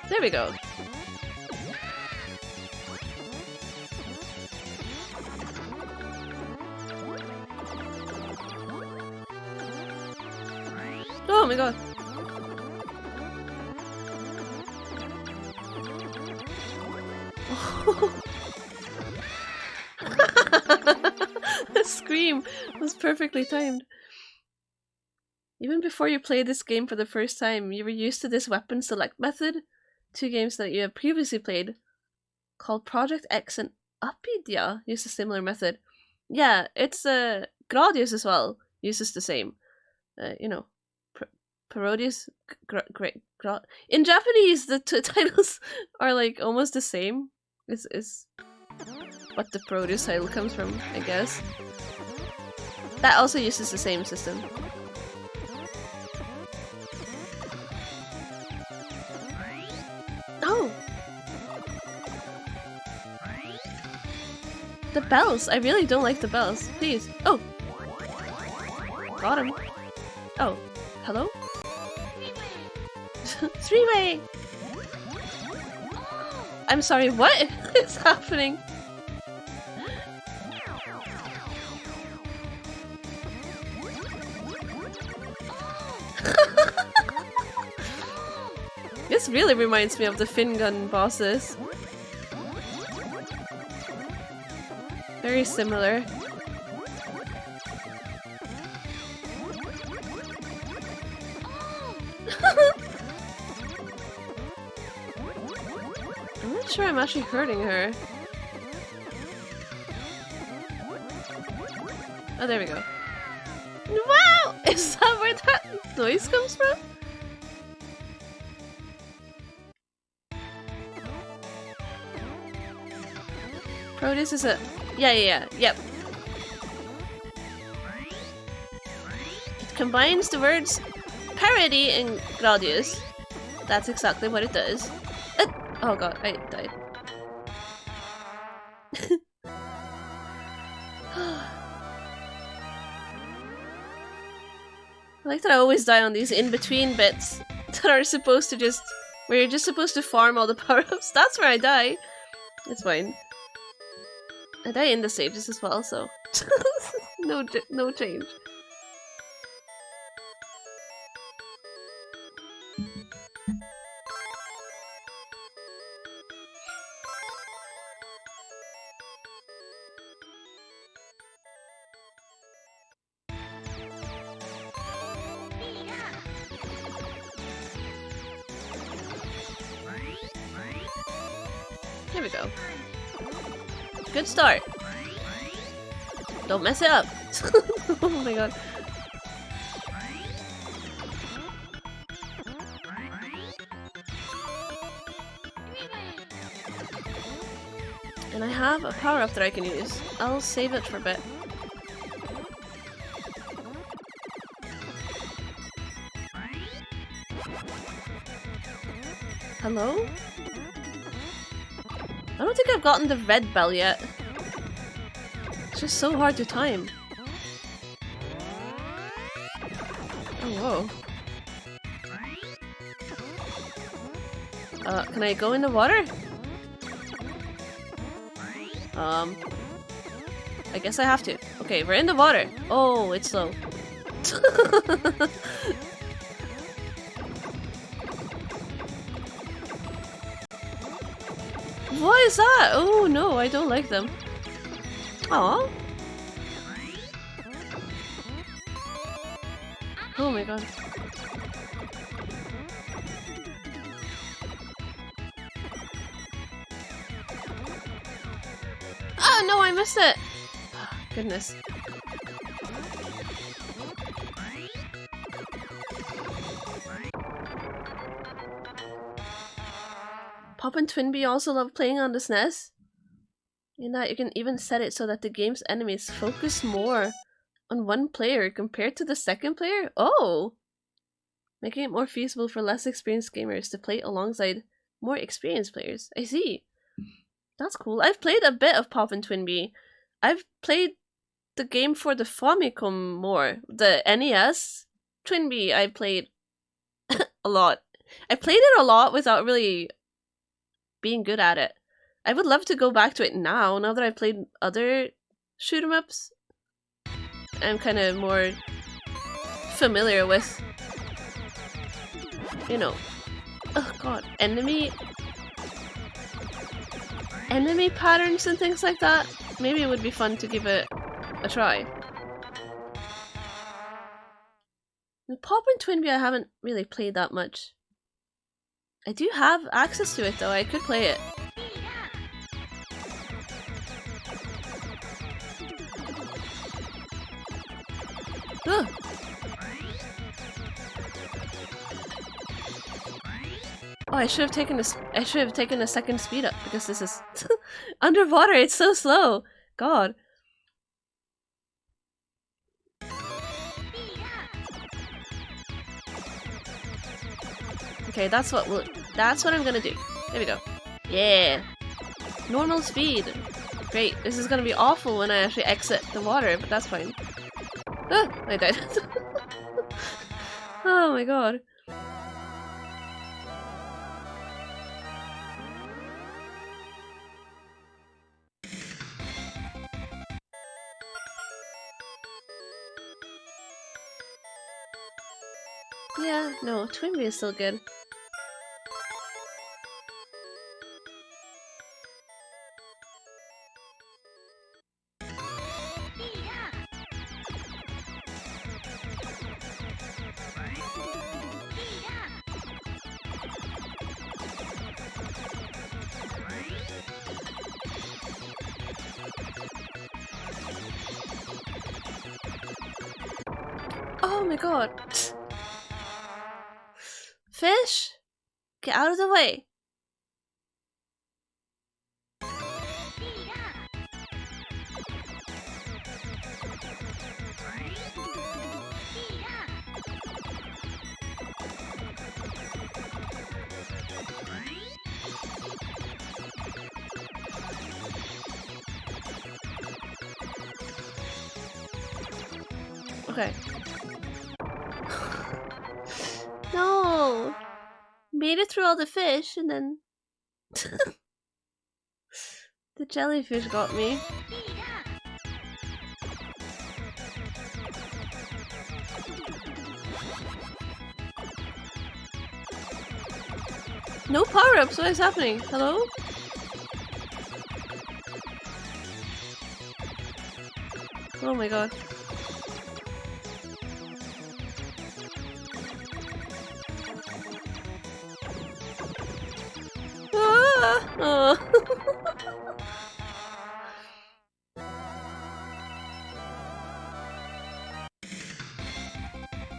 There we go. Oh my god. The scream was perfectly timed. Even before you played this game for the first time, you were used to this weapon select method. 2 games that you have previously played, called Project X and Apidia, use a similar method. Yeah, it's Gradius as well uses the same. You know, Parodius. In Japanese, the titles are like almost the same. Is what the Parodius title comes from, I guess. That also uses the same system. Oh! The bells! I really don't like the bells. Please. Oh! Got him. Oh. Hello? Three-way! I'm sorry, what is happening? This really reminds me of the Fingun bosses. Very similar. I'm not sure I'm actually hurting her. Oh, there we go. Wow! Is that where that noise comes from? Parodius is a... yep. It combines the words parody and Gradius. That's exactly what it does. Oh god, I died. I like that I always die on these in-between bits that are supposed to just... where you're just supposed to farm all the power-ups. That's where I die. It's fine. I die in the stages as well, so no change. Here we go. Good start. Don't mess it up. Oh my god. And I have a power-up that I can use. I'll save it for a bit. Hello? I don't think I've gotten the red bell yet. It's just so hard to time. Oh, whoa. Can I go in the water? I guess I have to. Okay, we're in the water. Oh, it's slow. What is that? Oh no, I don't like them. Aww. Oh my god. Oh no, I missed it! Goodness. Pop and Twinbee also love playing on the SNES. In that you can even set it so that the game's enemies focus more on one player compared to the second player? Oh! Making it more feasible for less experienced gamers to play alongside more experienced players. I see. That's cool. I've played a bit of Pop and Twinbee. I've played the game for the Famicom more. The NES Twinbee I played a lot. I played it a lot without really being good at it. I would love to go back to it now that I've played other shoot 'em ups. I'm kind of more familiar with, you know, oh god, enemy patterns and things like that. Maybe it would be fun to give it a try. With Pop and Twinbee I haven't really played that much. I do have access to it though, I could play it. Ugh. Oh, I should have taken a second speed up because this is underwater. It's so slow. God. Okay, that's what I'm gonna do. There we go. Yeah. Normal speed. Great. This is gonna be awful when I actually exit the water, but that's fine. Ah, I died. Oh my god. Yeah, no, Twinbee is still good. Oh my god. Fish! Get out of the way! Okay. No! Made it through all the fish and then the jellyfish got me. No power-ups, what is happening? Hello? Oh my god. Ah! Oh.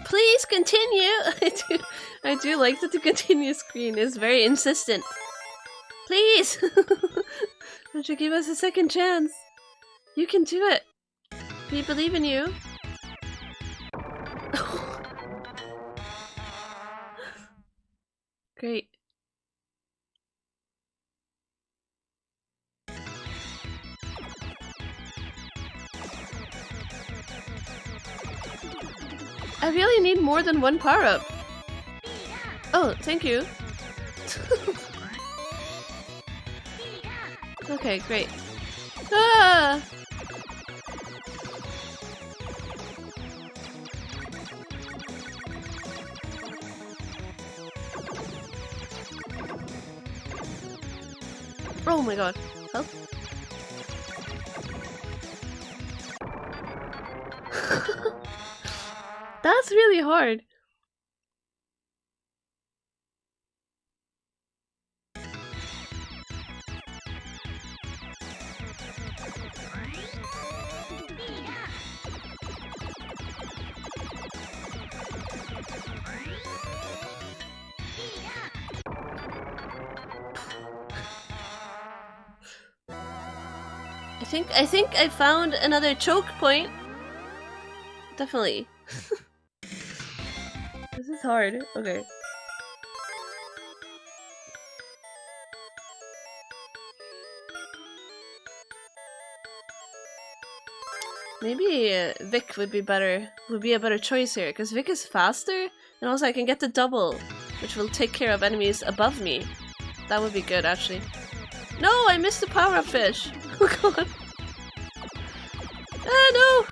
Please continue! I do like that the continue screen is very insistent. Please! Won't you give us a second chance? You can do it! We believe in you. Great. I really need more than one power-up. Oh, thank you. Okay, great. Ah! Oh my god. Help. That's really hard. I think I found another choke point. Definitely. This is hard. Okay. Maybe Vic would be a better choice here, because Vic is faster, and also I can get the double, which will take care of enemies above me. That would be good, actually. No, I missed the power-up fish! Oh god. Ah, no!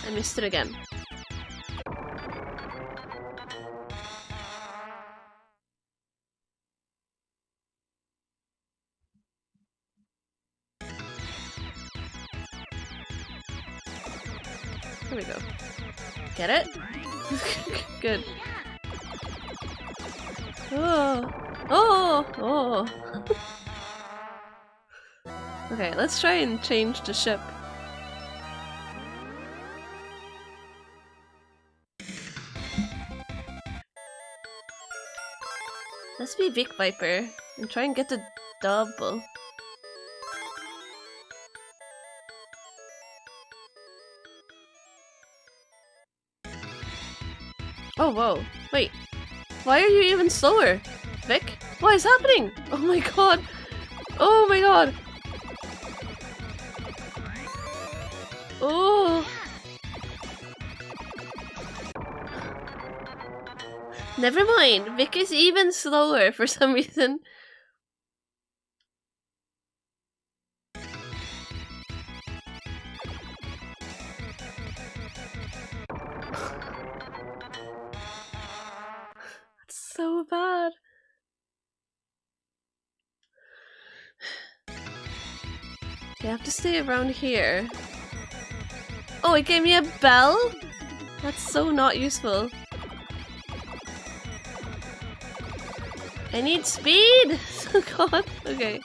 I missed it again. Here we go. Get it? Good. Oh! Oh! Oh! Okay, let's try and change the ship. Let's be Vic Viper and try and get the double. Oh, whoa. Wait. Why are you even slower? Vic? What is happening? Oh my god. Oh my god. Oh. Never mind. Vic is even slower for some reason. That's so bad. You have to stay around here. Oh, it gave me a bell? That's so not useful. I need speed! Oh god, okay.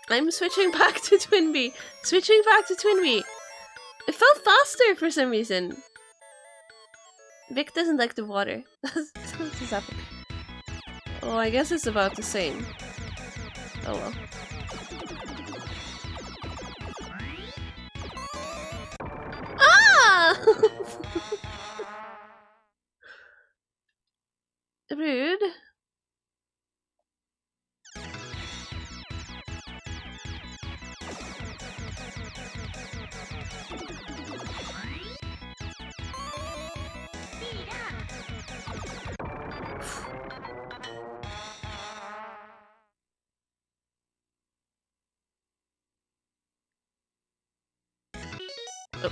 I'm switching back to Twinbee. Switching back to Twinbee. It felt faster for some reason. Vic doesn't like the water. That's what's happening. Oh, I guess it's about the same. Oh well. Ah! Rude. Oh.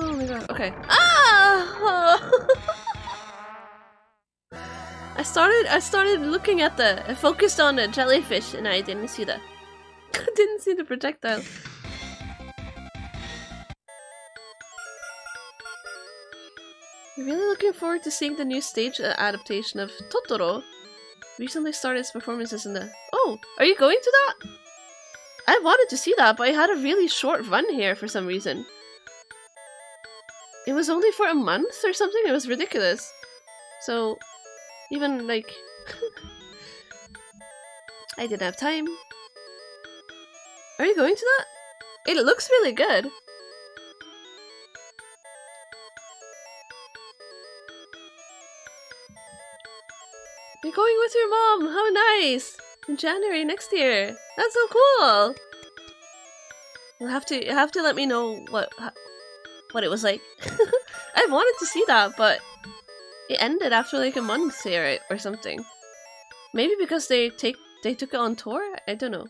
Oh my god, okay. Ah! I started looking at I focused on the jellyfish and I didn't see I didn't see the projectile. I'm really looking forward to seeing the new stage adaptation of Totoro. Recently started its performances in the... Oh, are you going to that? I wanted to see that, but I had a really short run here for some reason. It was only for a month or something? It was ridiculous. So, even like... I didn't have time. Are you going to that? It looks really good. You're going with your mom! How nice! In January next year! That's so cool! You'll have to let me know what it was like. I wanted to see that, but it ended after like a month here or something. Maybe because they took it on tour? I don't know.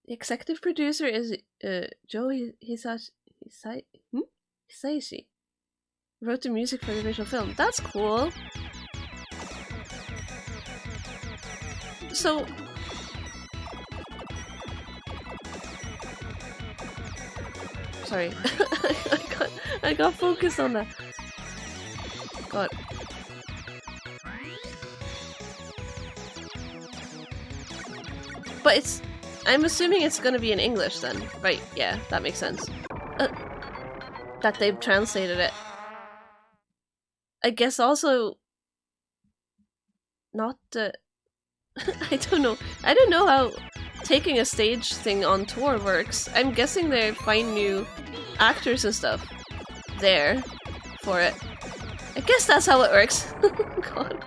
The executive producer is Joe Hisaishi. Wrote the music for the original film. That's cool. So sorry. I got focused on that. God. But I'm assuming it's gonna be in English then. Right, yeah, that makes sense. That they've translated it. I guess also not I don't know. I don't know how taking a stage thing on tour works. I'm guessing they find new actors and stuff there for it. I guess that's how it works. God.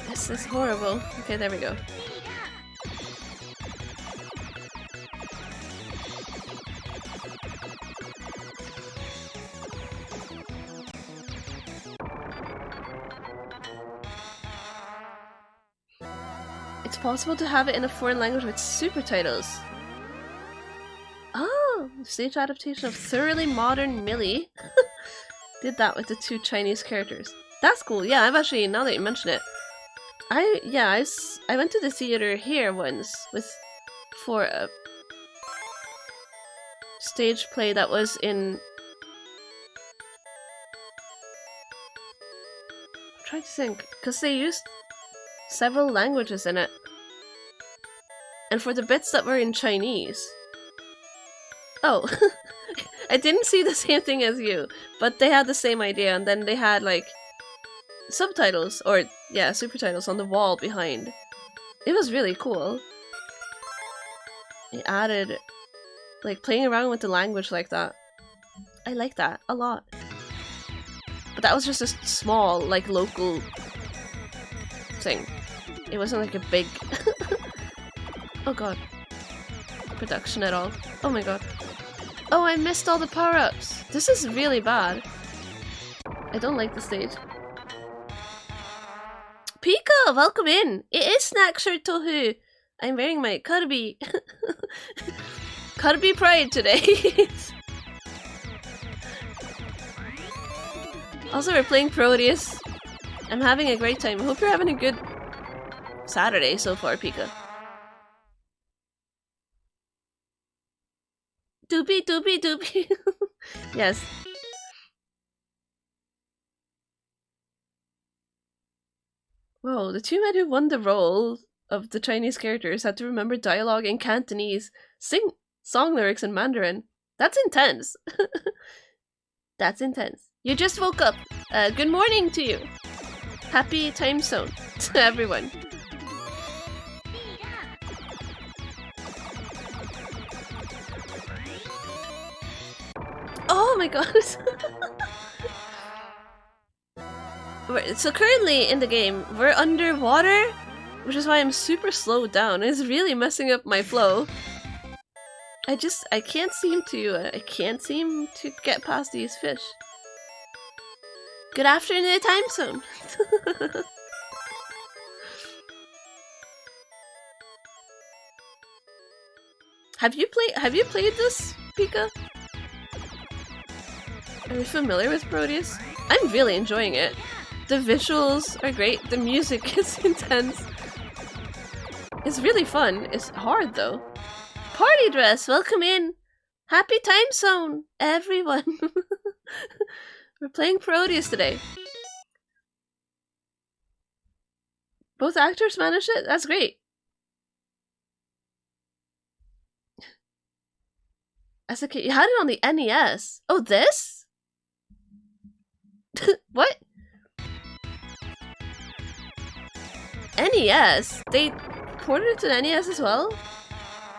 This is horrible. Okay, there we go. It's possible to have it in a foreign language with super titles. Oh, the stage adaptation of Thoroughly Modern Millie did that with the 2 Chinese characters. That's cool. Yeah, I've actually, now that you mention it, I went to the theater here once for a stage play that was in. I'm trying to think, because they used several languages in it, and for the bits that were in Chinese. Oh, I didn't see the same thing as you, but they had the same idea, and then they had like subtitles, or yeah, supertitles on the wall behind. It was really cool. They added, like, playing around with the language like that. I like that a lot. But that was just a small, like, local thing. It wasn't like a big oh god, production at all. Oh my god. Oh, I missed all the power-ups. This is really bad. I don't like the stage. Pika, welcome in! It is Snack Shirt Tohu! I'm wearing my Kirby Kirby Pride today. Also, we're playing Parodius. I'm having a great time. I hope you're having a good Saturday so far, Pika. Doopy, doopy, doopy. Yes. Whoa, the 2 men who won the role of the Chinese characters had to remember dialogue in Cantonese, sing song lyrics in Mandarin. That's intense. That's intense. You just woke up. Good morning to you. Happy time zone to everyone. Oh my god. So currently in the game, we're underwater, which is why I'm super slowed down. It's really messing up my flow. I can't seem to get past these fish. Good afternoon, time zone. Have you played this, Pika? Are you familiar with Parodius? I'm really enjoying it. The visuals are great, the music is intense. It's really fun. It's hard though. Party dress, welcome in! Happy time zone, everyone! We're playing Parodius today. Both actors managed it? That's great. As a kid, you had it on the NES. Oh, this? What? NES? They ported it to the NES as well?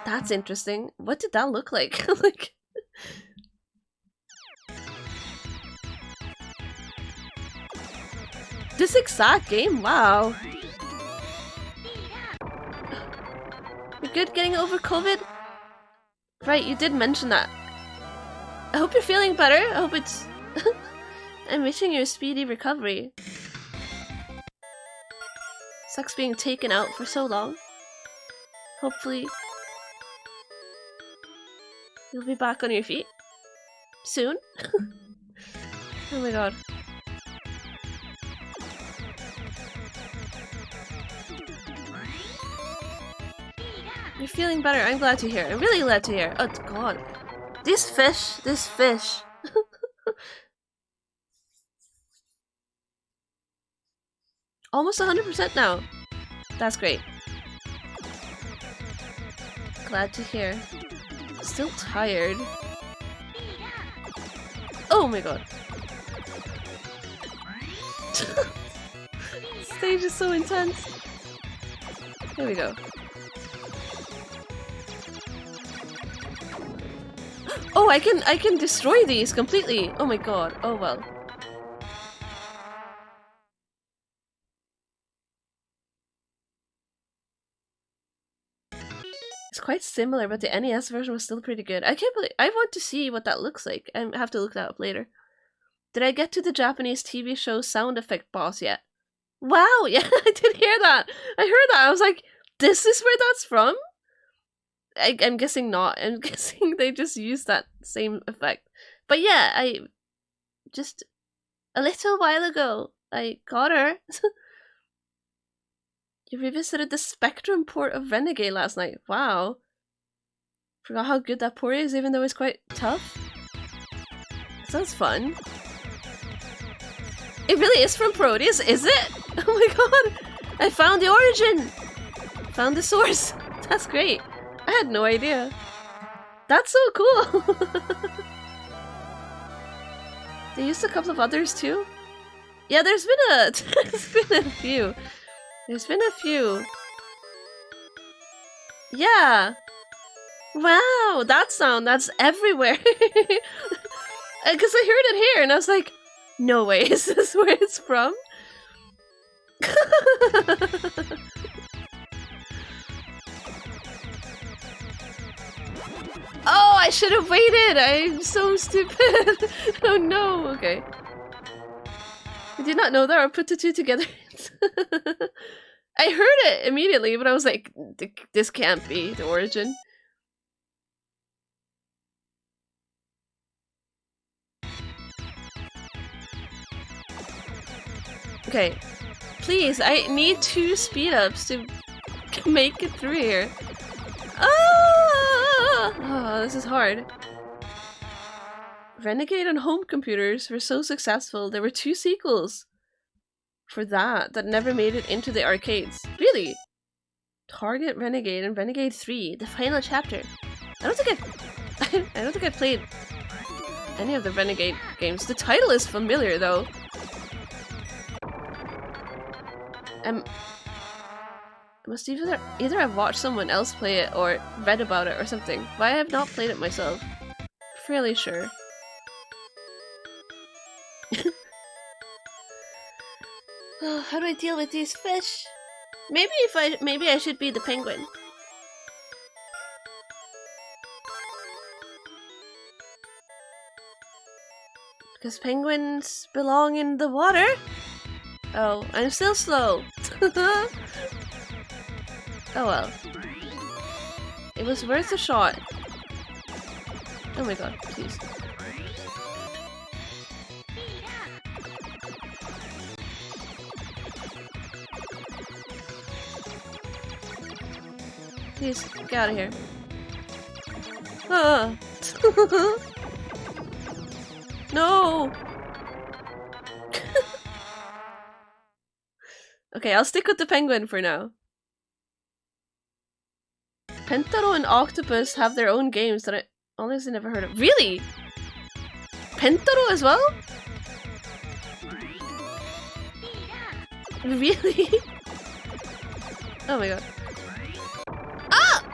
That's interesting. What did that look like? Like, this exact game? Wow. You're good getting over COVID? Right, you did mention that. I hope you're feeling better. I hope it's... I'm wishing you a speedy recovery. Sucks being taken out for so long. Hopefully... you'll be back on your feet. Soon. Oh my god. You're feeling better. I'm glad to hear. I'm really glad to hear. Oh god. This fish. Almost 100% now. That's great. Glad to hear. Still tired. Oh my god. Stage is so intense. Here we go. Oh, I can destroy these completely. Oh my god. Oh well. It's quite similar, but the NES version was still pretty good. I can't believe I want to see what that looks like. I have to look that up later. Did I get to the Japanese TV show sound effect boss yet? Wow, yeah, I did hear that. I heard that. I was like, this is where that's from? I'm guessing not. I'm guessing they just used that same effect. But yeah, I just a little while ago I got her. You revisited the Spectrum port of Renegade last night. Wow. Forgot how good that port is, even though it's quite tough. Sounds fun. It really is from Parodius, is it? Oh my god! I found the origin! Found the source. That's great. I had no idea. That's so cool! They used a couple of others too? Yeah, there's been a few. There's been a few. Yeah! Wow, that sound, that's everywhere! Because I heard it here and I was like, no way, is this where it's from? Oh, I should have waited! I'm so stupid! Oh no, okay. I did not know that or put the two together. I heard it immediately, but I was like, this can't be the origin. Okay, please, I need 2 speed ups to make it through here. Ah! Oh, this is hard. Renegade on home computers were so successful, there were 2 sequels for that never made it into the arcades. Really? Target Renegade and Renegade 3, the final chapter. I don't think I've played any of the Renegade games. The title is familiar though. I must either have watched someone else play it or read about it or something, but I have not played it myself. Fairly sure. Oh, how do I deal with these fish? Maybe I should be the penguin. Because penguins belong in the water? Oh, I'm still slow. Oh well. It was worth a shot. Oh my god, please. Please, get out of here. Ah. No! Okay, I'll stick with the penguin for now. Pentaro and Octopus have their own games that Honestly, never heard of. Really? Pentaro as well? Really? Oh my god. Ah!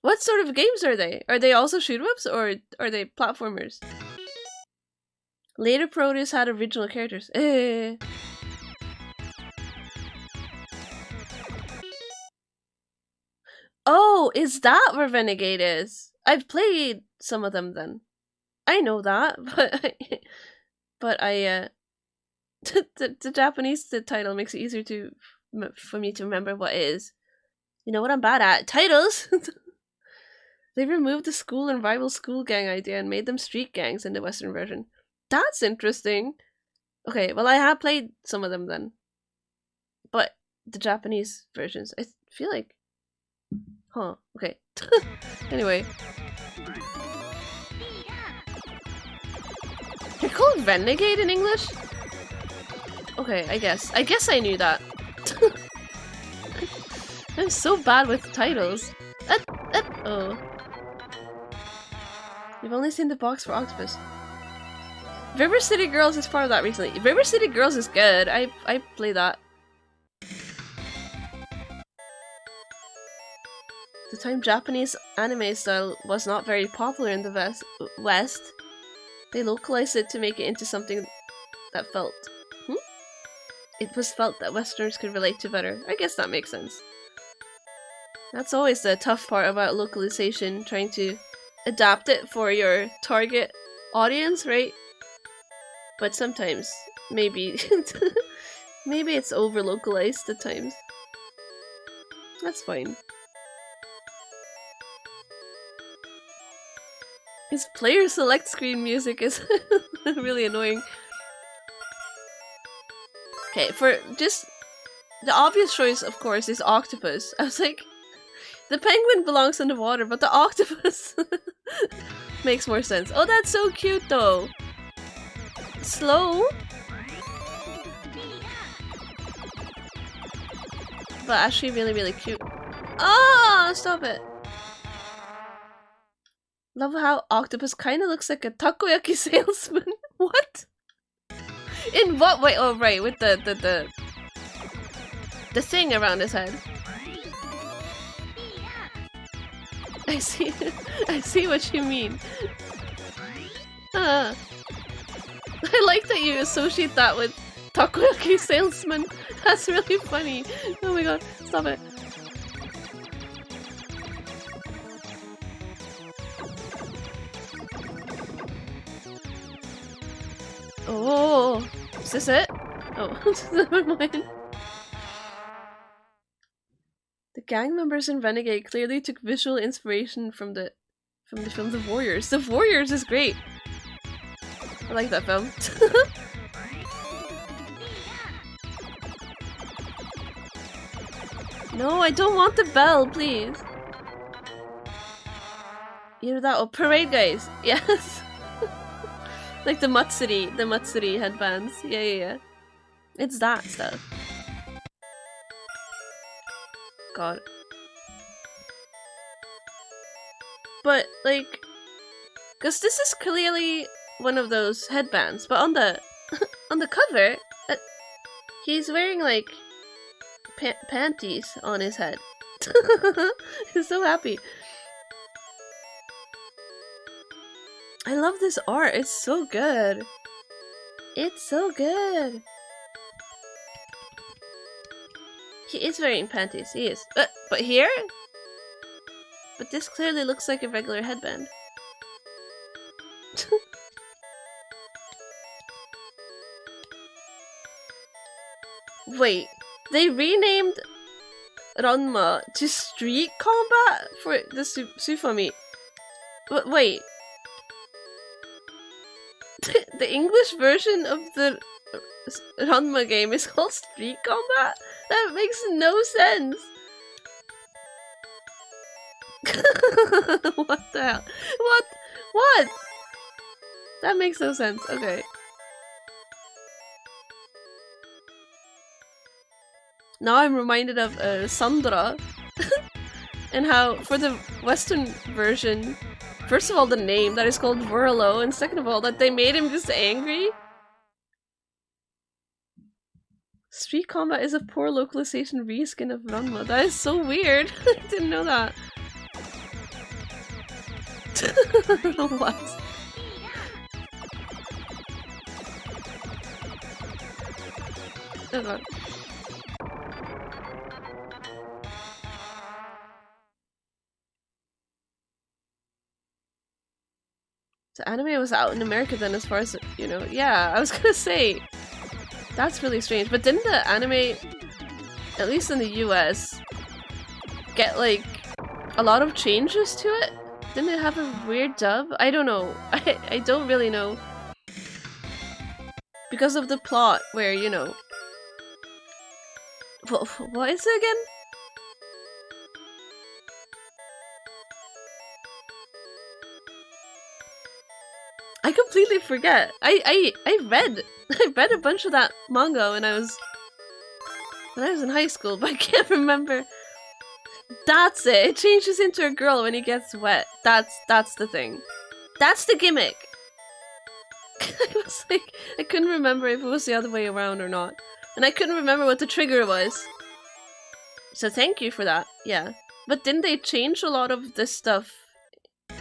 What sort of games are they? Are they also shoot-'em-ups or are they platformers? Later Parodius had original characters. Oh, is that where Renegade is? I've played some of them then. I know that, but I the Japanese title makes it easier for me to remember what it is. You know what I'm bad at? Titles! They removed the school and rival school gang idea and made them street gangs in the Western version. That's interesting. Okay, well I have played some of them then. But the Japanese versions, I feel like... Huh, okay. Anyway. They're called Renegade in English? Okay, I guess. I guess I knew that. I'm so bad with titles. Oh. You've only seen the box for Octopus. River City Girls is part of that recently. River City Girls is good. I play that. The time Japanese anime style was not very popular in the West, they localized it to make it into something that felt... It was felt that Westerners could relate to better. I guess that makes sense. That's always the tough part about localization, trying to adapt it for your target audience, right? But sometimes, maybe maybe it's over-localized at times. That's fine. His player select screen music is really annoying. Okay, for just the obvious choice, of course, is octopus. I was like, the penguin belongs in the water, but the octopus makes more sense. Oh, that's so cute though. Slow, but actually really, really cute. Ah, stop it. Love how octopus kind of looks like a takoyaki salesman. What? In what way? Oh, right, with the thing around his head. I see. I see what you mean. I like that you associate that with takoyaki salesman. That's really funny. Oh my god, stop it. Oh, is this it? Oh, never mind. The gang members in Renegade clearly took visual inspiration from the film The Warriors. The Warriors is great. I like that film. No, I don't want the bell, please. You know that? Oh, parade guys. Yes. Like the Matsuri headbands. Yeah. It's that stuff. God. But, like, because this is clearly one of those headbands, but on the on the cover, he's wearing, like, panties on his head. He's so happy. I love this art. It's so good. It's so good. He is wearing panties. He is. But here? But this clearly looks like a regular headband. Wait. They renamed Ranma to Street Combat for the Sufami. Wait. The English version of the Ranma game is called Street Combat? That makes no sense! What the hell? What? That makes no sense. Okay. Now I'm reminded of Sandra and how for the Western version, first of all, the name that is called Verlo, and second of all, that they made him just angry. Street combat is a poor localization reskin of Ranma. That is so weird. I didn't know that. What? Oh god. The anime was out in America then, as far as, you know. Yeah, I was gonna say. That's really strange. But didn't the anime, at least in the US, get like a lot of changes to it? Didn't it have a weird dub? I don't know. I don't really know. Because of the plot where, you know... What is it again? I completely forget. I read a bunch of that manga when I was in high school, but I can't remember. That's it. It changes into a girl when he gets wet. That's the thing. That's the gimmick. I was like, I couldn't remember if it was the other way around or not. And I couldn't remember what the trigger was. So thank you for that. Yeah. But didn't they change a lot of this stuff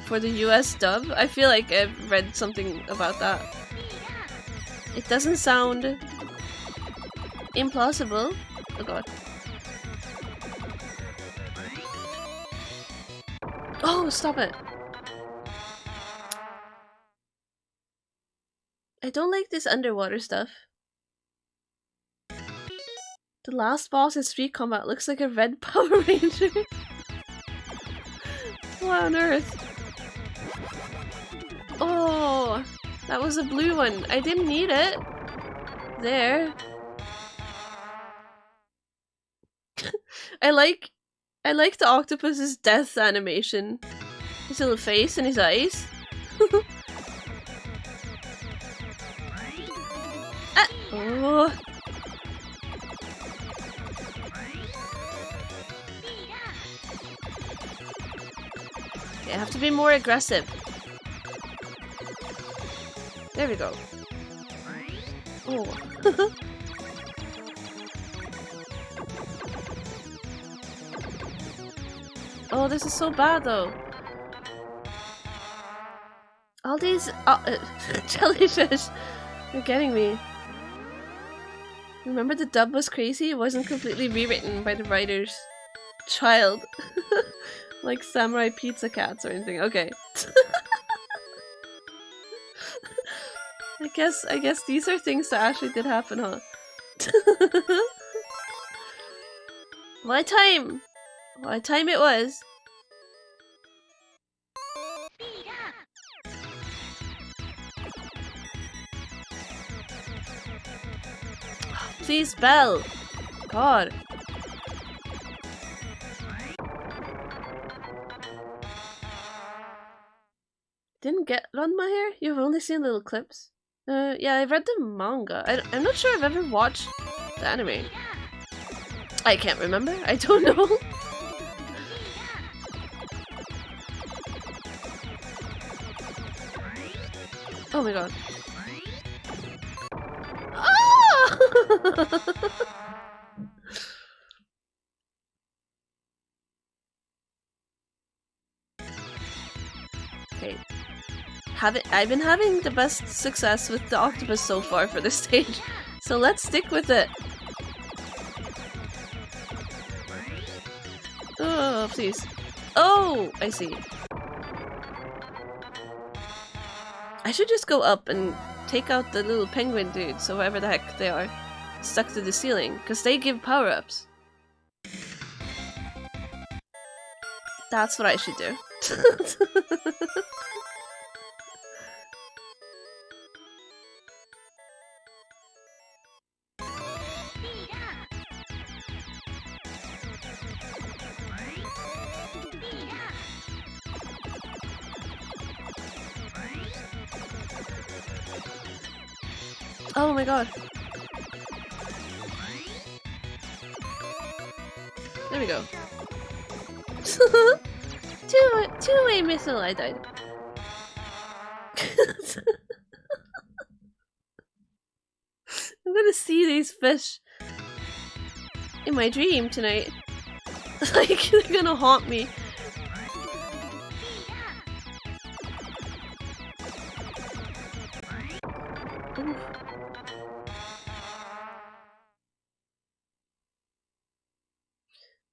for the US dub? I feel like I've read something about that. It doesn't sound implausible. Oh god. Oh, stop it. I don't like this underwater stuff. The last boss in Street Combat looks like a red Power Ranger. What on earth? Oh, that was a blue one. I didn't need it. There. I like the octopus's death animation. His little face and his eyes. Ah! Oh. Okay, I have to be more aggressive. There we go. Oh. Oh, this is so bad though. All these jellyfish are getting me. Remember the dub was crazy? It wasn't completely rewritten by the writer's child. Like Samurai Pizza Cats or anything. Okay. I guess these are things that actually did happen, huh? What time? What time it was? Please, Belle! God. Didn't get Ranma here? You've only seen little clips? Yeah, I read the manga. I'm not sure I've ever watched the anime. I can't remember. I don't know. Oh my god. Ah! Okay. I've been having the best success with the octopus so far for this stage, so let's stick with it. Oh, please. Oh, I see. I should just go up and take out the little penguin dudes, or whoever the heck they are, stuck to the ceiling, because they give power-ups. That's what I should do. Oh my god. There we go. Two-way missile, I died. I'm gonna see these fish in my dream tonight. Like, they're gonna haunt me. Oof.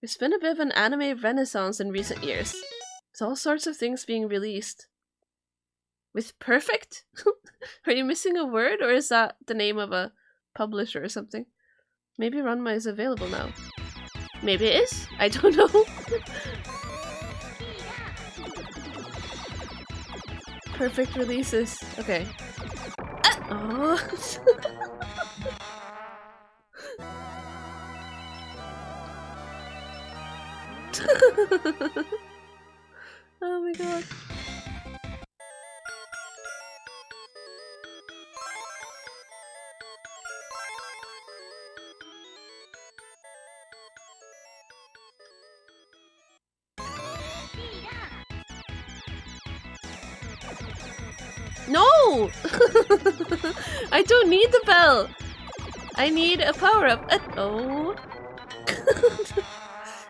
There's been a bit of an anime renaissance in recent years. There's all sorts of things being released. With perfect? Are you missing a word, or is that the name of a publisher or something? Maybe Ranma is available now. Maybe it is? I don't know. Perfect releases. Okay. Oh. Oh my god. No! I don't need the bell! I need a power-up. Oh.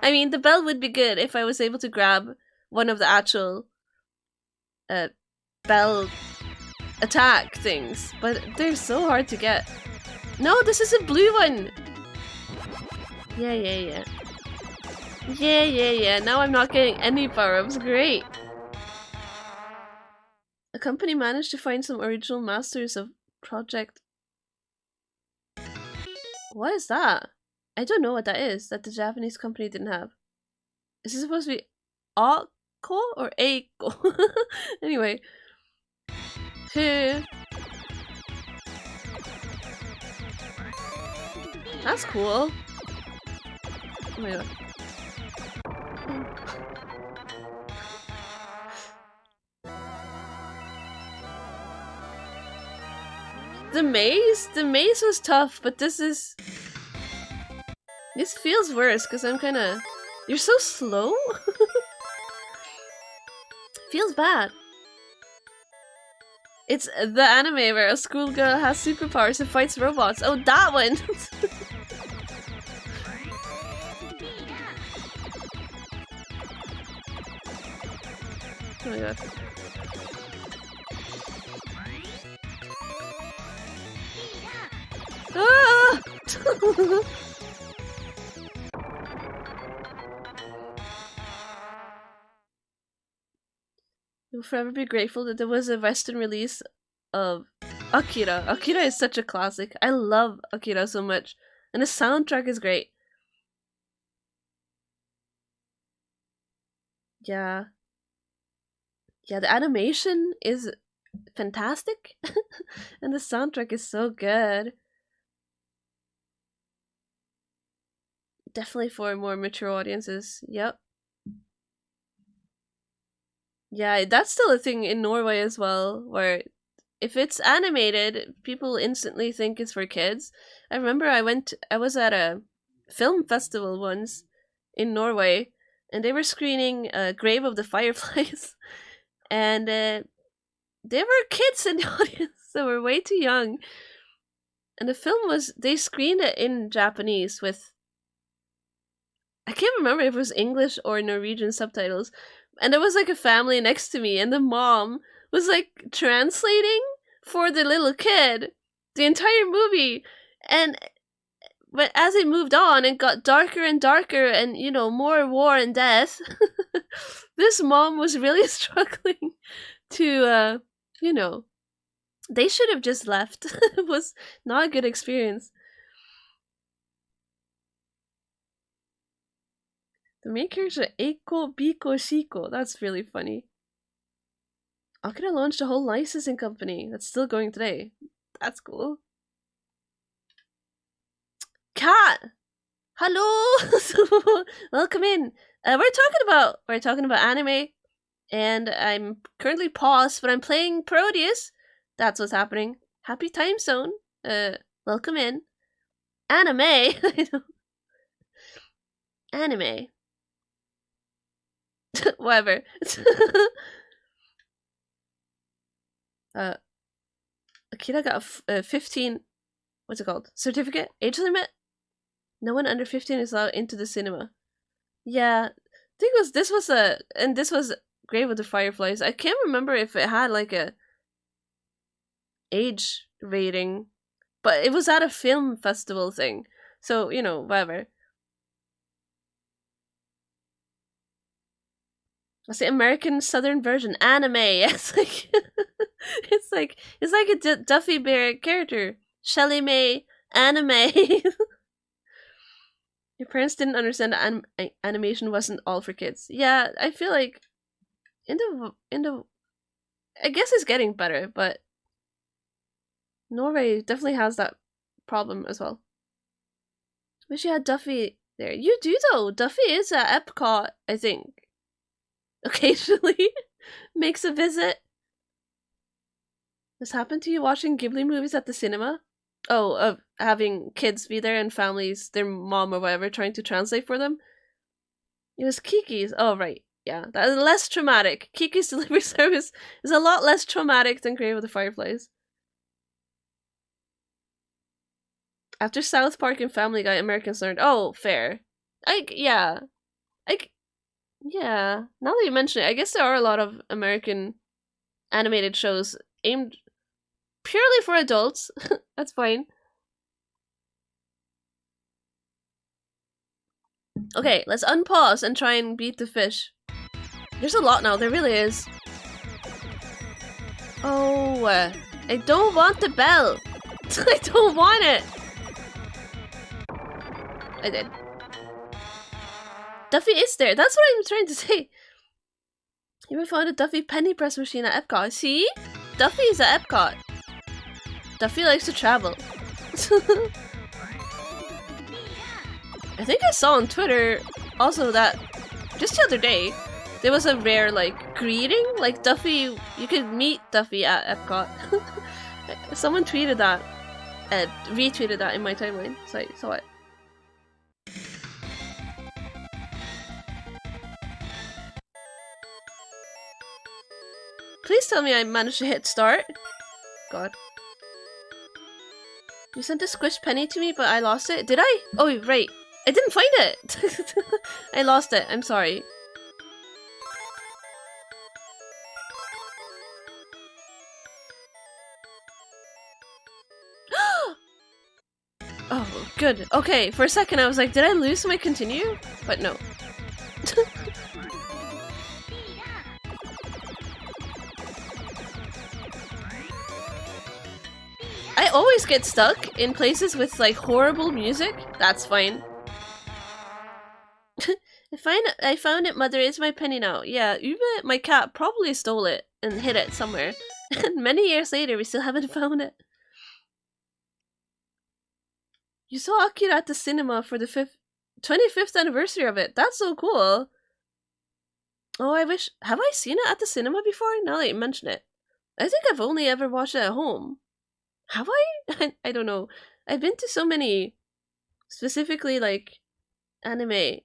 I mean, the bell would be good if I was able to grab one of the actual bell attack things, but they're so hard to get. No, this is a blue one! Yeah. Yeah. Now I'm not getting any power-ups. Great! A company managed to find some original masters of Project... What is that? I don't know what that is, that the Japanese company didn't have. Is this supposed to be Ako or Eiko? Anyway. That's cool. Oh my god. The maze was tough, but this feels worse because I'm kinda... You're so slow? Feels bad. It's the anime where a schoolgirl has superpowers and fights robots. Oh, that one! Oh my god. Ah! You'll forever be grateful that there was a Western release of Akira. Akira is such a classic. I love Akira so much. And the soundtrack is great. Yeah. Yeah, the animation is fantastic. And the soundtrack is so good. Definitely for more mature audiences. Yep. Yeah, that's still a thing in Norway as well, where if it's animated, people instantly think it's for kids. I remember I was at a film festival once in Norway, and they were screening Grave of the Fireflies, and there were kids in the audience that were way too young. And the film they screened it in Japanese with, I can't remember if it was English or Norwegian subtitles. And there was like a family next to me, and the mom was like translating for the little kid the entire movie. But as it moved on, it got darker and darker, and more war and death. This mom was really struggling to, they should have just left. It was not a good experience. The main character, Eiko, Biko, Shiko. That's really funny. Akira launched a whole licensing company that's still going today. That's cool. Cat! Hello! Welcome in. We're talking about anime, and I'm currently paused, but I'm playing Parodius. That's what's happening. Happy time zone. Welcome in. Anime. Anime. Whatever. Akira got a 15. What's it called? Certificate? Age limit? No one under 15 is allowed into the cinema. Yeah, I think this was Grave of the Fireflies. I can't remember if it had like a age rating, but it was at a film festival thing. So, you know, whatever. That's the American Southern version anime. It's like it's like a Duffy Bear character. Shelly May anime. Your parents didn't understand that animation wasn't all for kids. Yeah, I feel like in the I guess it's getting better, but Norway definitely has that problem as well. Wish you had Duffy there. You do though. Duffy is at Epcot, I think. Occasionally makes a visit. This happened to you watching Ghibli movies at the cinema? Oh, of having kids be there and families, their mom or whatever, trying to translate for them? It was Kiki's. Oh, right. Yeah, that is less traumatic. Kiki's delivery service is a lot less traumatic than Grave of the Fireflies. After South Park and Family Guy, Americans learned. Oh, fair. Yeah. Yeah. Now that you mention it, I guess there are a lot of American animated shows aimed purely for adults. That's fine. Okay, let's unpause and try and beat the fish. There's a lot now, there really is. Oh, I don't want the bell. I don't want it. I did. Duffy is there. That's what I'm trying to say. You might find a Duffy penny press machine at Epcot. See? Duffy is at Epcot. Duffy likes to travel. I think I saw on Twitter also that just the other day there was a rare like greeting, like Duffy. You could meet Duffy at Epcot. Someone tweeted that, retweeted that in my timeline, so I saw it. Please tell me I managed to hit start. God. You sent a squished penny to me, but I lost it. Did I? Oh, right. I didn't find it. I lost it. I'm sorry. Oh, good. Okay, for a second I was like, did I lose my continue? But no. I always get stuck in places with like horrible music. That's fine. I found it, mother. It's my penny now. Yeah, Ube, my cat, probably stole it and hid it somewhere. And many years later, we still haven't found it. You saw Akira at the cinema for the 25th anniversary of it. That's so cool. Oh, I wish... Have I seen it at the cinema before? Now that you mention it. I think I've only ever watched it at home. Have I? I don't know. I've been to so many, specifically like anime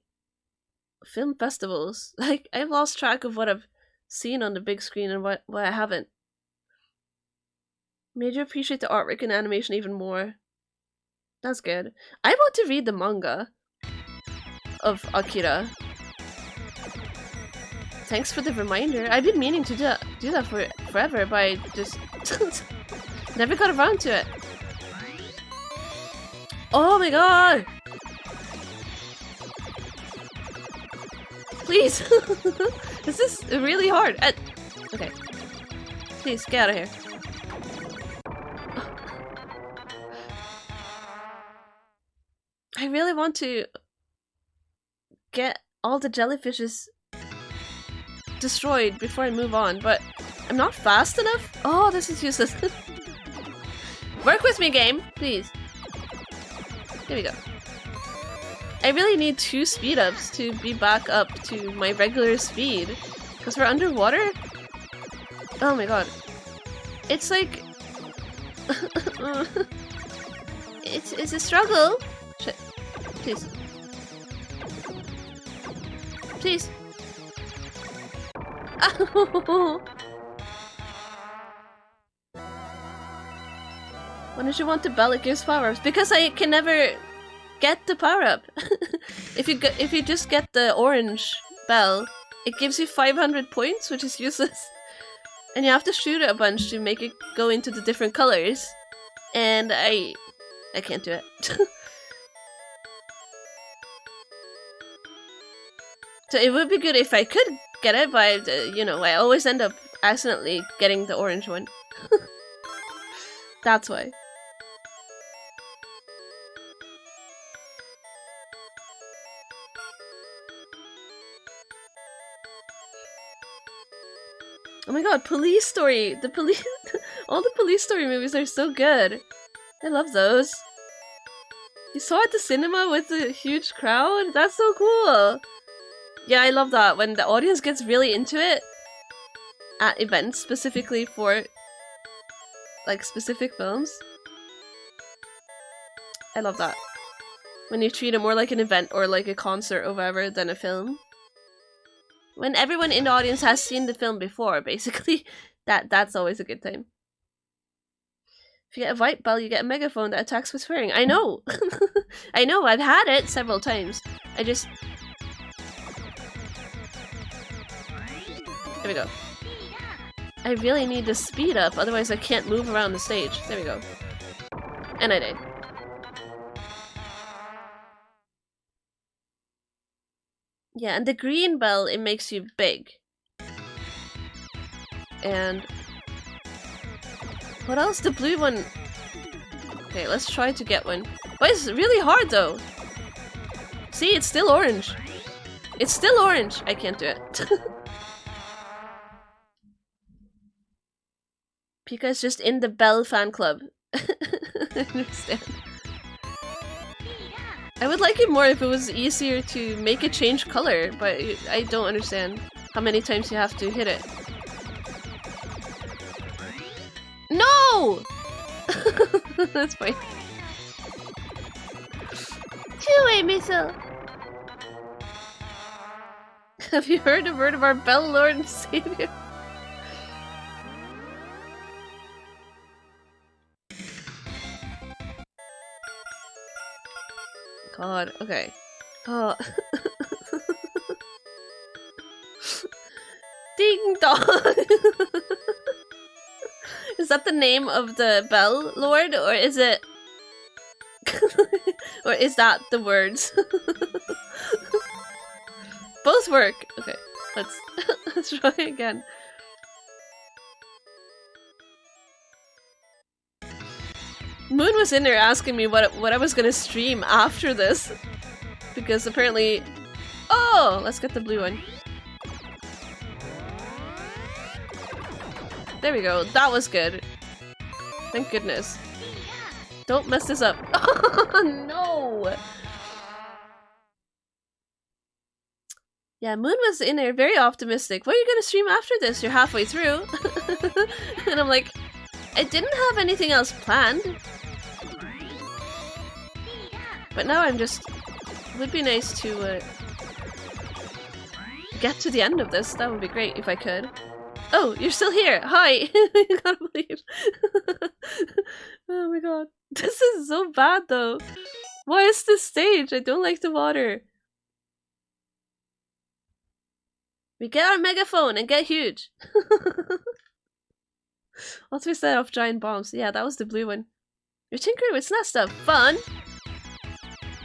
film festivals. Like I've lost track of what I've seen on the big screen and what I haven't. Made you appreciate the artwork and animation even more. That's good. I want to read the manga of Akira. Thanks for the reminder. I've been meaning to do that for forever, but I just never got around to it. Oh my god! Please! This is really hard. Okay. Please, get out of here. I really want to get all the jellyfishes destroyed before I move on, but I'm not fast enough? Oh, this is useless. Work with me, game, please. Here we go. I really need 2 speed ups to be back up to my regular speed. Because we're underwater? Oh my god. It's like... it's a struggle. Shit. Please. Please. Why don't you want the bell? It gives power-ups. Because I can never get the power-up. If you just get the orange bell, it gives you 500 points, which is useless. And you have to shoot it a bunch to make it go into the different colors. And I can't do it. So it would be good if I could get it, but you know, I always end up accidentally getting the orange one. That's why. Oh my god, Police Story! The police all the Police Story movies are so good. I love those. You saw it at the cinema with a huge crowd? That's so cool! Yeah, I love that when the audience gets really into it at events specifically for like specific films. I love that. When you treat it more like an event or like a concert or whatever than a film. When everyone in the audience has seen the film before, basically, that's always a good time. If you get a white bell, you get a megaphone that attacks with swearing. I know! I know, I've had it several times. I just... There we go. I really need to speed up, otherwise I can't move around the stage. There we go. And I died. Yeah, and the green bell, it makes you big. And... what else? The blue one... Okay, let's try to get one. But it's really hard though! See, it's still orange. It's still orange! I can't do it. Pika is just in the Bell fan club. I understand. I would like it more if it was easier to make it change color, but I don't understand how many times you have to hit it. No! That's fine. Two-way missile! Have you heard a word of our Bell Lord and Savior? God, okay. Oh. Ding dong! Is that the name of the Bell Lord, or is it... or is that the words? Both work! Okay, let's try again. Moon was in there asking me what I was gonna stream after this. Because apparently... Oh! Let's get the blue one. There we go. That was good. Thank goodness. Don't mess this up. Oh, no! Yeah, Moon was in there very optimistic. What are you gonna stream after this? You're halfway through. And I'm like, I didn't have anything else planned. But now I'm just... It would be nice to get to the end of this. That would be great if I could. Oh, you're still here! Hi! I can't believe. Oh my god. This is so bad though. Why is this stage? I don't like the water. We get our megaphone and get huge. Also we set off giant bombs. Yeah, that was the blue one. You're tinkering with SNES stuff. Fun!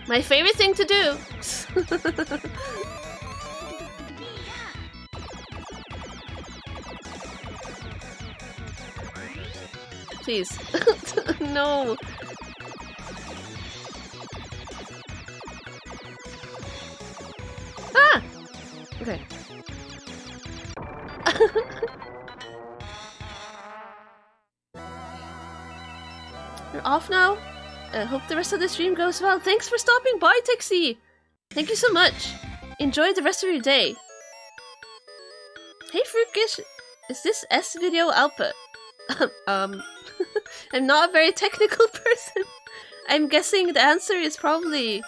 My favorite thing to do! Please. No! Ah! Okay. You're off now? I hope the rest of the stream goes well. Thanks for stopping by, Tixie! Thank you so much. Enjoy the rest of your day. Hey, Fruitgish. Is this S-video output? I'm not a very technical person. I'm guessing the answer is probably...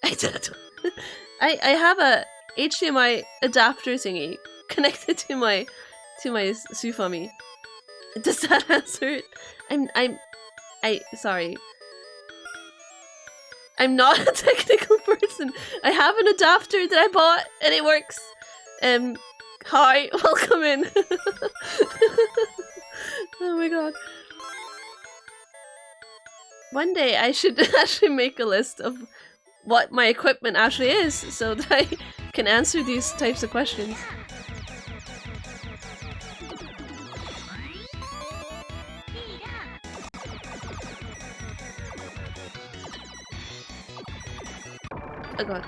I don't know. I have a HDMI adapter thingy connected to my Sufami. Does that answer it? Sorry. I'm not a technical person. I have an adapter that I bought and it works. Hi, welcome in. Oh my god. One day I should actually make a list of what my equipment actually is so that I can answer these types of questions. Oh god.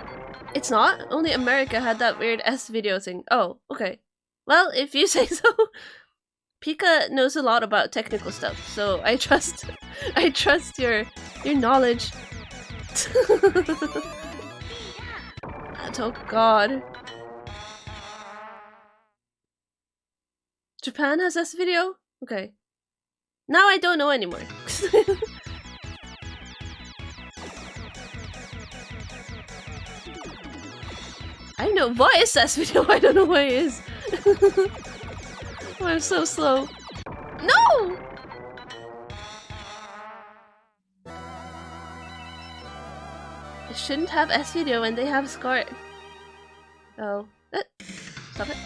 It's not? Only America had that weird S-video thing. Oh, okay. Well, if you say so. Pika knows a lot about technical stuff, so I trust your knowledge. Oh god. Japan has S-video? Okay. Now I don't know anymore. I know what is S-video, I don't know what it is. Oh, I'm so slow. No! I shouldn't have S-video when they have SCART. Oh. Stop it.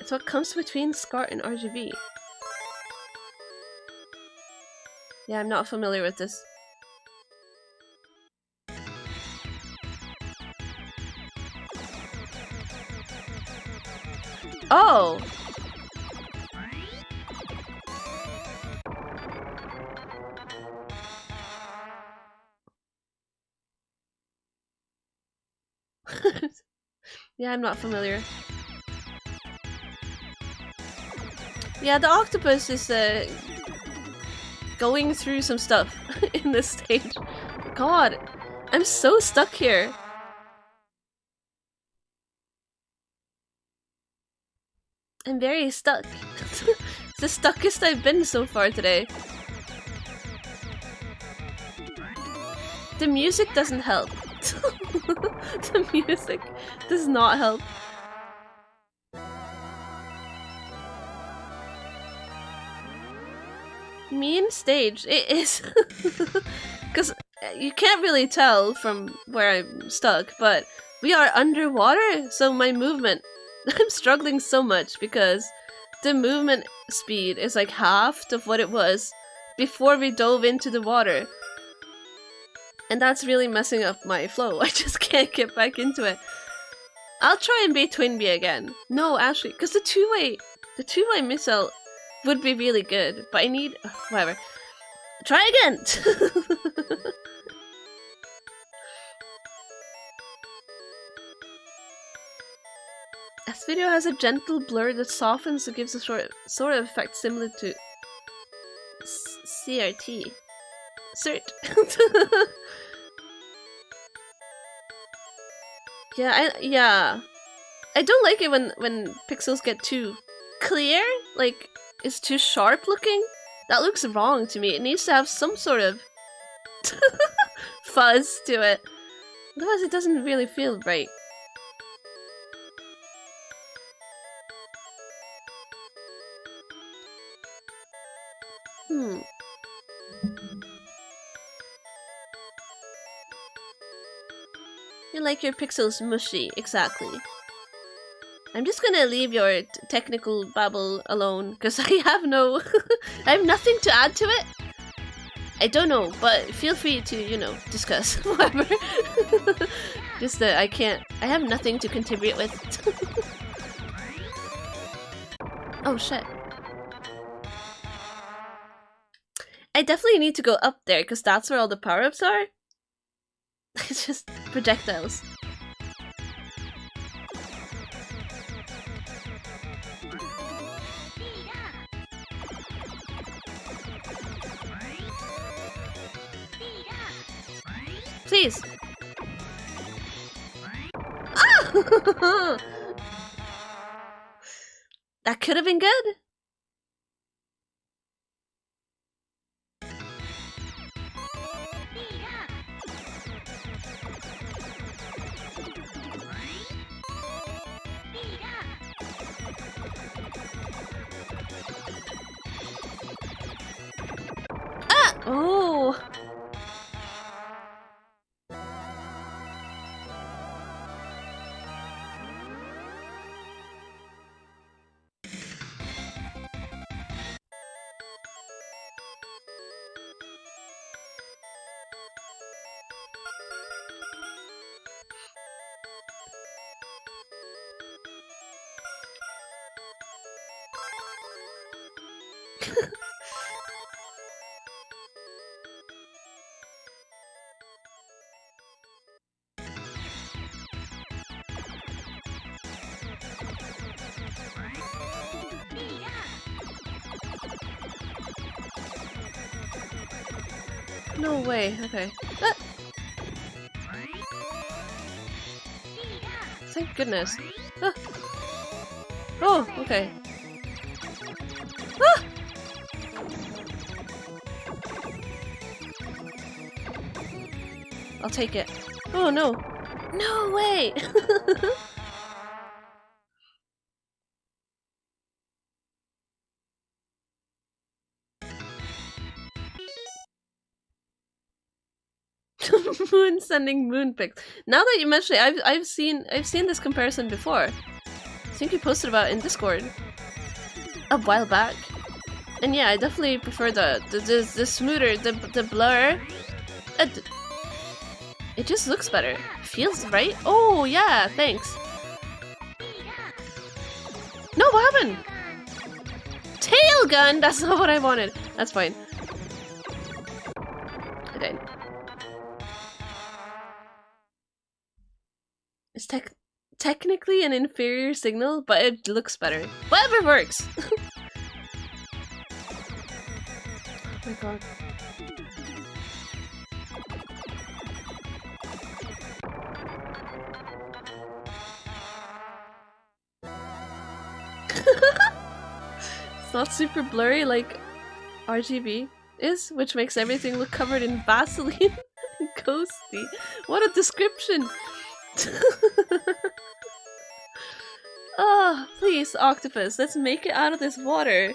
It's what comes between SCART and RGB. Yeah, I'm not familiar with this. Oh! Yeah, I'm not familiar. Yeah, the octopus is going through some stuff in this stage. God, I'm so stuck here. I'm very stuck. It's the stuckest I've been so far today. The music doesn't help. The music does not help. Mean stage. It is. Because you can't really tell from where I'm stuck, but we are underwater, so my movement... I'm struggling so much because the movement speed is like half of what it was before we dove into the water. And that's really messing up my flow. I just can't get back into it. I'll try and be Twinbee again. No, actually, because the two-way missile would be really good, but I need... whatever. Try again! S-video has a gentle blur that softens and gives a sort of effect similar to CRT. CERT. Yeah, I don't like it when pixels get too clear, like it's too sharp looking. That looks wrong to me. It needs to have some sort of fuzz to it. Otherwise it doesn't really feel right. You like your pixels mushy, exactly. I'm just gonna leave your technical babble alone, because I have no... I have nothing to add to it. I don't know, but feel free to, you know, discuss, whatever. Just that I have nothing to contribute with. Oh shit. I definitely need to go up there, because that's where all the power-ups are. It's just projectiles. Please! Ah! That could have been good. Oh! No way, okay. Ah! Thank goodness. Ah! Oh, okay. Ah! I'll take it. Oh no. No way! Moon sending moon pics. Now that you mention it, I've seen this comparison before. I think you posted about it in Discord a while back. And yeah, I definitely prefer the smoother, the blur. It just looks better. Feels right. Oh yeah, thanks. No, what happened? Tail gun. That's not what I wanted. That's fine. I died. It's technically an inferior signal, but it looks better. Whatever works! Oh my god. It's not super blurry like RGB is, which makes everything look covered in Vaseline and ghosty. What a description! Oh, please, octopus, let's make it out of this water.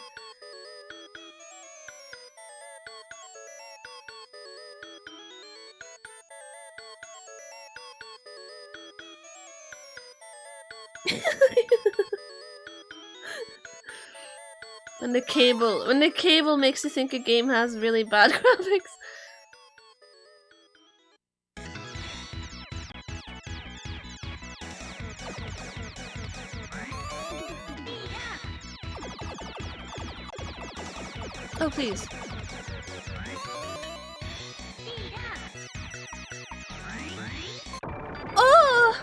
When the cable makes you think a game has really bad graphics. Oh, please. Oh!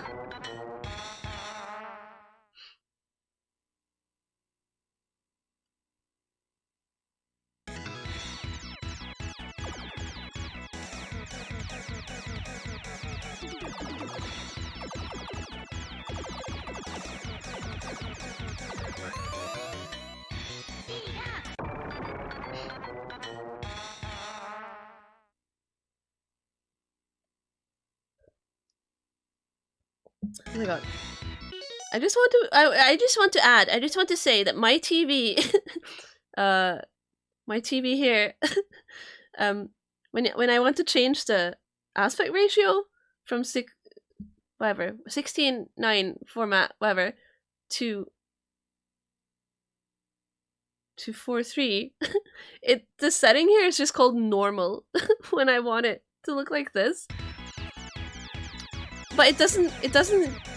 Oh my god. I just want to say that my TV my TV here when I want to change the aspect ratio from 16:9 format whatever to 4:3 the setting here is just called normal when I want it to look like this. But it doesn't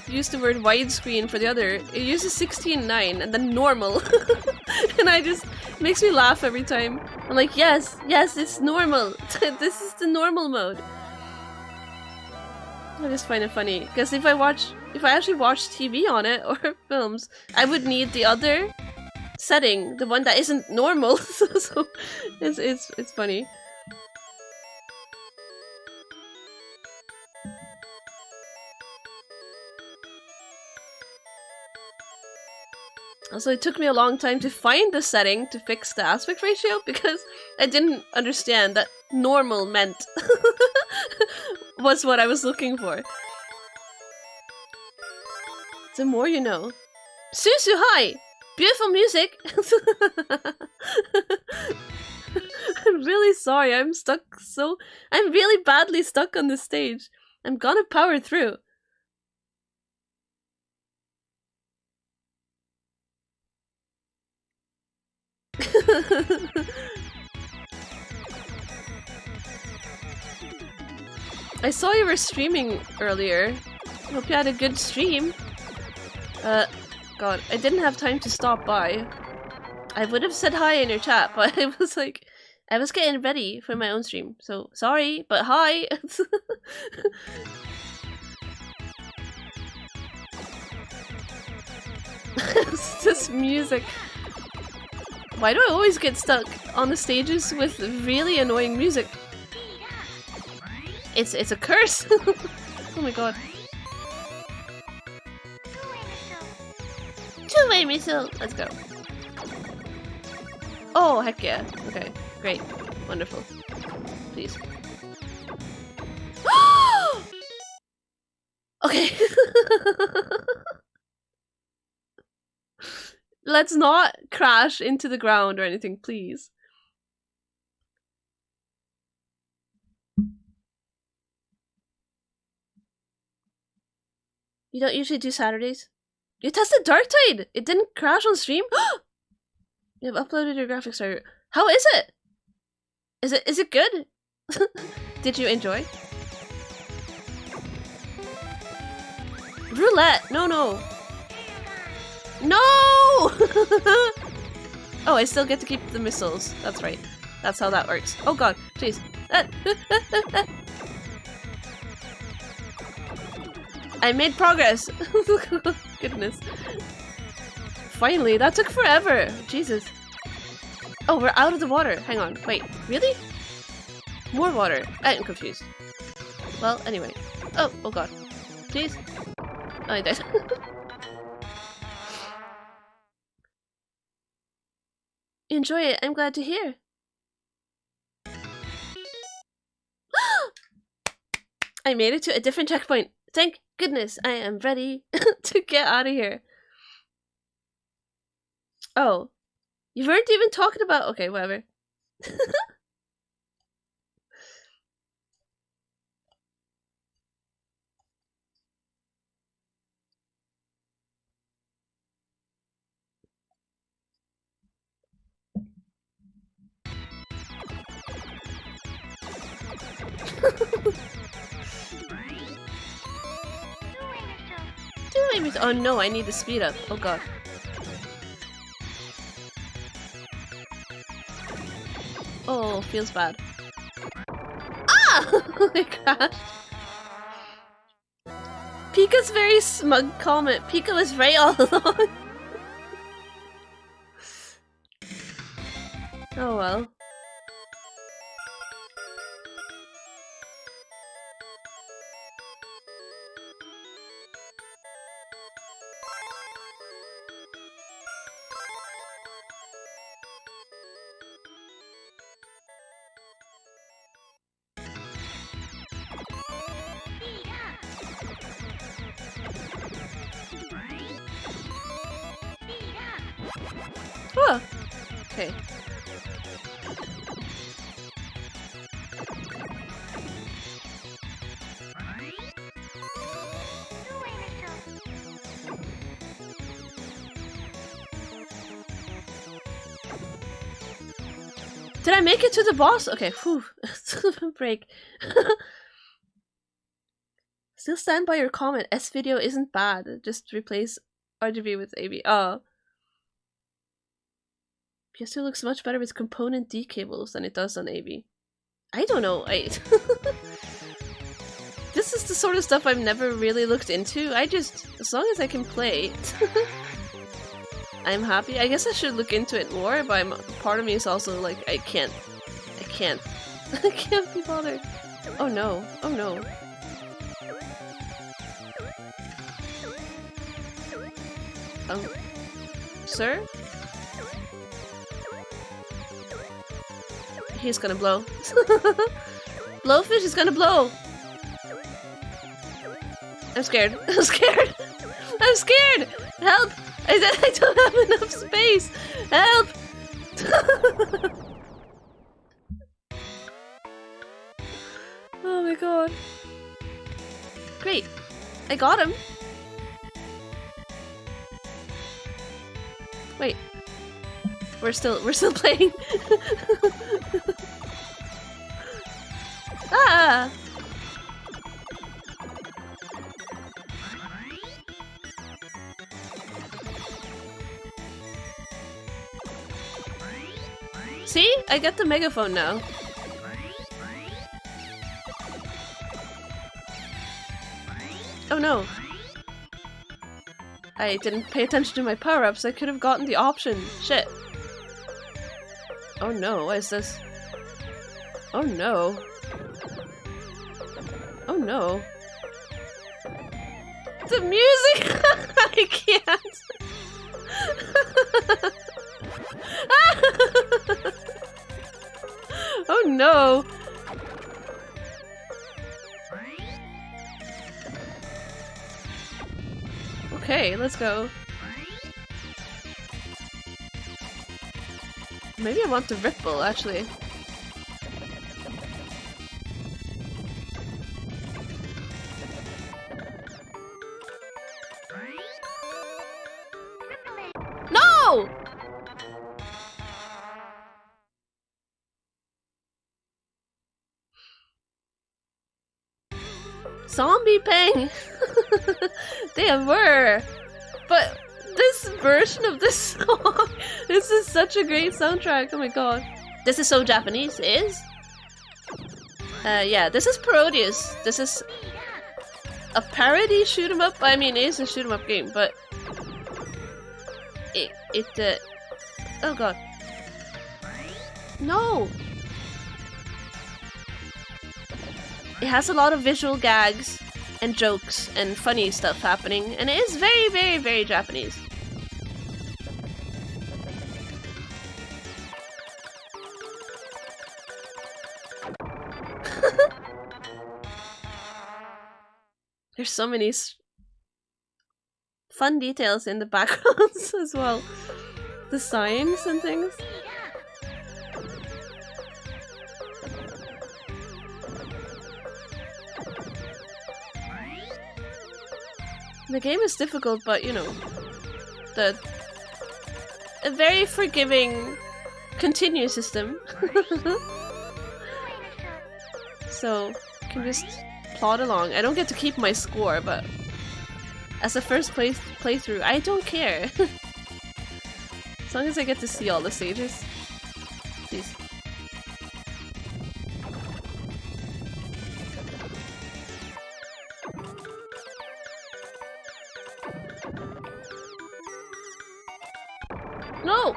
use the word widescreen for the other. It uses 16:9 and then normal. And it makes me laugh every time. I'm like, yes, it's normal. This is the normal mode. I just find it funny because if I actually watch TV on it or films, I would need the other setting, the one that isn't normal. So it's funny. Also, it took me a long time to find the setting to fix the aspect ratio because I didn't understand that normal meant was what I was looking for. The more you know. Susu, hi! Beautiful music! I'm really sorry. I'm really badly stuck on this stage. I'm gonna power through. I saw you were streaming earlier. Hope you had a good stream. God, I didn't have time to stop by. I would have said hi in your chat, but I was like, I was getting ready for my own stream. So, sorry, but hi! It's just music. Why do I always get stuck on the stages with really annoying music? It's a curse! Oh my god. Two-way missile! Let's go. Oh, heck yeah. Okay, great. Wonderful. Please. Okay. Let's not crash into the ground or anything, please. You don't usually do Saturdays? You tested Darktide! It didn't crash on stream? You have uploaded your graphics driver. How is it? Is it good? Did you enjoy? Roulette! No! No! Oh, I still get to keep the missiles. That's right. That's how that works. Oh god, please. I made progress! Goodness. Finally, that took forever! Jesus. Oh, we're out of the water. Hang on. Wait, really? More water. I'm confused. Well, anyway. Oh god. Please? Oh, I died. Enjoy it. I'm glad to hear. I made it to a different checkpoint. Thank goodness I am ready to get out of here. Oh. You weren't even talking about... Okay, whatever. Oh no, I need to speed up. Oh god. Oh, feels bad. Ah! I crashed. Pika's very smug comment. Pika was right all along. Oh well. Oh, okay. Did I make it to the boss? Okay, whew. Break. Still stand by your comment. S video isn't bad. Just replace RGB with AB. Oh. PS2 looks much better with component D cables than it does on AB. I don't know. This is the sort of stuff I've never really looked into. As long as I can play, I'm happy. I guess I should look into it more, but part of me is also like, I can't be bothered. Oh no. Oh no. Sir? He's gonna blow. Blowfish is gonna blow! I'm scared. I'm scared! I'm scared! Help! I don't have enough space! Help! Oh my god. Great. I got him. Wait. We're still playing. Ah! See? I got the megaphone now. Oh no. I didn't pay attention to my power-ups. I could have gotten the option. Shit. Oh no, what is this? Oh no. Oh no. The music! I can't! Oh no! Okay, let's go. Maybe I want the ripple, actually. No! Zombie Pang! They were! But this version of this song, this is such a great soundtrack, oh my god. This is so Japanese, it is? Yeah, this is Parodius. This is a parody shoot 'em up. I mean, it is a shoot 'em up game, but oh god. No! It has a lot of visual gags and jokes and funny stuff happening, and it is very, very, very Japanese. There's so many fun details in the backgrounds as well. The signs and things. The game is difficult, but you know, a very forgiving continue system. So you can just plod along. I don't get to keep my score, but as a first playthrough, I don't care. As long as I get to see all the stages. Please. No!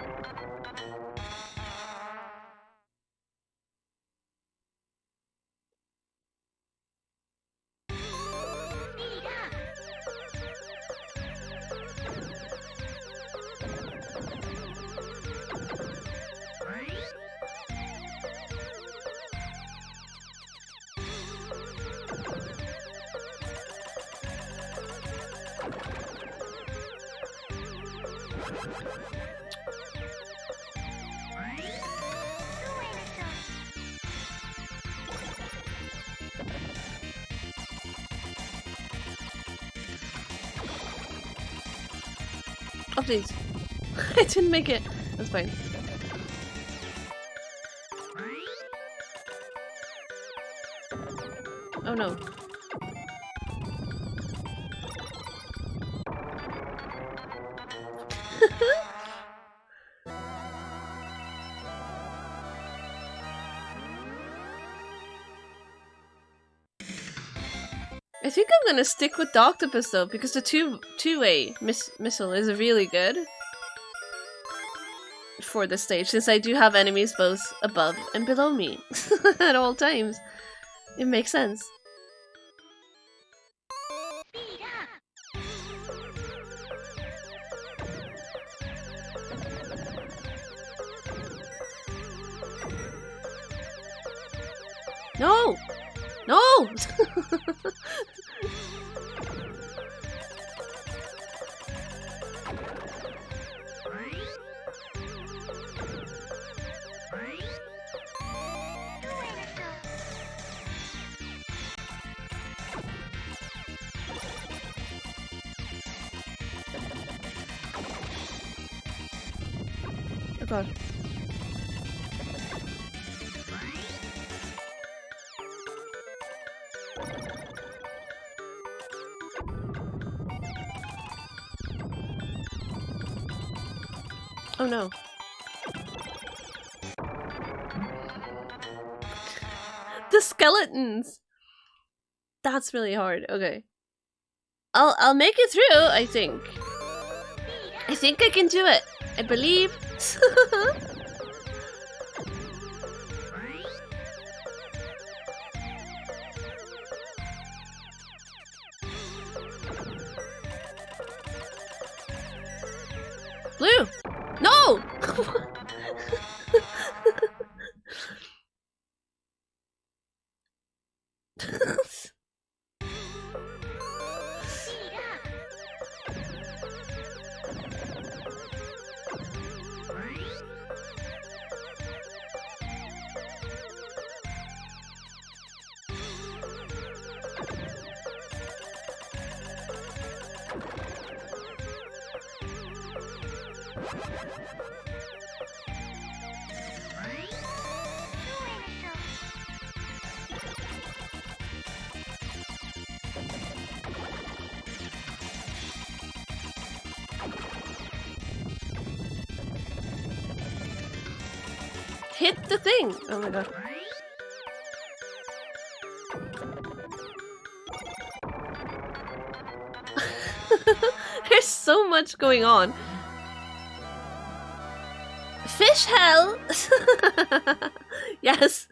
Oh please. I didn't make it. That's fine. Oh no. I think I'm gonna stick with the octopus though, because the two-way missile is really good for this stage, since I do have enemies both above and below me at all times. It makes sense. No! No! god. Oh no. The skeletons! That's really hard. Okay. I'll make it through, I think. I think I can do it. I believe. Blue! No! Hit the thing! Oh my god. There's so much going on. Fish hell! Yes!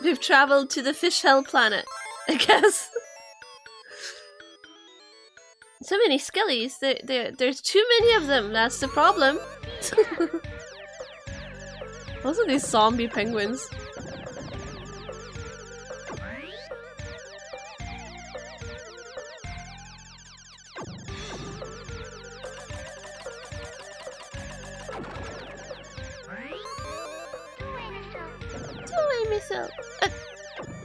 We've traveled to the fish hell planet, I guess. So many skellies. There's too many of them. That's the problem. Those are these zombie penguins. Myself.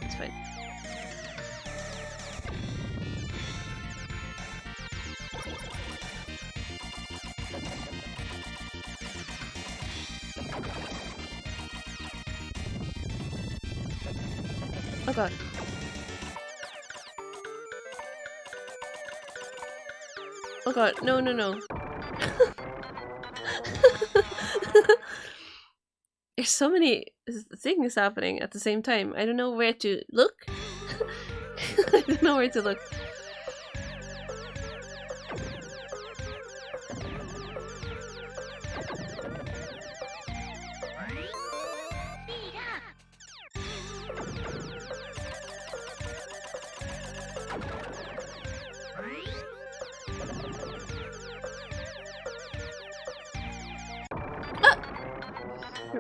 It's fine. Oh god. Oh god, no, no, no. There's so many things happening at the same time. I don't know where to look. I don't know where to look.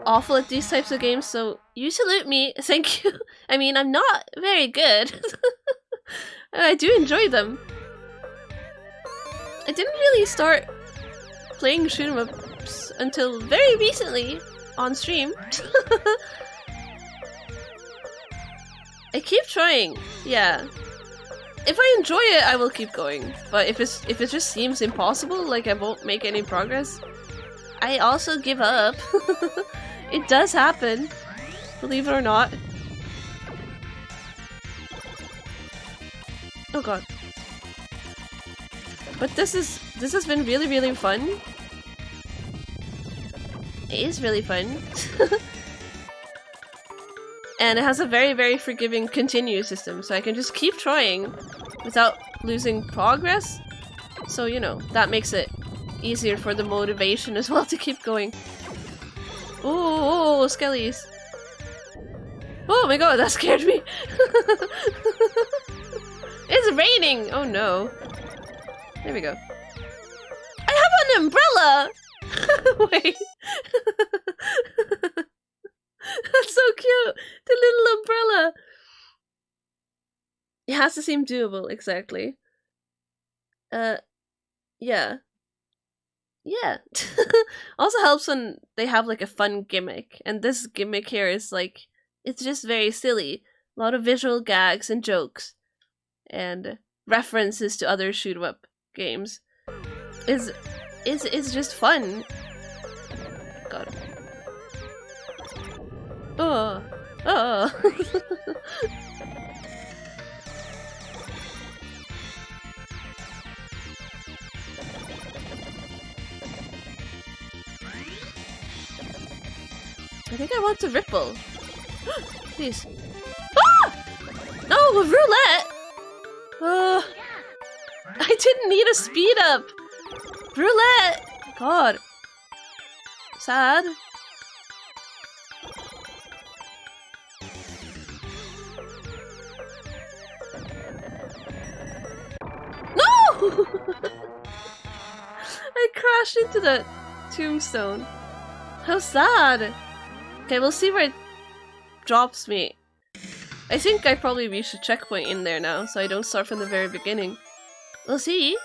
Awful at these types of games, so you salute me. Thank you. I mean, I'm not very good. I do enjoy them. I didn't really start playing shoot 'em ups until very recently on stream. I keep trying. Yeah. If I enjoy it, I will keep going. But if it just seems impossible, like I won't make any progress, I also give up. It does happen, believe it or not. Oh god. But this has been really, really fun. It is really fun. And it has a very, very forgiving continue system, so I can just keep trying without losing progress. So, you know, that makes it easier for the motivation as well to keep going. Oh, skellies. Oh my god, that scared me. It's raining! Oh no. There we go. I have an umbrella! Wait. That's so cute! The little umbrella! It has to seem doable, exactly. Yeah. Yeah. Also helps when they have like a fun gimmick, and this gimmick here is like, it's just very silly. A lot of visual gags and jokes and references to other shoot 'em up games. is just fun. God. Oh. Oh. I think I want to ripple. Please. Ah! No, roulette! I didn't need a speed up! Roulette! God. Sad. No! I crashed into the tombstone. How sad. Okay, we'll see where it drops me. I think I probably reached a checkpoint in there now, so I don't start from the very beginning. We'll see.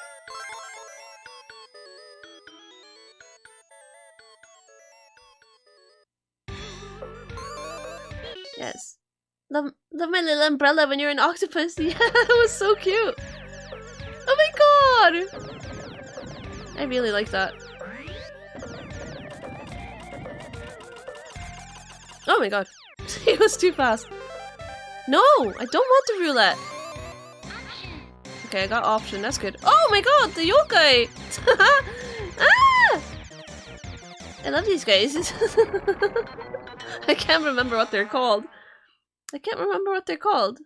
Yes. Love my little umbrella when you're an octopus. Yeah, that was so cute. Oh my god! I really like that. Oh my god. It was too fast. No! I don't want the roulette! Okay, I got option. That's good. Oh my god! The yokai! Ah! I love these guys. I can't remember what they're called. I can't remember what they're called.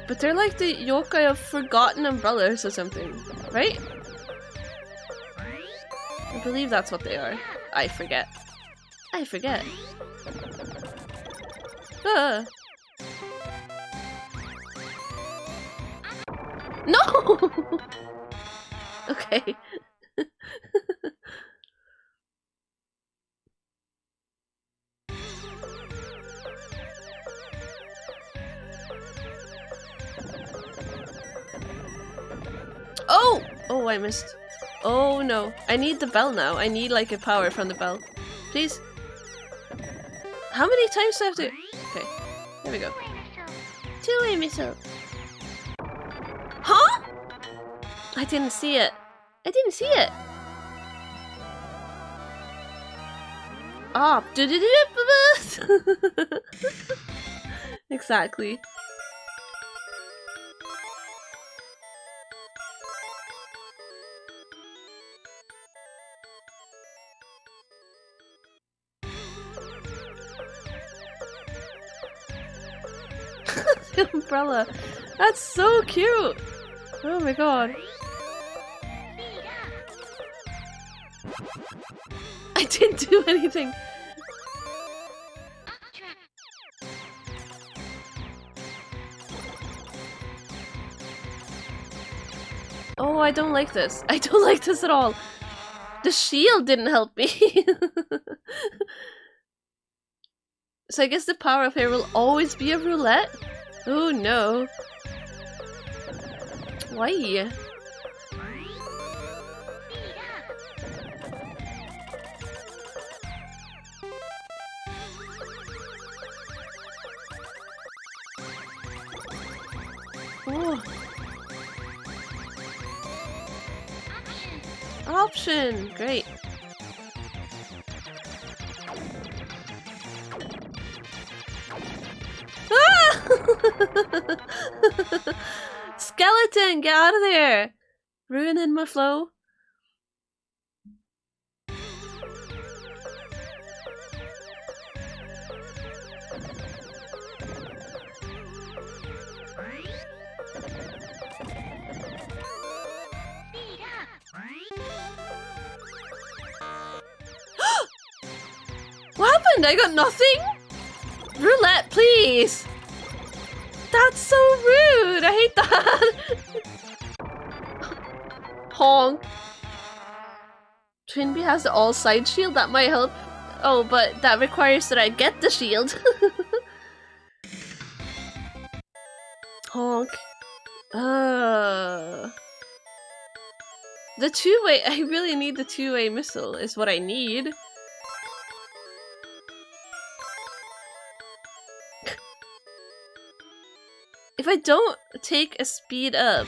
But they're like the yokai of forgotten umbrellas or something, right? I believe that's what they are. I forget. I forget. Ah. No! Okay. Oh! Oh, I missed. Oh no. I need the bell now. I need like a power from the bell. Please. How many times do I have to... Okay. There we go. Two-way missile. Huh? I didn't see it. I didn't see it. Ah. Exactly. The umbrella. That's so cute. Oh my god. I didn't do anything. Oh, I don't like this. I don't like this at all. The shield didn't help me. So I guess the power of hair will always be a roulette? Oh no. Why? Oh. Option! Great. Ah! Skeleton, get out of there! Ruining my flow. What happened? I got nothing? Roulette, please! That's so rude! I hate that! Honk. Twinbee has the all-side shield, that might help. Oh, but that requires that I get the shield. Honk. The two-way, I really need the two-way missile is what I need. If I don't take a speed up...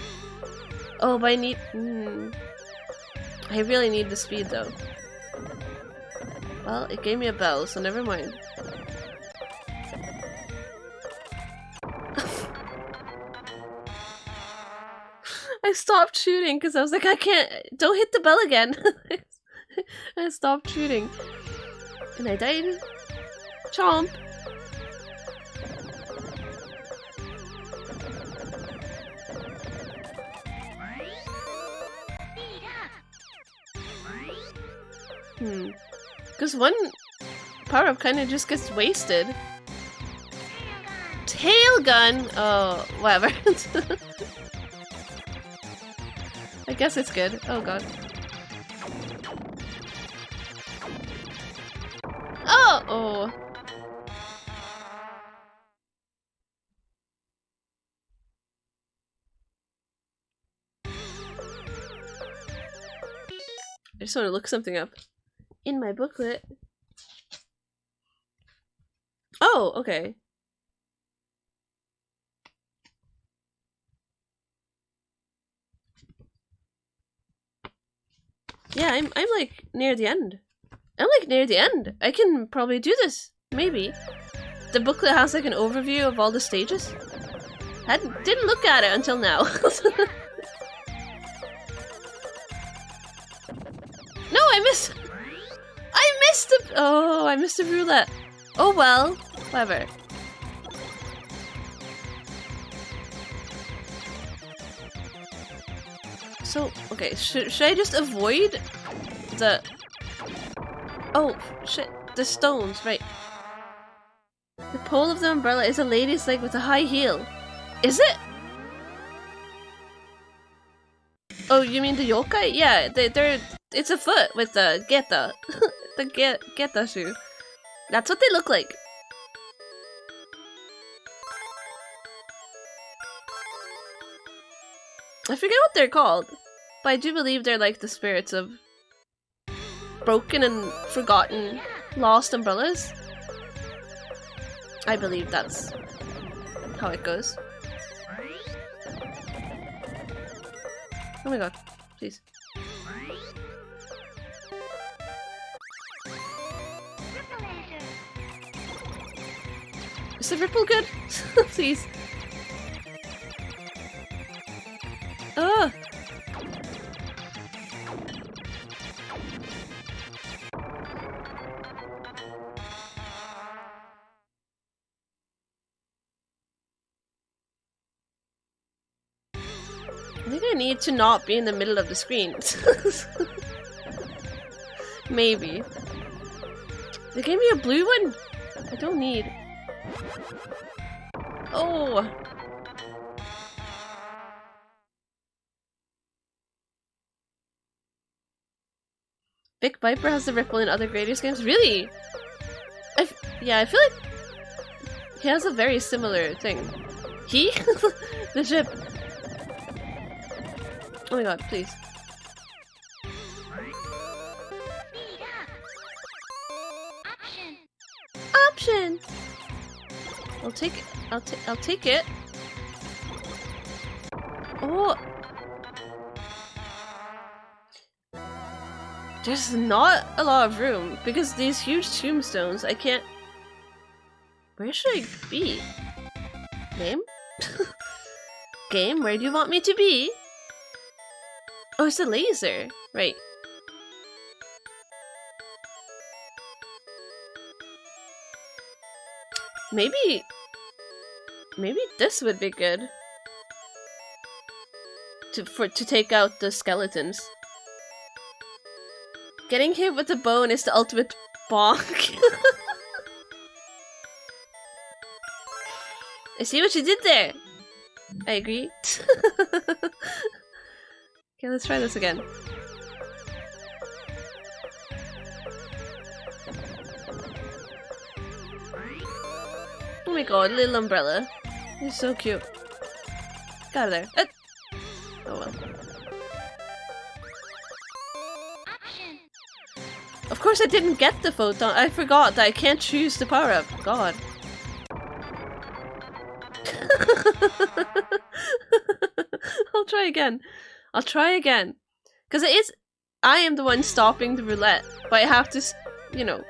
Oh, but I need... I really need the speed though. Well, it gave me a bell, so never mind. I stopped shooting because I was like, I can't... Don't hit the bell again! I stopped shooting. And I died. Chomp! Because one power-up kind of just gets wasted. Tail gun! Oh, whatever. I guess it's good. Oh god. Oh! Oh! I just want to look something up. In my booklet. Oh, okay. Yeah, I'm like near the end. I'm like near the end. I can probably do this. Maybe. The booklet has like an overview of all the stages. Didn't look at it until now. No, I missed the... Oh, I missed the roulette. Oh well. Whatever. So, okay, should I just avoid the... Oh, shit. The stones, right. The pole of the umbrella is a lady's leg with a high heel. Is it? Oh, you mean the yokai? Yeah, they're... It's a foot with the geta. The geta shoe. That's what they look like. I forget what they're called, but I do believe they're like the spirits of broken and forgotten, lost umbrellas. I believe that's how it goes. Oh my god, please. Is the ripple good? Please. Ugh! I think I need to not be in the middle of the screen. Maybe. They gave me a blue one? I don't need. Oh! Vic Viper has the ripple in other Gradius games? Really? Yeah, I feel like he has a very similar thing. He? The ship. Oh my god, please. Option! I'll take it. I'll take it. Oh! There's not a lot of room because these huge tombstones, I can't... Where should I be? Game? Game, where do you want me to be? Oh, it's a laser. Right. Maybe this would be good. To take out the skeletons. Getting hit with a bone is the ultimate bonk. I see what you did there. I agree. Okay, let's try this again. Oh my god, little umbrella. He's so cute. Get out of there. Oh well. Of course I didn't get the photon. I forgot that I can't choose the power-up. God. I'll try again. I'll try again. Because it is... I am the one stopping the roulette. But I have to, you know,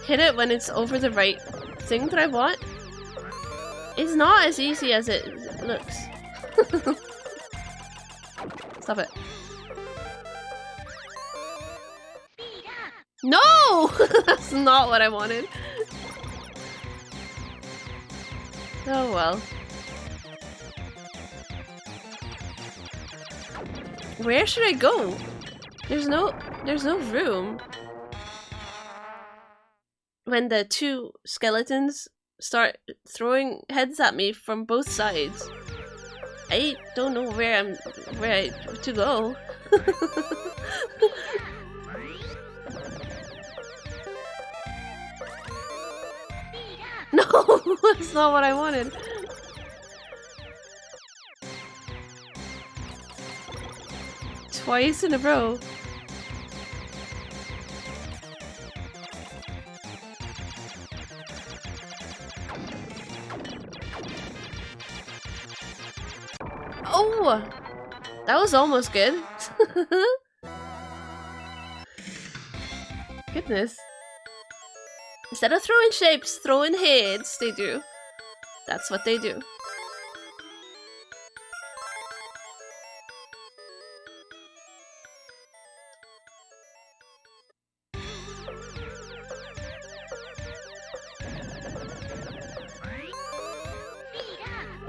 hit it when it's over the right thing that I want. It's not as easy as it looks. Stop it. No! That's not what I wanted. Oh well. Where should I go? There's no room. When the two skeletons start throwing heads at me from both sides, I don't know where to go. No, that's not what I wanted. Twice in a row. Oh! That was almost good. Goodness. Instead of throwing shapes, throwing heads, they do. That's what they do.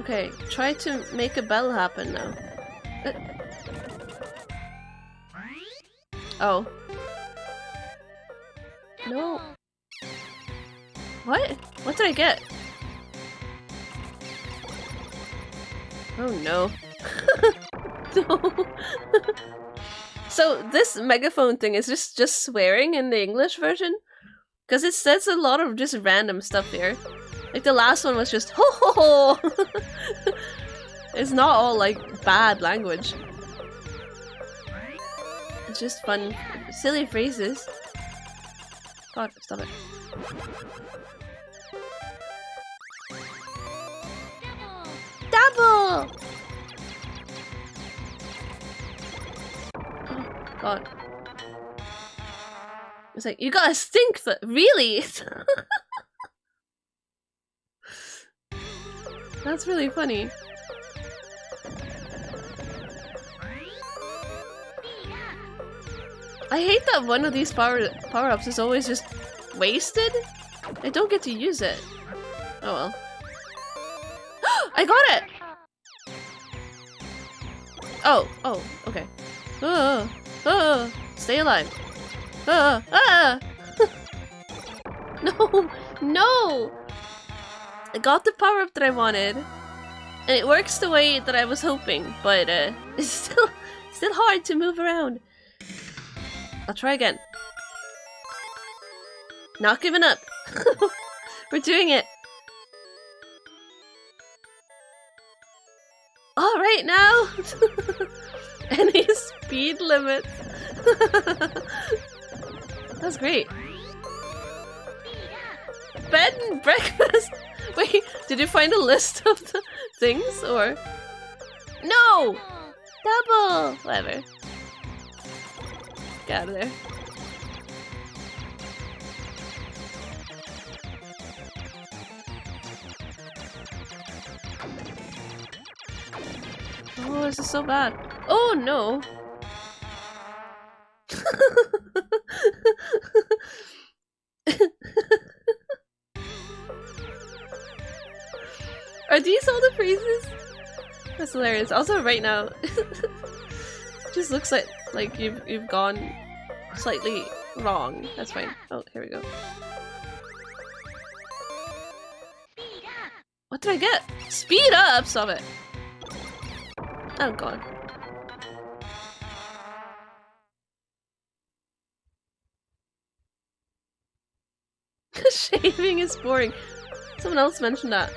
Okay, try to make a bell happen now. Oh. No. What? What did I get? Oh no. No. So this megaphone thing is just swearing in the English version? Because it says a lot of just random stuff here. Like the last one was just ho ho ho! It's not all like bad language. It's just fun, silly phrases. God, stop it. Double! Oh, God. It's like, you got a stink foot, really? That's really funny. I hate that one of these power-ups is always just wasted. I don't get to use it. Oh well. I got it! Oh, okay. Stay alive. No, no! I got the power-up that I wanted. And it works the way that I was hoping, but it's still hard to move around. I'll try again. Not giving up. We're doing it. All right now. Any speed limits. That's great. Bed and breakfast. Wait, did you find a list of the things or? No! Double! Whatever. Get out of there. Oh, this is so bad. Oh no! Are these all the phrases? That's hilarious. Also, right now, just looks like you've gone slightly wrong. That's fine. Oh, here we go. What did I get? Speed up! Stop it. Oh god. Shaving is boring. Someone else mentioned that.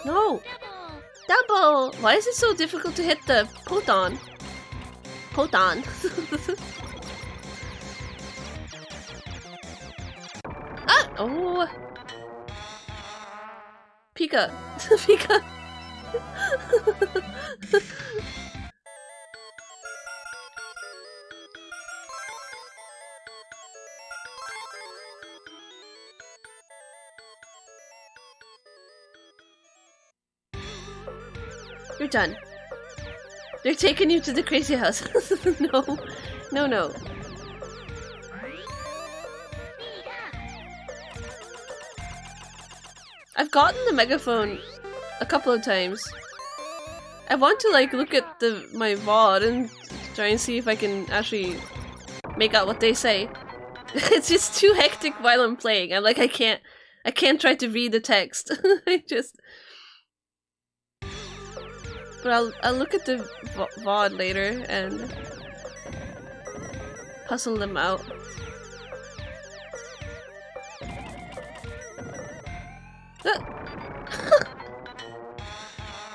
No! Double! Why is it so difficult to hit the Poton? Poton. Ah! Oh! Pika. Pika. You're done. They're taking you to the crazy house. No. No, no. I've gotten the megaphone a couple of times. I want to like look at my VOD and try and see if I can actually make out what they say. It's just too hectic while I'm playing. I'm like I can't try to read the text. I just. But I'll look at the VOD later and puzzle them out.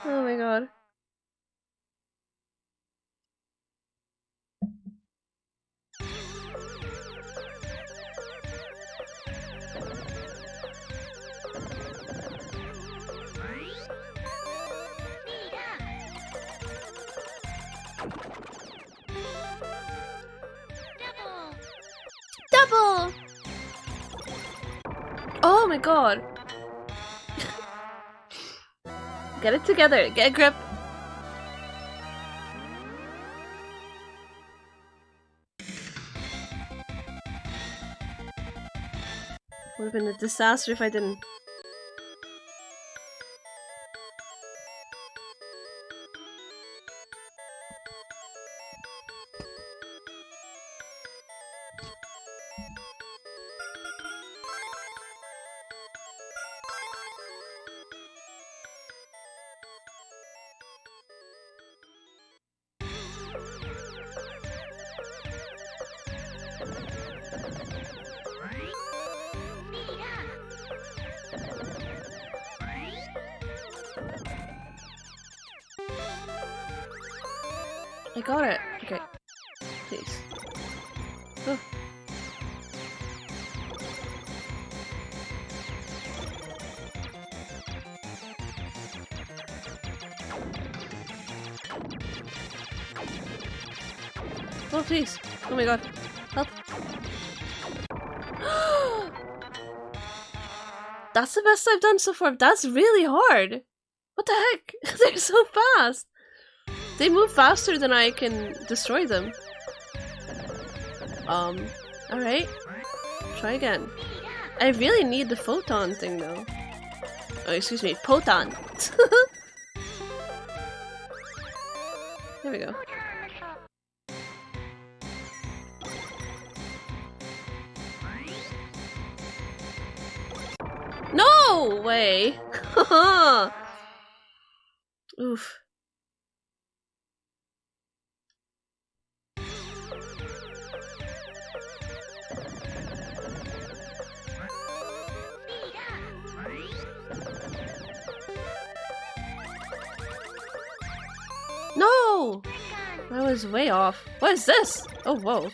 Oh my god. Double! Oh my god. Get it together. Get a grip. Would have been a disaster if I didn't. I got it. Okay. Please. Oh. Oh, please. Oh my god. Help. That's the best I've done so far. That's really hard. What the heck? They're so fast. They move faster than I can destroy them. Alright. Try again. I really need the photon thing though. Oh, excuse me, Poton. There we go. No way! Oof. No! I was way off. What is this? Oh, whoa.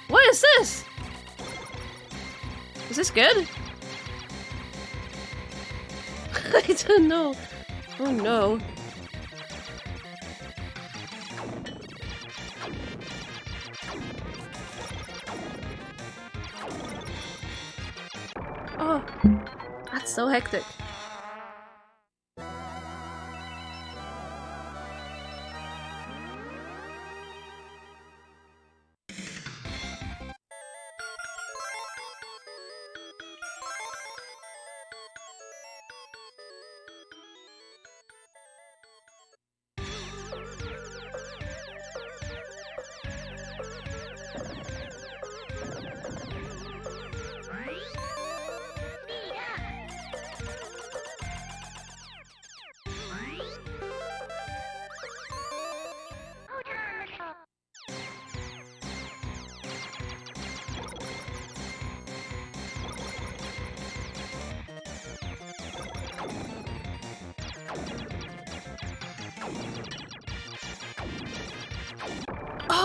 What is this? Is this good? I don't know. Oh no. Oh, that's so hectic.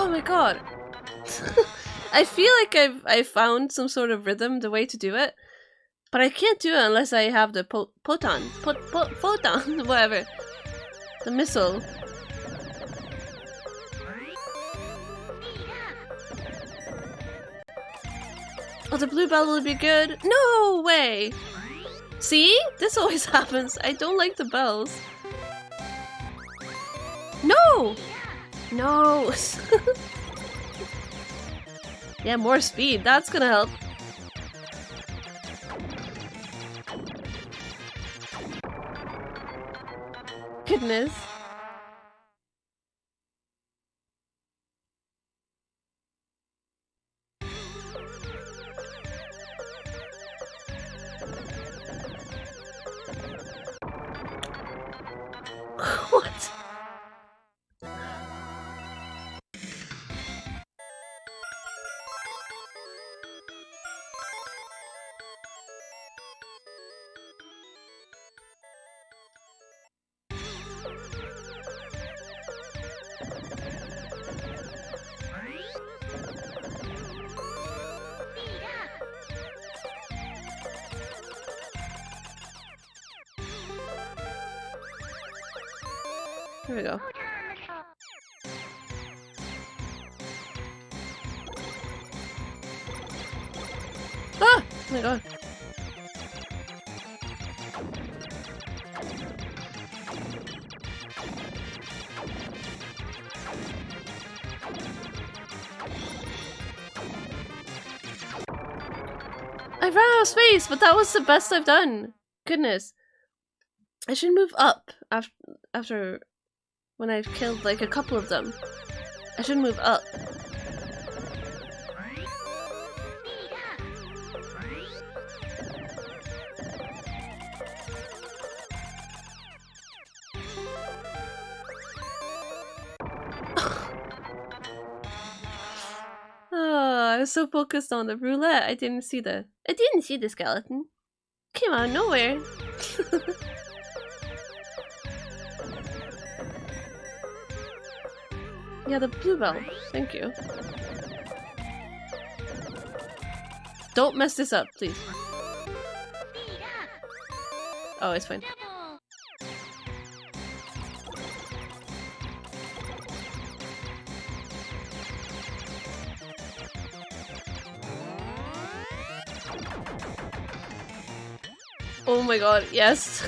Oh my god. I feel like I found some sort of rhythm, the way to do it. But I can't do it unless I have the photon, whatever. The missile. Oh, the blue bell will be good. No way! See? This always happens. I don't like the bells. No! No! Yeah, more speed. That's gonna help. Goodness. What? Here we go. Ah! Oh my god. I ran out of space, but that was the best I've done. Goodness. I should move up after when I've killed like a couple of them. I should move up. Oh, I was so focused on the roulette, I didn't see the skeleton. Came out of nowhere. Yeah, the blue bell. Thank you. Don't mess this up, please. Oh, it's fine. Oh my god, yes.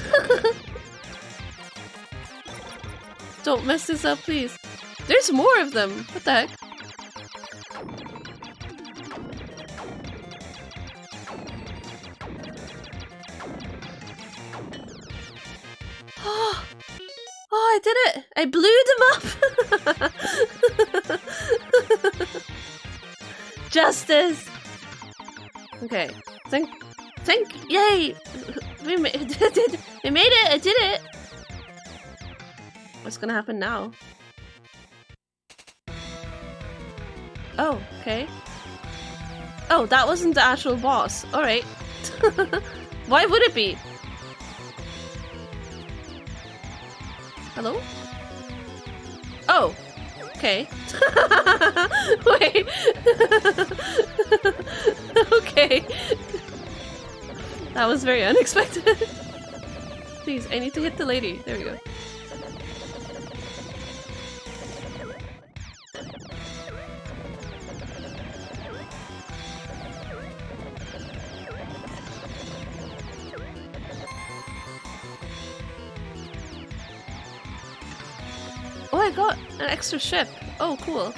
Don't mess this up, please. There's more of them. What the heck? Oh, I did it! I blew them up! Justice! Okay. Yay! We made it! I did it! What's gonna happen now? Oh, okay. Oh, that wasn't the actual boss. Alright. Why would it be? Hello? Oh! Okay. Wait. Okay. That was very unexpected. Please, I need to hit the lady. There we go. Oh, I got an extra ship. Oh, cool.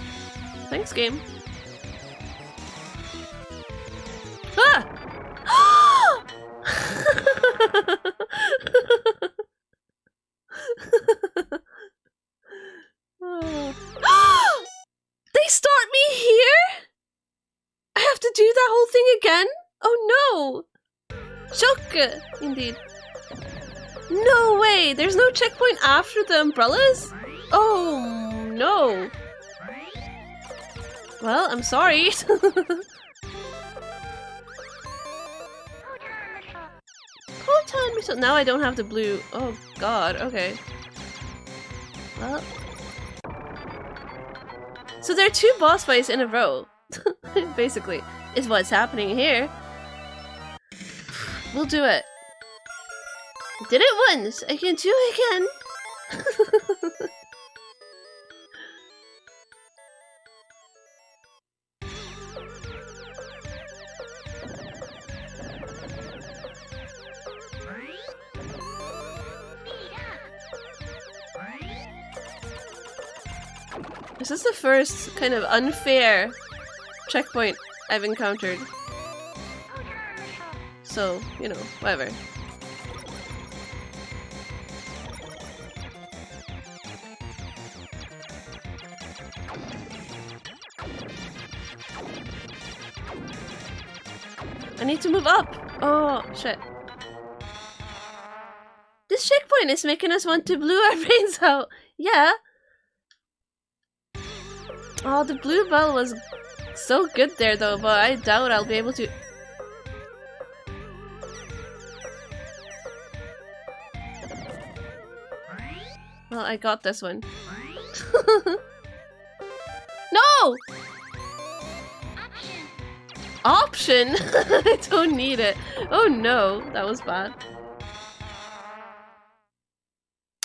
Thanks, game. Ah! Oh. They start me here? I have to do that whole thing again? Oh no! Shock! Indeed. No way! There's no checkpoint after the umbrellas? Oh no! Well, I'm sorry. Proton missile. Now I don't have the blue. Oh god, okay. Well. So there are 2 boss fights in a row. Basically, is what's happening here. We'll do it. Did it once, I can do it again. This is the first kind of unfair checkpoint I've encountered. So, you know, whatever. I need to move up! Oh, shit. This checkpoint is making us want to blow our brains out! Yeah! Oh, the blue bell was so good there though, but I doubt I'll be able to... Well, I got this one. No! Option? I don't need it. Oh no, that was bad.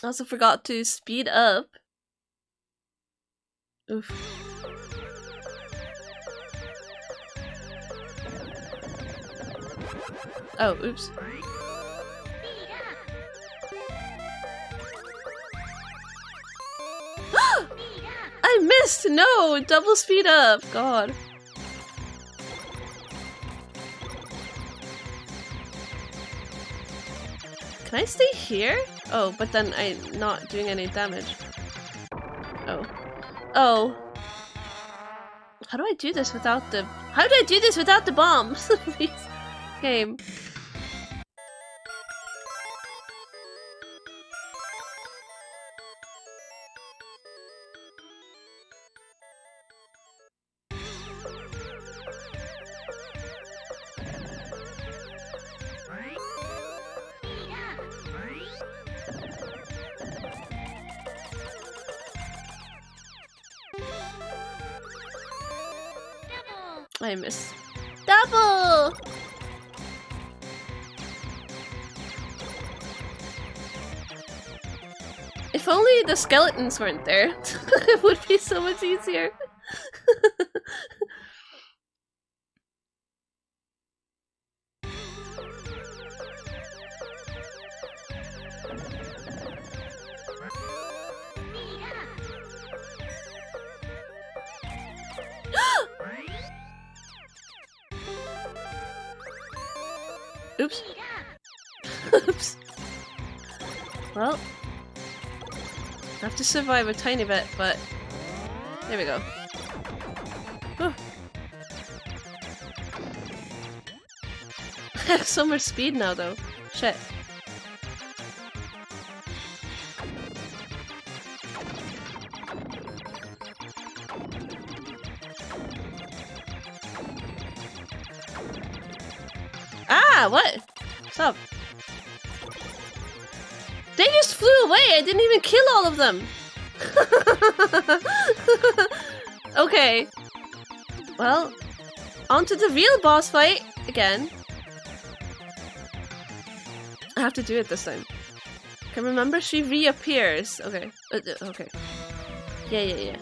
I also forgot to speed up. Oof. Oh, oops. I missed! No! Double speed up! God. Can I stay here? Oh, but then I'm not doing any damage. Oh. Oh. How do I do this without the... How do I do this without the bombs? Please. Game. I miss. Double! If only the skeletons weren't there, it would be so much easier. Oops. Oops. Well, I have to survive a tiny bit, but there we go. Whew. I have so much speed now, though. Shit. Ah, what? What's up? They just flew away! I didn't even kill all of them! Okay. Well, on to the real boss fight again. I have to do it this time. Okay, remember she reappears. Okay. Okay. Yeah.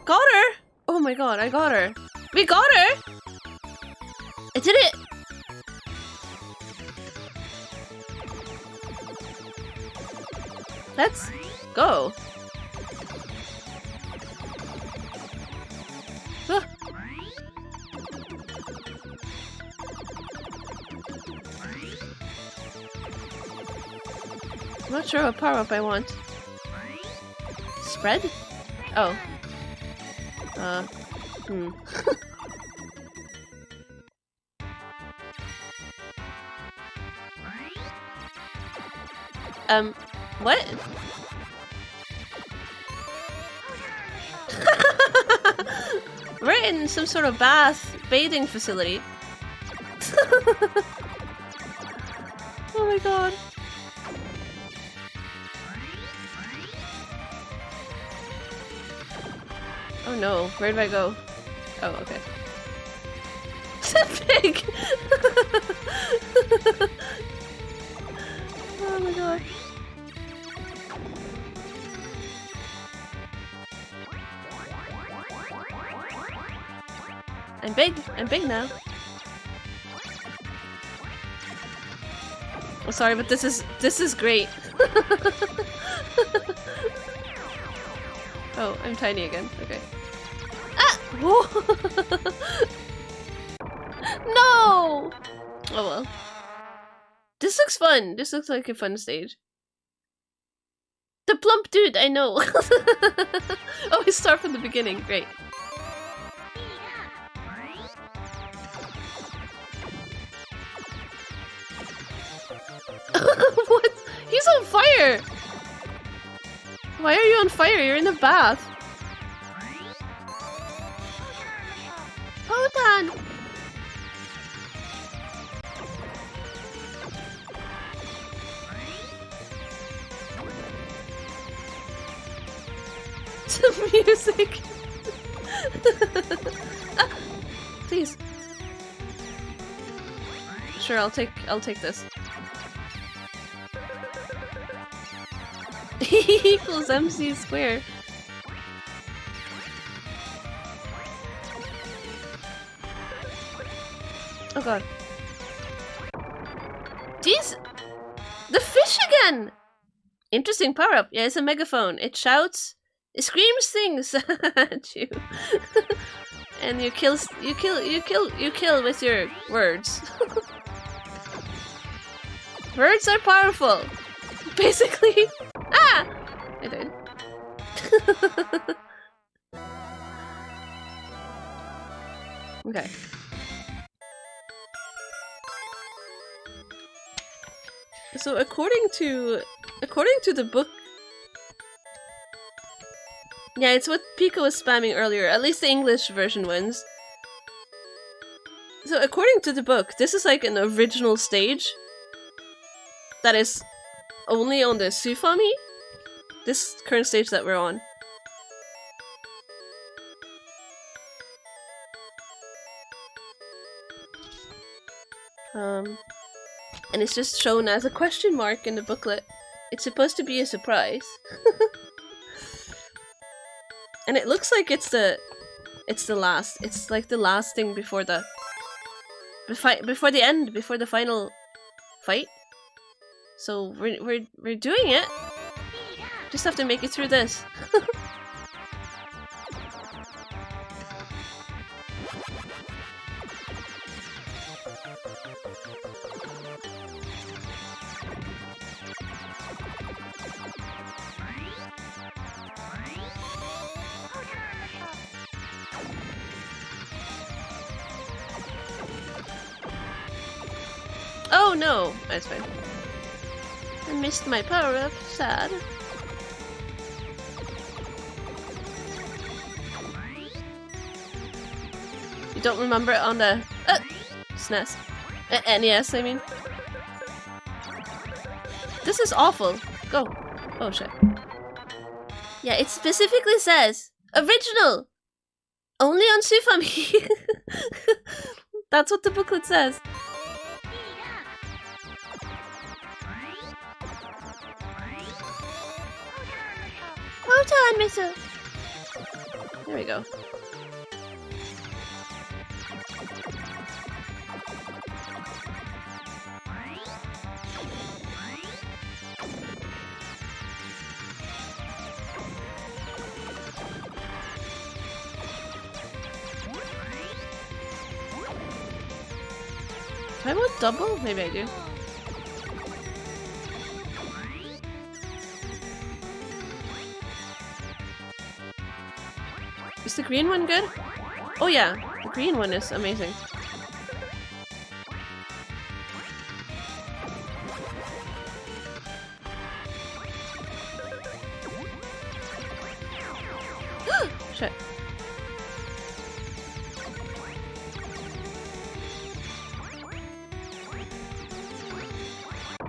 Got her! Oh my god, I got her. We got her! I did it! Let's go. Ah. I'm not sure what power-up I want. Spread? Oh. Hmm. What? We're in some sort of bathing facility. Oh my god. Oh no, where did I go? Oh, okay. It's a pig! Oh my god. I'm big now. Oh, sorry, but this is great. Oh, I'm tiny again. Okay. Ah! Whoa! No! Oh well. This looks fun. This looks like a fun stage. The plump dude, I know. Oh, we start from the beginning. Great. What? He's on fire! Why are you on fire? You're in a bath. Hold on! The music! Ah, please. Sure, I'll take this. E equals MC squared. Oh god. Jeez! The fish again! Interesting power-up. Yeah, it's a megaphone. It shouts, it screams things at you. And you kill with your words. Words are powerful. Basically. Ah! I died. Okay. So according to the book, yeah, it's what Pico was spamming earlier. At least the English version wins. So according to the book, this is like an original stage that is only on the Sufami. This current stage that we're on. And it's just shown as a question mark in the booklet. It's supposed to be a surprise. And it looks like it's the last. It's like the last thing before the end, before the final fight. So we're doing it. Just have to make it through this. Oh no! That's fine. I missed my power-up. Sad. You don't remember it on the SNES. NES, I mean. This is awful. Go. Oh shit. Yeah, it specifically says original! Only on Sufami! That's what the booklet says. Hold on, Mister. There we go. Do I want double? Maybe I do. Is the green one good? Oh yeah, the green one is amazing. Shit.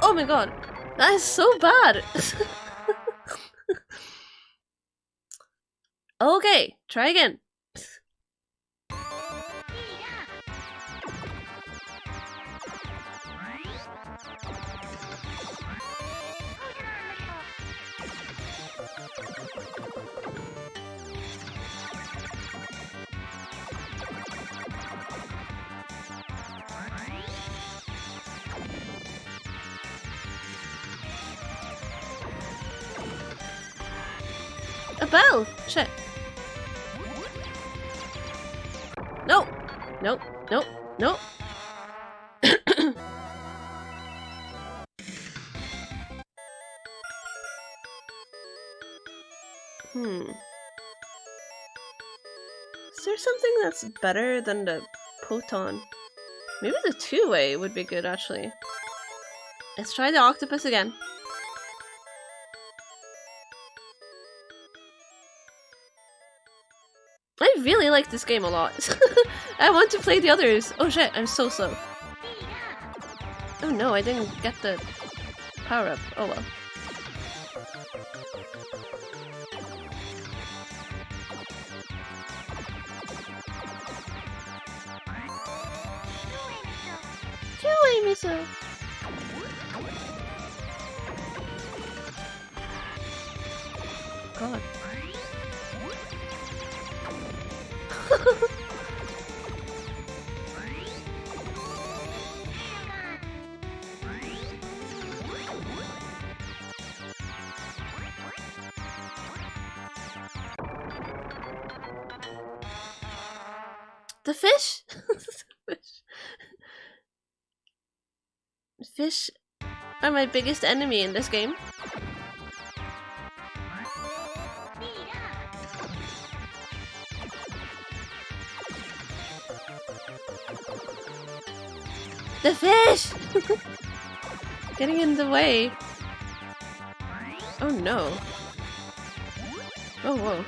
Oh my god, that is so bad. Okay, try again. A bell! Shit. No! Nope. Nope. Nope. Is there something that's better than the proton? Maybe the two-way would be good, actually. Let's try the octopus again. I really like this game a lot. I want to play the others. Oh shit, I'm so slow. Oh no, I didn't get the power-up. Oh well. Kill me so. God. The fish? Fish are my biggest enemy in this game. The fish! Getting in the way. Oh no. Oh whoa.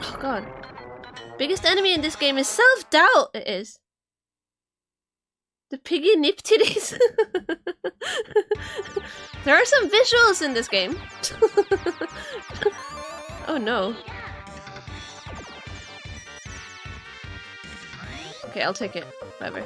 Oh god. Biggest enemy in this game is self-doubt! It is. The piggy nip titties. There are some visuals in this game. Oh no. Okay, I'll take it. Whatever.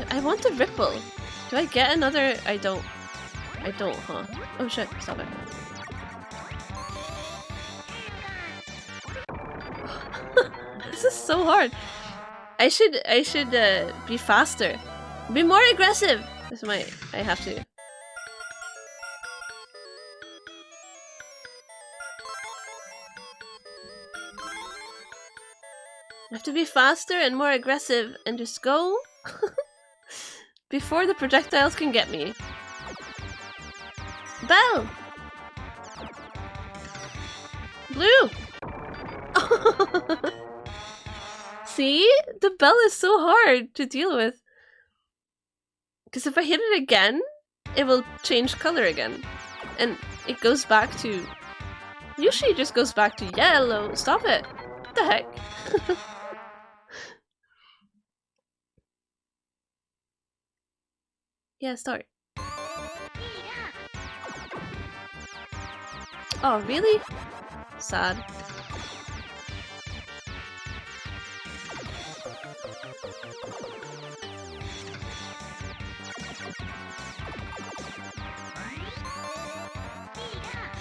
I want a ripple. Do I get another? I don't, huh? Oh shit, stop it. This is so hard. I should be faster. Be more aggressive. This might, I have to. I have to be faster and more aggressive and just go before the projectiles can get me. Bell! Blue! See? The bell is so hard to deal with. Because if I hit it again, it will change color again. And it goes back to... Usually it just goes back to yellow. Stop it. What the heck? Yeah, start. Oh, really? Sad.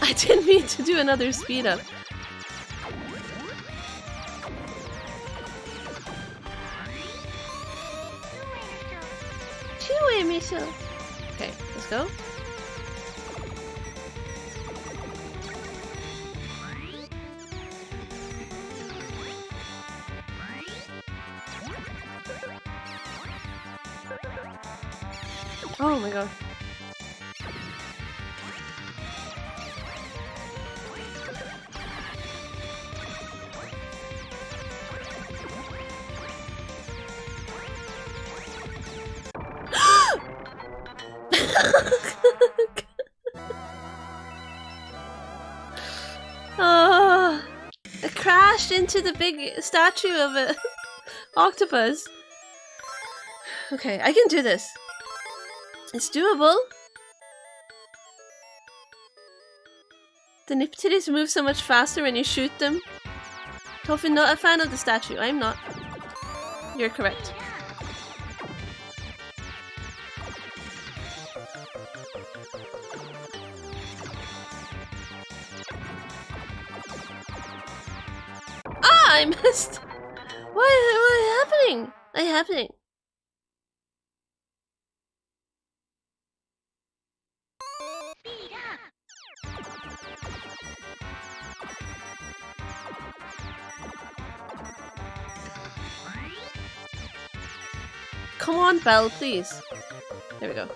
I didn't mean to do another speed up. Okay, let's go. Oh my god. Oh, I crashed into the big statue of an octopus. Okay, I can do this. It's doable. The Niptitties move so much faster when you shoot them. Tofu, not a fan of the statue. I'm not. You're correct. Ah, I missed. What happening? What happening? Come on, Belle, please. There we go.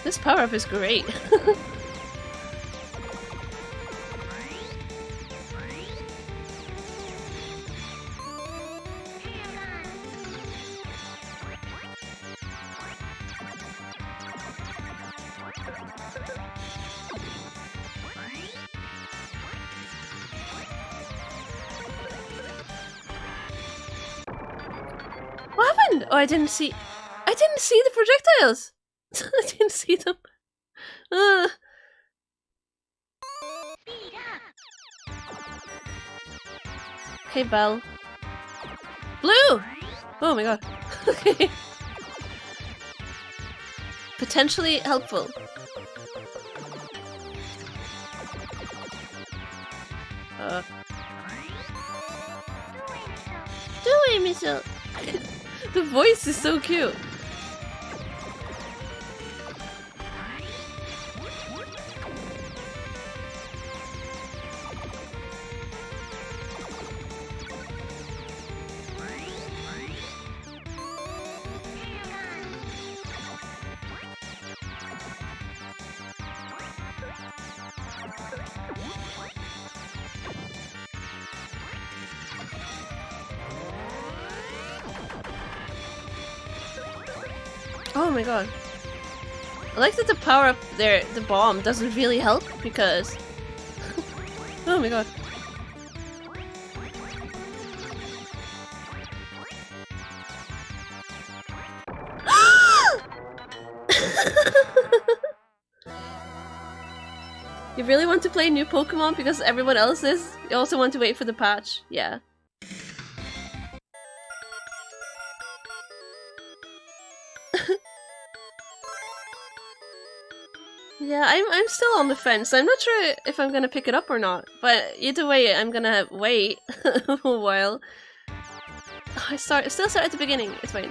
This power-up is great. What happened? Oh, I didn't see the projectiles. I didn't see them. Okay, Belle. Blue! Oh my god. Okay. Potentially helpful. Doing missile. The voice is so cute. Oh my god. I like that the power up there, the bomb, doesn't really help because... Oh my god. You really want to play new Pokemon because everyone else is? You also want to wait for the patch? Yeah. Yeah, I'm still on the fence. I'm not sure if I'm gonna pick it up or not. But either way, I'm gonna wait a while. Oh, I still start at the beginning. It's fine.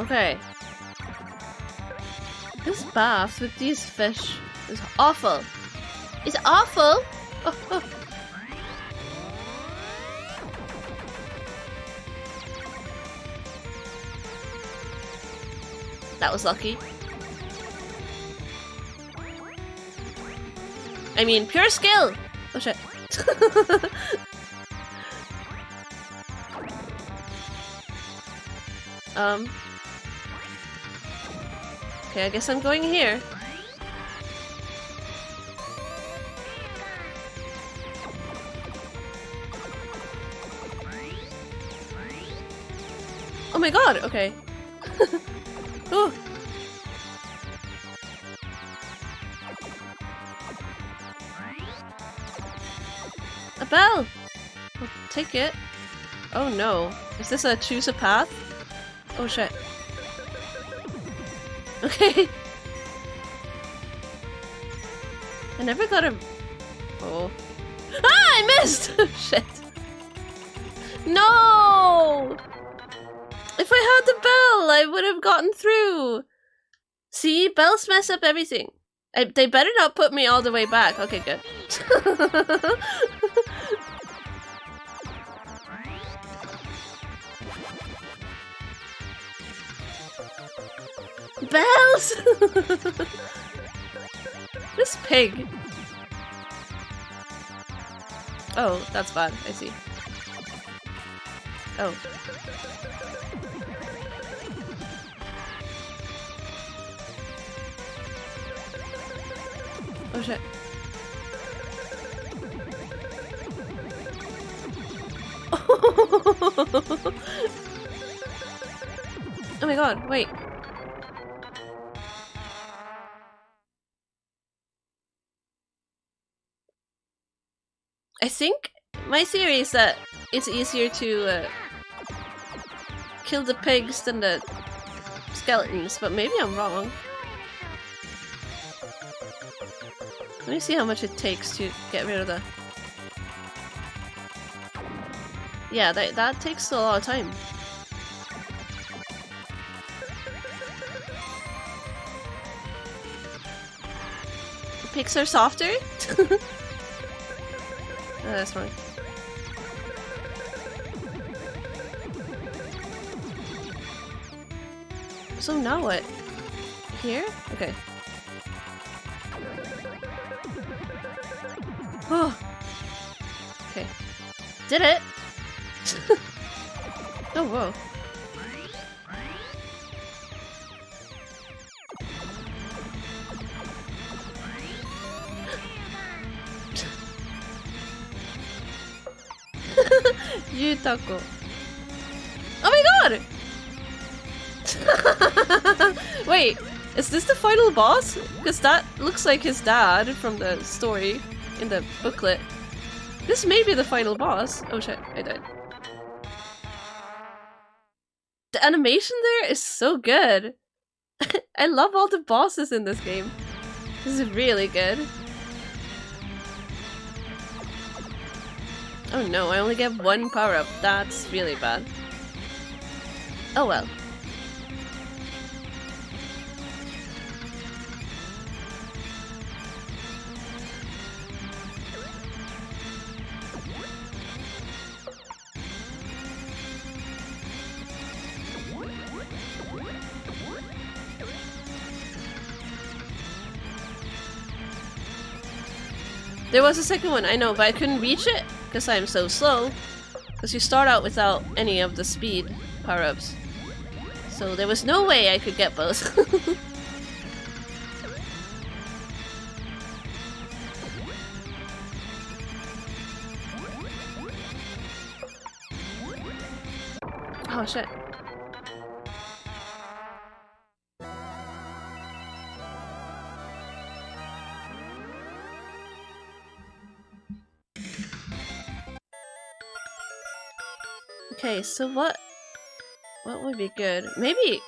Okay. This bath with these fish is awful. It's awful! Oh, oh. That was lucky. I mean, pure skill! Oh shit. Okay, I guess I'm going here. Oh my god, okay. Oh. A bell! I'll take it. Oh no. Is this a choose a path? Oh shit. Okay. I never got a... Oh. Ah! I missed! Shit. No! If I had the bell, I would have gotten through. See? Bells mess up everything. They better not put me all the way back. Okay, good. Bells! This pig. Oh, that's bad. I see. Oh. Oh shit. Oh my god, wait. I think my theory is that it's easier to kill the pigs than the skeletons, but maybe I'm wrong. Let me see how much it takes to get rid of the... Yeah, that takes a lot of time. The pigs are softer? Oh, that's wrong. So now what? Here? Okay. Oh. Okay. Did it! Oh, whoa. Yutako. Oh my god! Wait, is this the final boss? Because that looks like his dad from the story in the booklet. This may be the final boss. Oh shit, I died. The animation there is so good. I love all the bosses in this game. This is really good. Oh no, I only get one power-up. That's really bad. Oh well. There was a second one, I know, but I couldn't reach it because I'm so slow. Because you start out without any of the speed power-ups. So there was no way I could get both. Oh shit. Okay, so what would be good? Maybe...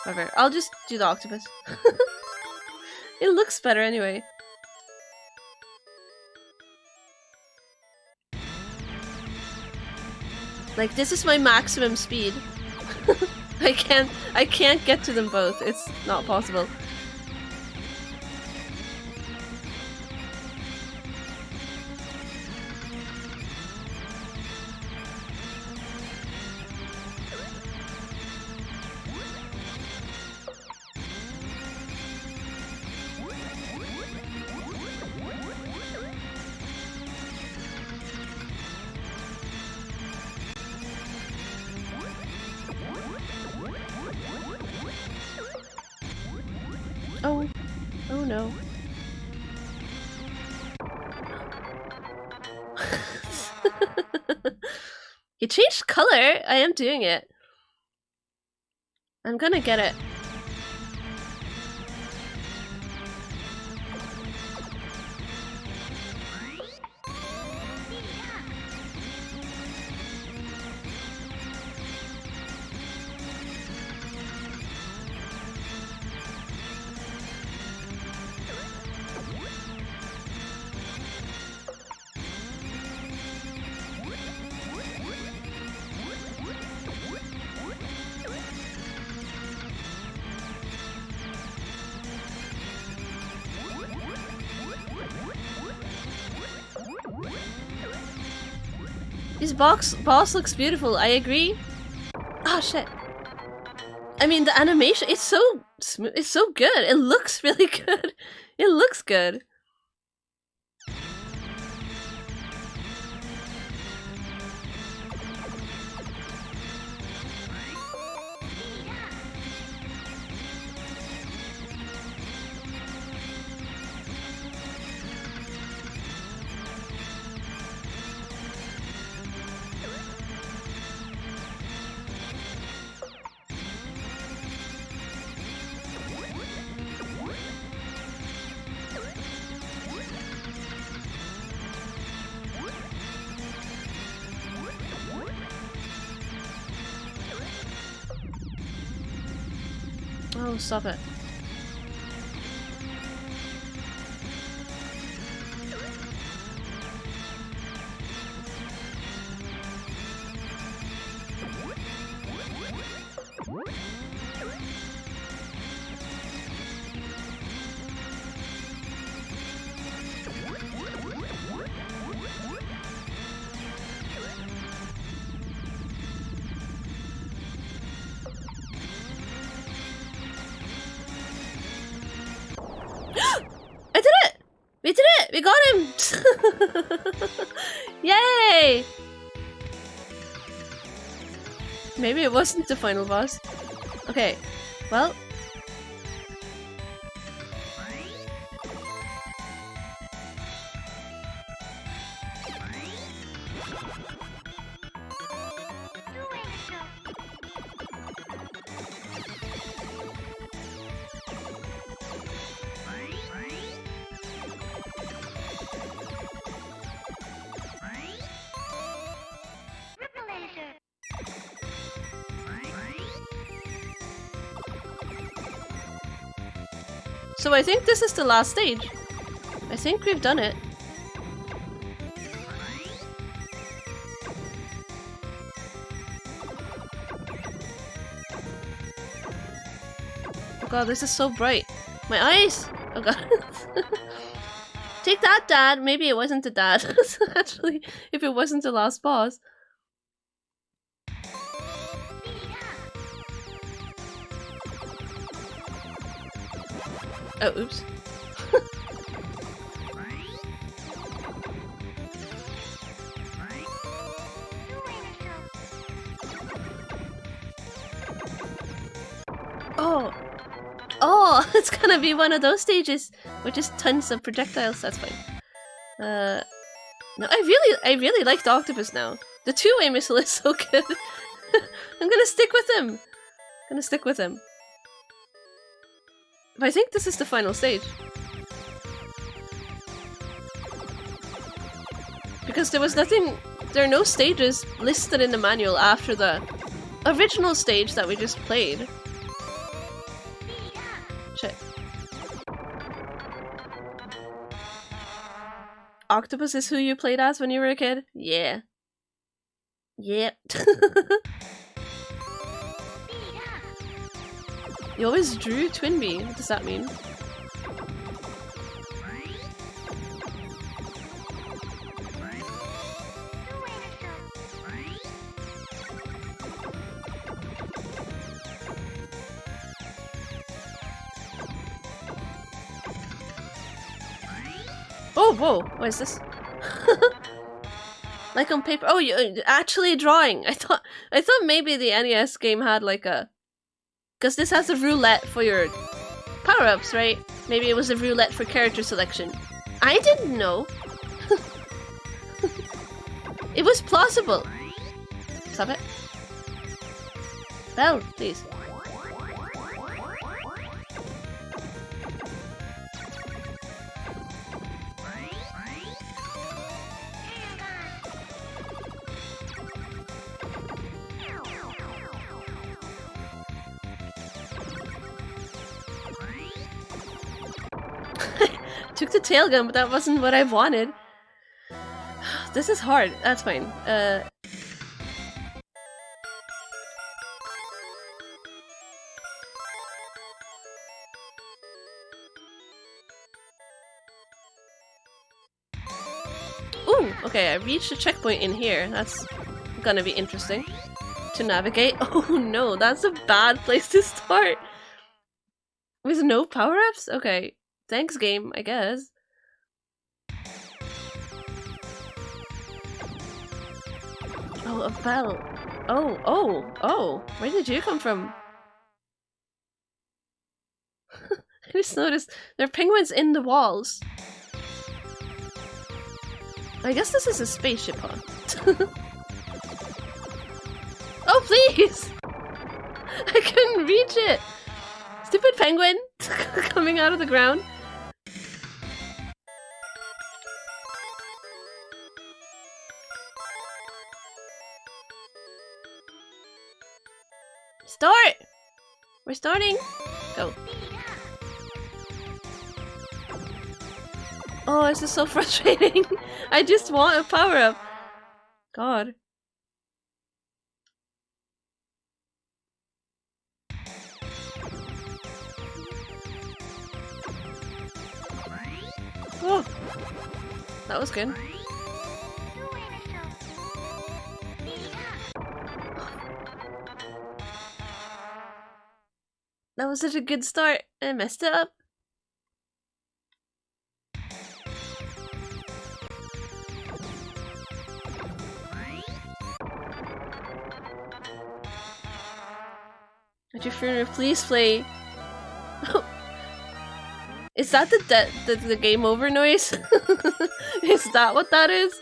Whatever, I'll just do the octopus. It looks better anyway. Like, this is my maximum speed. I can't get to them both. It's not possible. Oh no. You changed color? I am doing it. I'm gonna get it. This boss looks beautiful, I agree. Oh shit. I mean, the animation, it's so smooth, it's so good. It looks really good. It looks good. Oh, stop it. We got him! Yay! Maybe it wasn't the final boss. Okay, well. So I think this is the last stage. I think we've done it. Oh god, this is so bright. My eyes! Oh god. Take that, Dad! Maybe it wasn't the dad. Actually, if it wasn't the last boss. Oh, oops. Oh! Oh! It's gonna be one of those stages with just tons of projectiles. That's fine. No, I really like the octopus now. The two-way missile is so good. I'm gonna stick with him. Gonna stick with him. But I think this is the final stage. Because there are no stages listed in the manual after the original stage that we just played. Shit. Octopus is who you played as when you were a kid? Yeah. Yep. You always drew Twinbee. What does that mean? Oh, whoa! What is this? Like on paper. Oh, you're actually drawing. I thought maybe the NES game had like a, because this has a roulette for your power-ups, right? Maybe it was a roulette for character selection. I didn't know. It was plausible. Stop it. Bell, please. Took the tail gun, but that wasn't what I wanted. This is hard. That's fine. Ooh, okay, I reached a checkpoint in here. That's gonna be interesting to navigate. Oh no, that's a bad place to start. With no power-ups? Okay. Thanks, game, I guess. Oh, a bell. Oh. Where did you come from? I just noticed there are penguins in the walls. I guess this is a spaceship, huh? Oh, please! I couldn't reach it! Stupid penguin! Coming out of the ground. Start! We're starting! Go. Oh, this is so frustrating. I just want a power-up. God. Oh, that was good. That was such a good start. I messed it up. At your funeral, please play. Is that the game over noise? Is that what that is?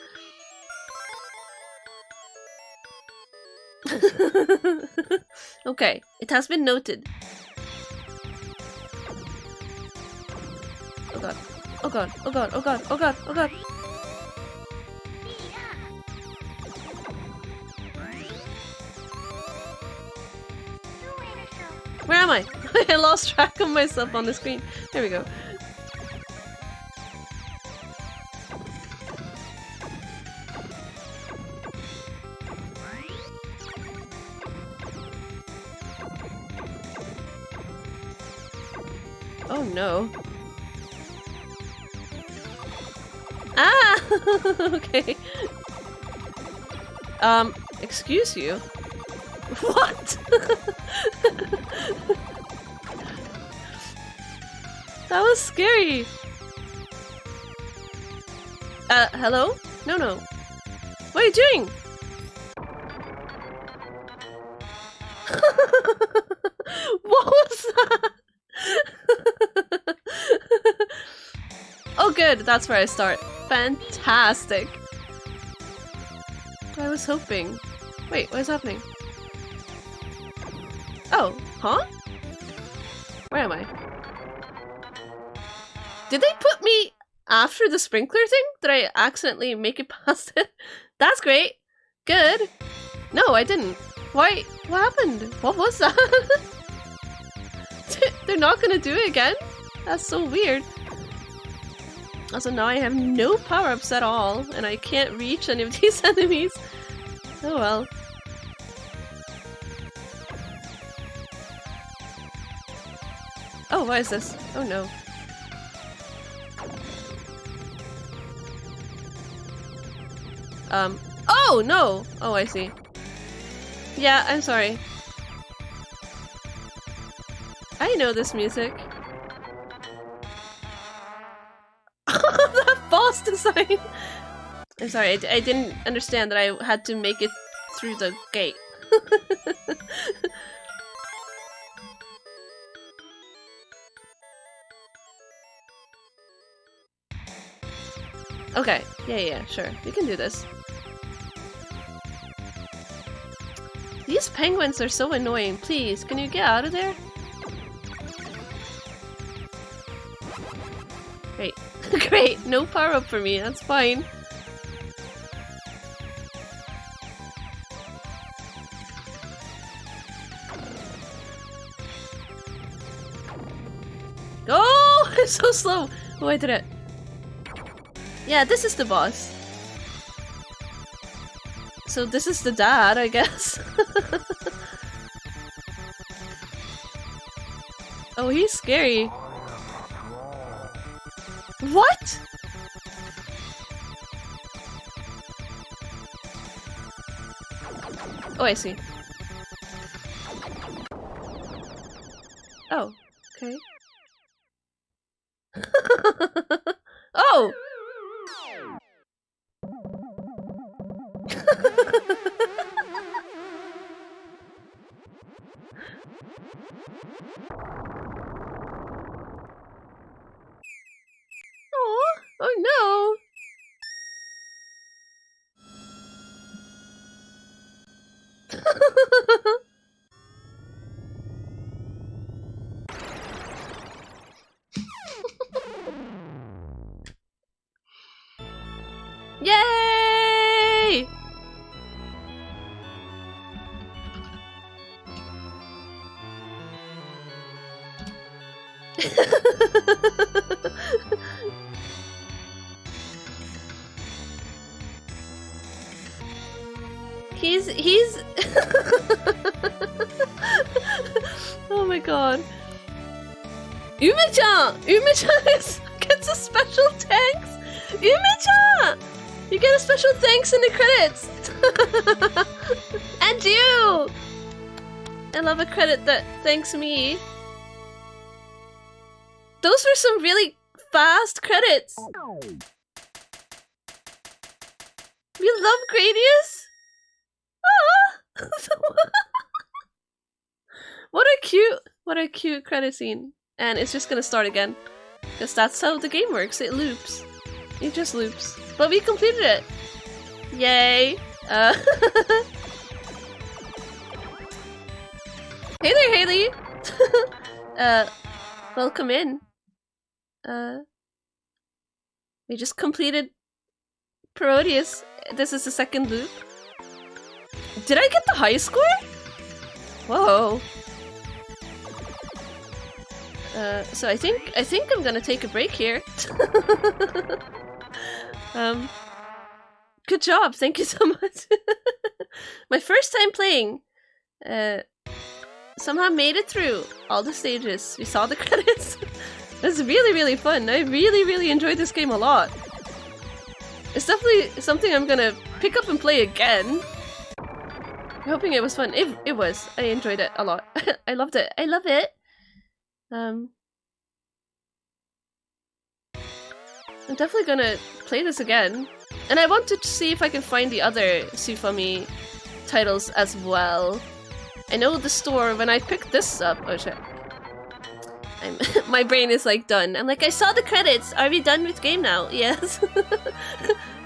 Okay, it has been noted. Oh god. Oh god. Oh god. Oh god. Oh god. Oh god. Where am I? I lost track of myself on the screen. There we go. Oh no. Ah! Okay. Excuse you? What? That was scary. Hello? No. What are you doing? What was that? Oh good, that's where I start. Fantastic. I was hoping. Wait, what is happening? Oh, huh? Where am I? Did they put me after the sprinkler thing? Did I accidentally make it past it? That's great. Good. No, I didn't. Why? What happened? What was that? They're not gonna do it again? That's so weird. Also, now I have no power-ups at all, and I can't reach any of these enemies. Oh well. Oh, what is this? Oh no. Oh no! Oh, I see. Yeah, I'm sorry. I know this music. That boss design! I'm sorry, I didn't understand that I had to make it through the gate. Okay, yeah, sure. We can do this. These penguins are so annoying. Please, can you get out of there? Great. Great, no power up for me, that's fine. Oh, I'm so slow. Oh, I did it. Yeah, this is the boss. So this is the dad, I guess. Oh, he's scary. What? Oh, I see. Oh, okay. Oh! Oh no! Yay! He's Oh my god. Ume-chan! Ume-chan gets a special thanks! Ume-chan! You get a special thanks in the credits! And you! I love a credit that thanks me. Those were some really fast credits! We love Gradius? Ah! What a cute credit scene. And it's just gonna start again. Because that's how the game works, it loops. It just loops. But we completed it! Yay! Hey there, Haley! Welcome in. We just completed Parodius. This is the second loop. Did I get the high score? Whoa. So I think I'm gonna take a break here. Good job, thank you so much. My first time playing. Somehow made it through all the stages. We saw the credits. It was really fun. I really enjoyed this game a lot. It's definitely something I'm gonna pick up and play again. I'm hoping it was fun. It was. I enjoyed it a lot. I loved it. I love it. I'm definitely gonna play this again. And I wanted to see if I can find the other Sufami titles as well. I know the store, when I picked this up— oh shit. My brain is like done. I'm like, I saw the credits! Are we done with game now? Yes.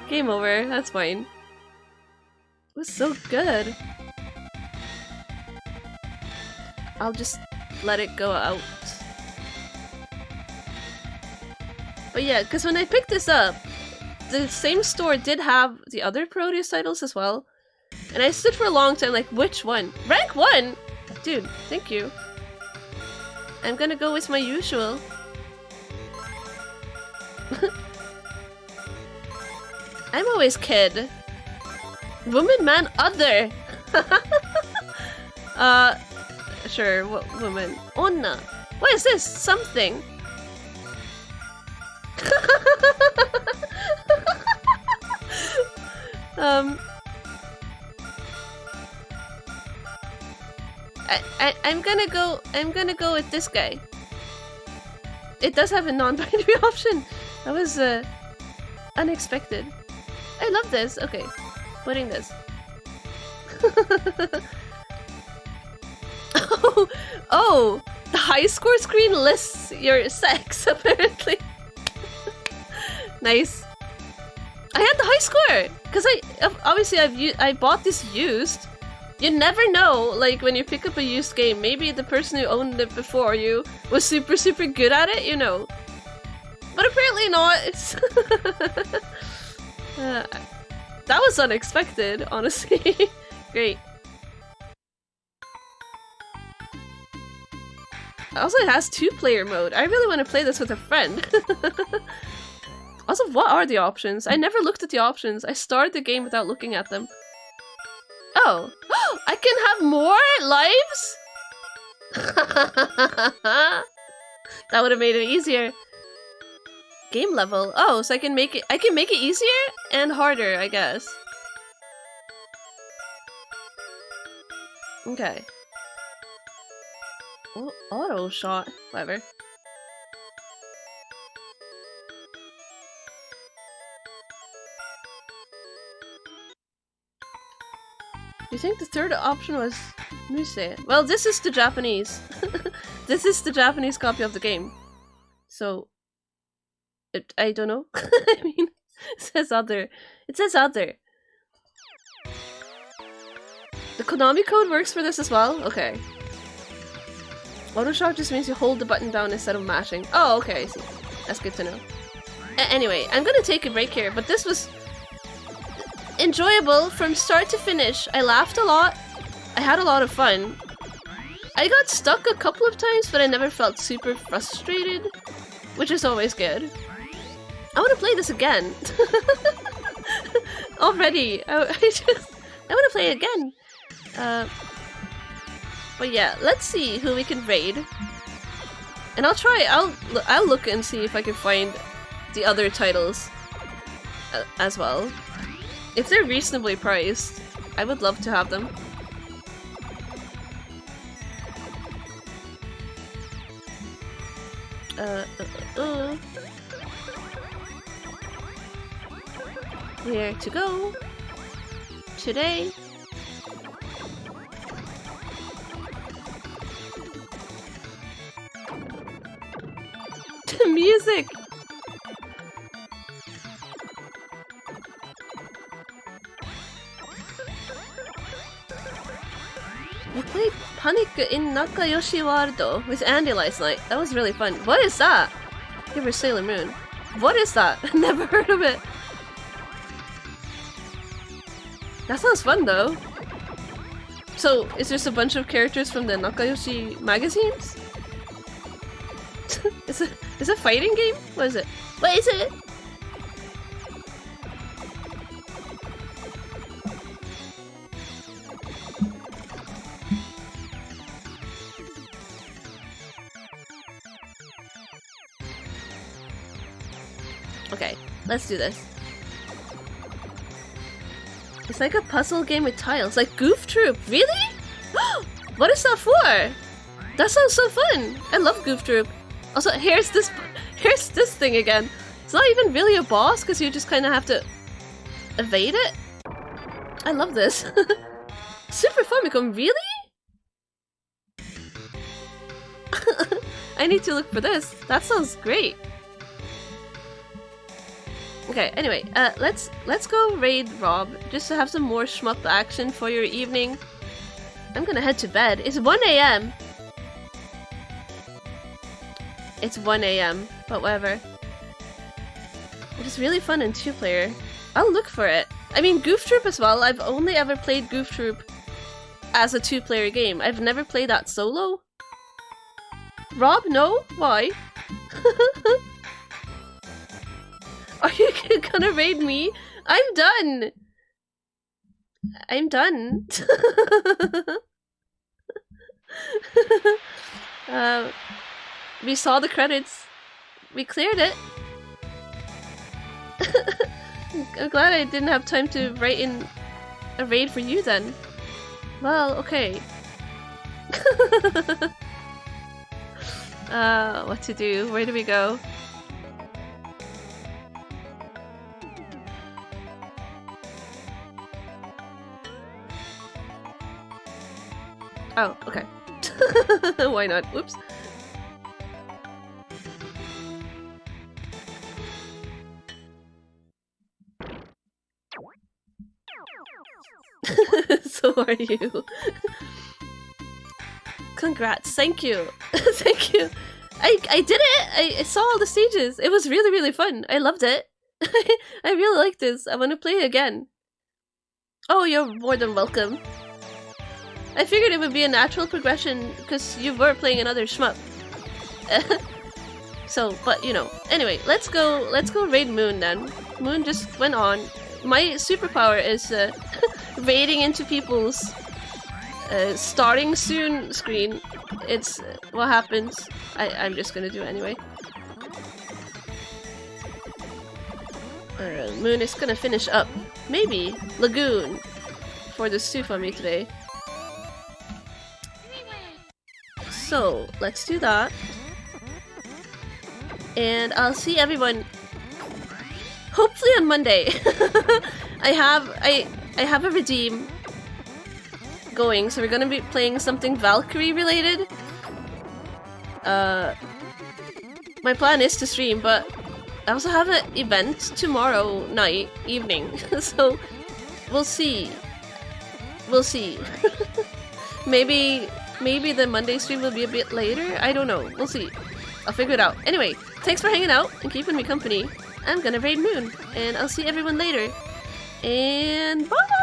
Game over, that's fine. It was so good. I'll just let it go out. But yeah, because when I picked this up, the same store did have the other Parodius titles as well. And I stood for a long time like, which one? Rank 1? Dude, thank you. I'm gonna go with my usual. I'm always kid. Woman, man, other! Sure, woman. Onna. What is this? Something. I'm gonna go with this guy. It does have a non-binary option. That was unexpected. I love this. Okay, putting this. Oh, the high score screen lists your sex apparently. Nice. I had the high score because I bought this used. You never know, like when you pick up a used game, maybe the person who owned it before you was super good at it, you know. But apparently not. It's that was unexpected, honestly. Great. Also, it has 2-player mode. I really want to play this with a friend. Also, what are the options? I never looked at the options. I started the game without looking at them. Oh, I can have more lives? That would have made it easier. Game level. Oh, so I can make it easier and harder, I guess. Okay. Oh, auto shot. Whatever. You think the third option was Muse? Well, this is the Japanese. This is the Japanese copy of the game. So, I don't know. I mean, it says other. It says other. The Konami code works for this as well? Okay. Auto shot just means you hold the button down instead of mashing. Oh, okay, I see. That's good to know. Anyway, I'm gonna take a break here, but this was enjoyable from start to finish. I laughed a lot. I had a lot of fun. I got stuck a couple of times, but I never felt super frustrated, which is always good. I want to play this again. Already. I want to play it again. But yeah, let's see who we can raid. And I'll look and see if I can find the other titles as well. If they're reasonably priced, I would love to have them. Where to go today? The music! We played Panic in Nakayoshi World with Andy last night. That was really fun. What is that? Give her Sailor Moon. What is that? Never heard of it. That sounds fun though. So, is this a bunch of characters from the Nakayoshi magazines? Is it a fighting game? What is it? What is it? Okay, let's do this. It's like a puzzle game with tiles, like Goof Troop. Really? What is that for? That sounds so fun. I love Goof Troop. Also, here's this thing again. It's not even really a boss because you just kind of have to evade it. I love this. Super Famicom, really? I need to look for this. That sounds great. Okay, anyway, let's go raid Rob, just to have some more shmup action for your evening. I'm gonna head to bed. It's 1 AM. It's 1 AM, but whatever. It is really fun in 2-player. I'll look for it. I mean, Goof Troop as well. I've only ever played Goof Troop as a 2-player game. I've never played that solo. Rob, no? Why? Are you gonna raid me? I'm done! I'm done. We saw the credits. We cleared it. I'm glad I didn't have time to write in a raid for you then. Well, okay. What to do? Where do we go? Oh, okay. Why not? Whoops. So are you. Congrats, thank you. Thank you. I did it! I saw all the stages. It was really, really fun. I loved it. I really like this. I want to play it again. Oh, you're more than welcome. I figured it would be a natural progression because you were playing another shmup. So, but you know. Anyway, let's go raid Moon then. Moon just went on. My superpower is raiding into people's starting soon screen. It's what happens. I'm just gonna do it anyway. Moon is gonna finish up. Maybe Lagoon for the Sufami today. So let's do that. And I'll see everyone hopefully on Monday. I have a redeem going, so we're gonna be playing something Valkyrie related. My plan is to stream, but I also have an event tomorrow night, evening, so we'll see. We'll see. Maybe the Monday stream will be a bit later? I don't know. We'll see. I'll figure it out. Anyway, thanks for hanging out and keeping me company. I'm gonna raid Moon, and I'll see everyone later. And bye!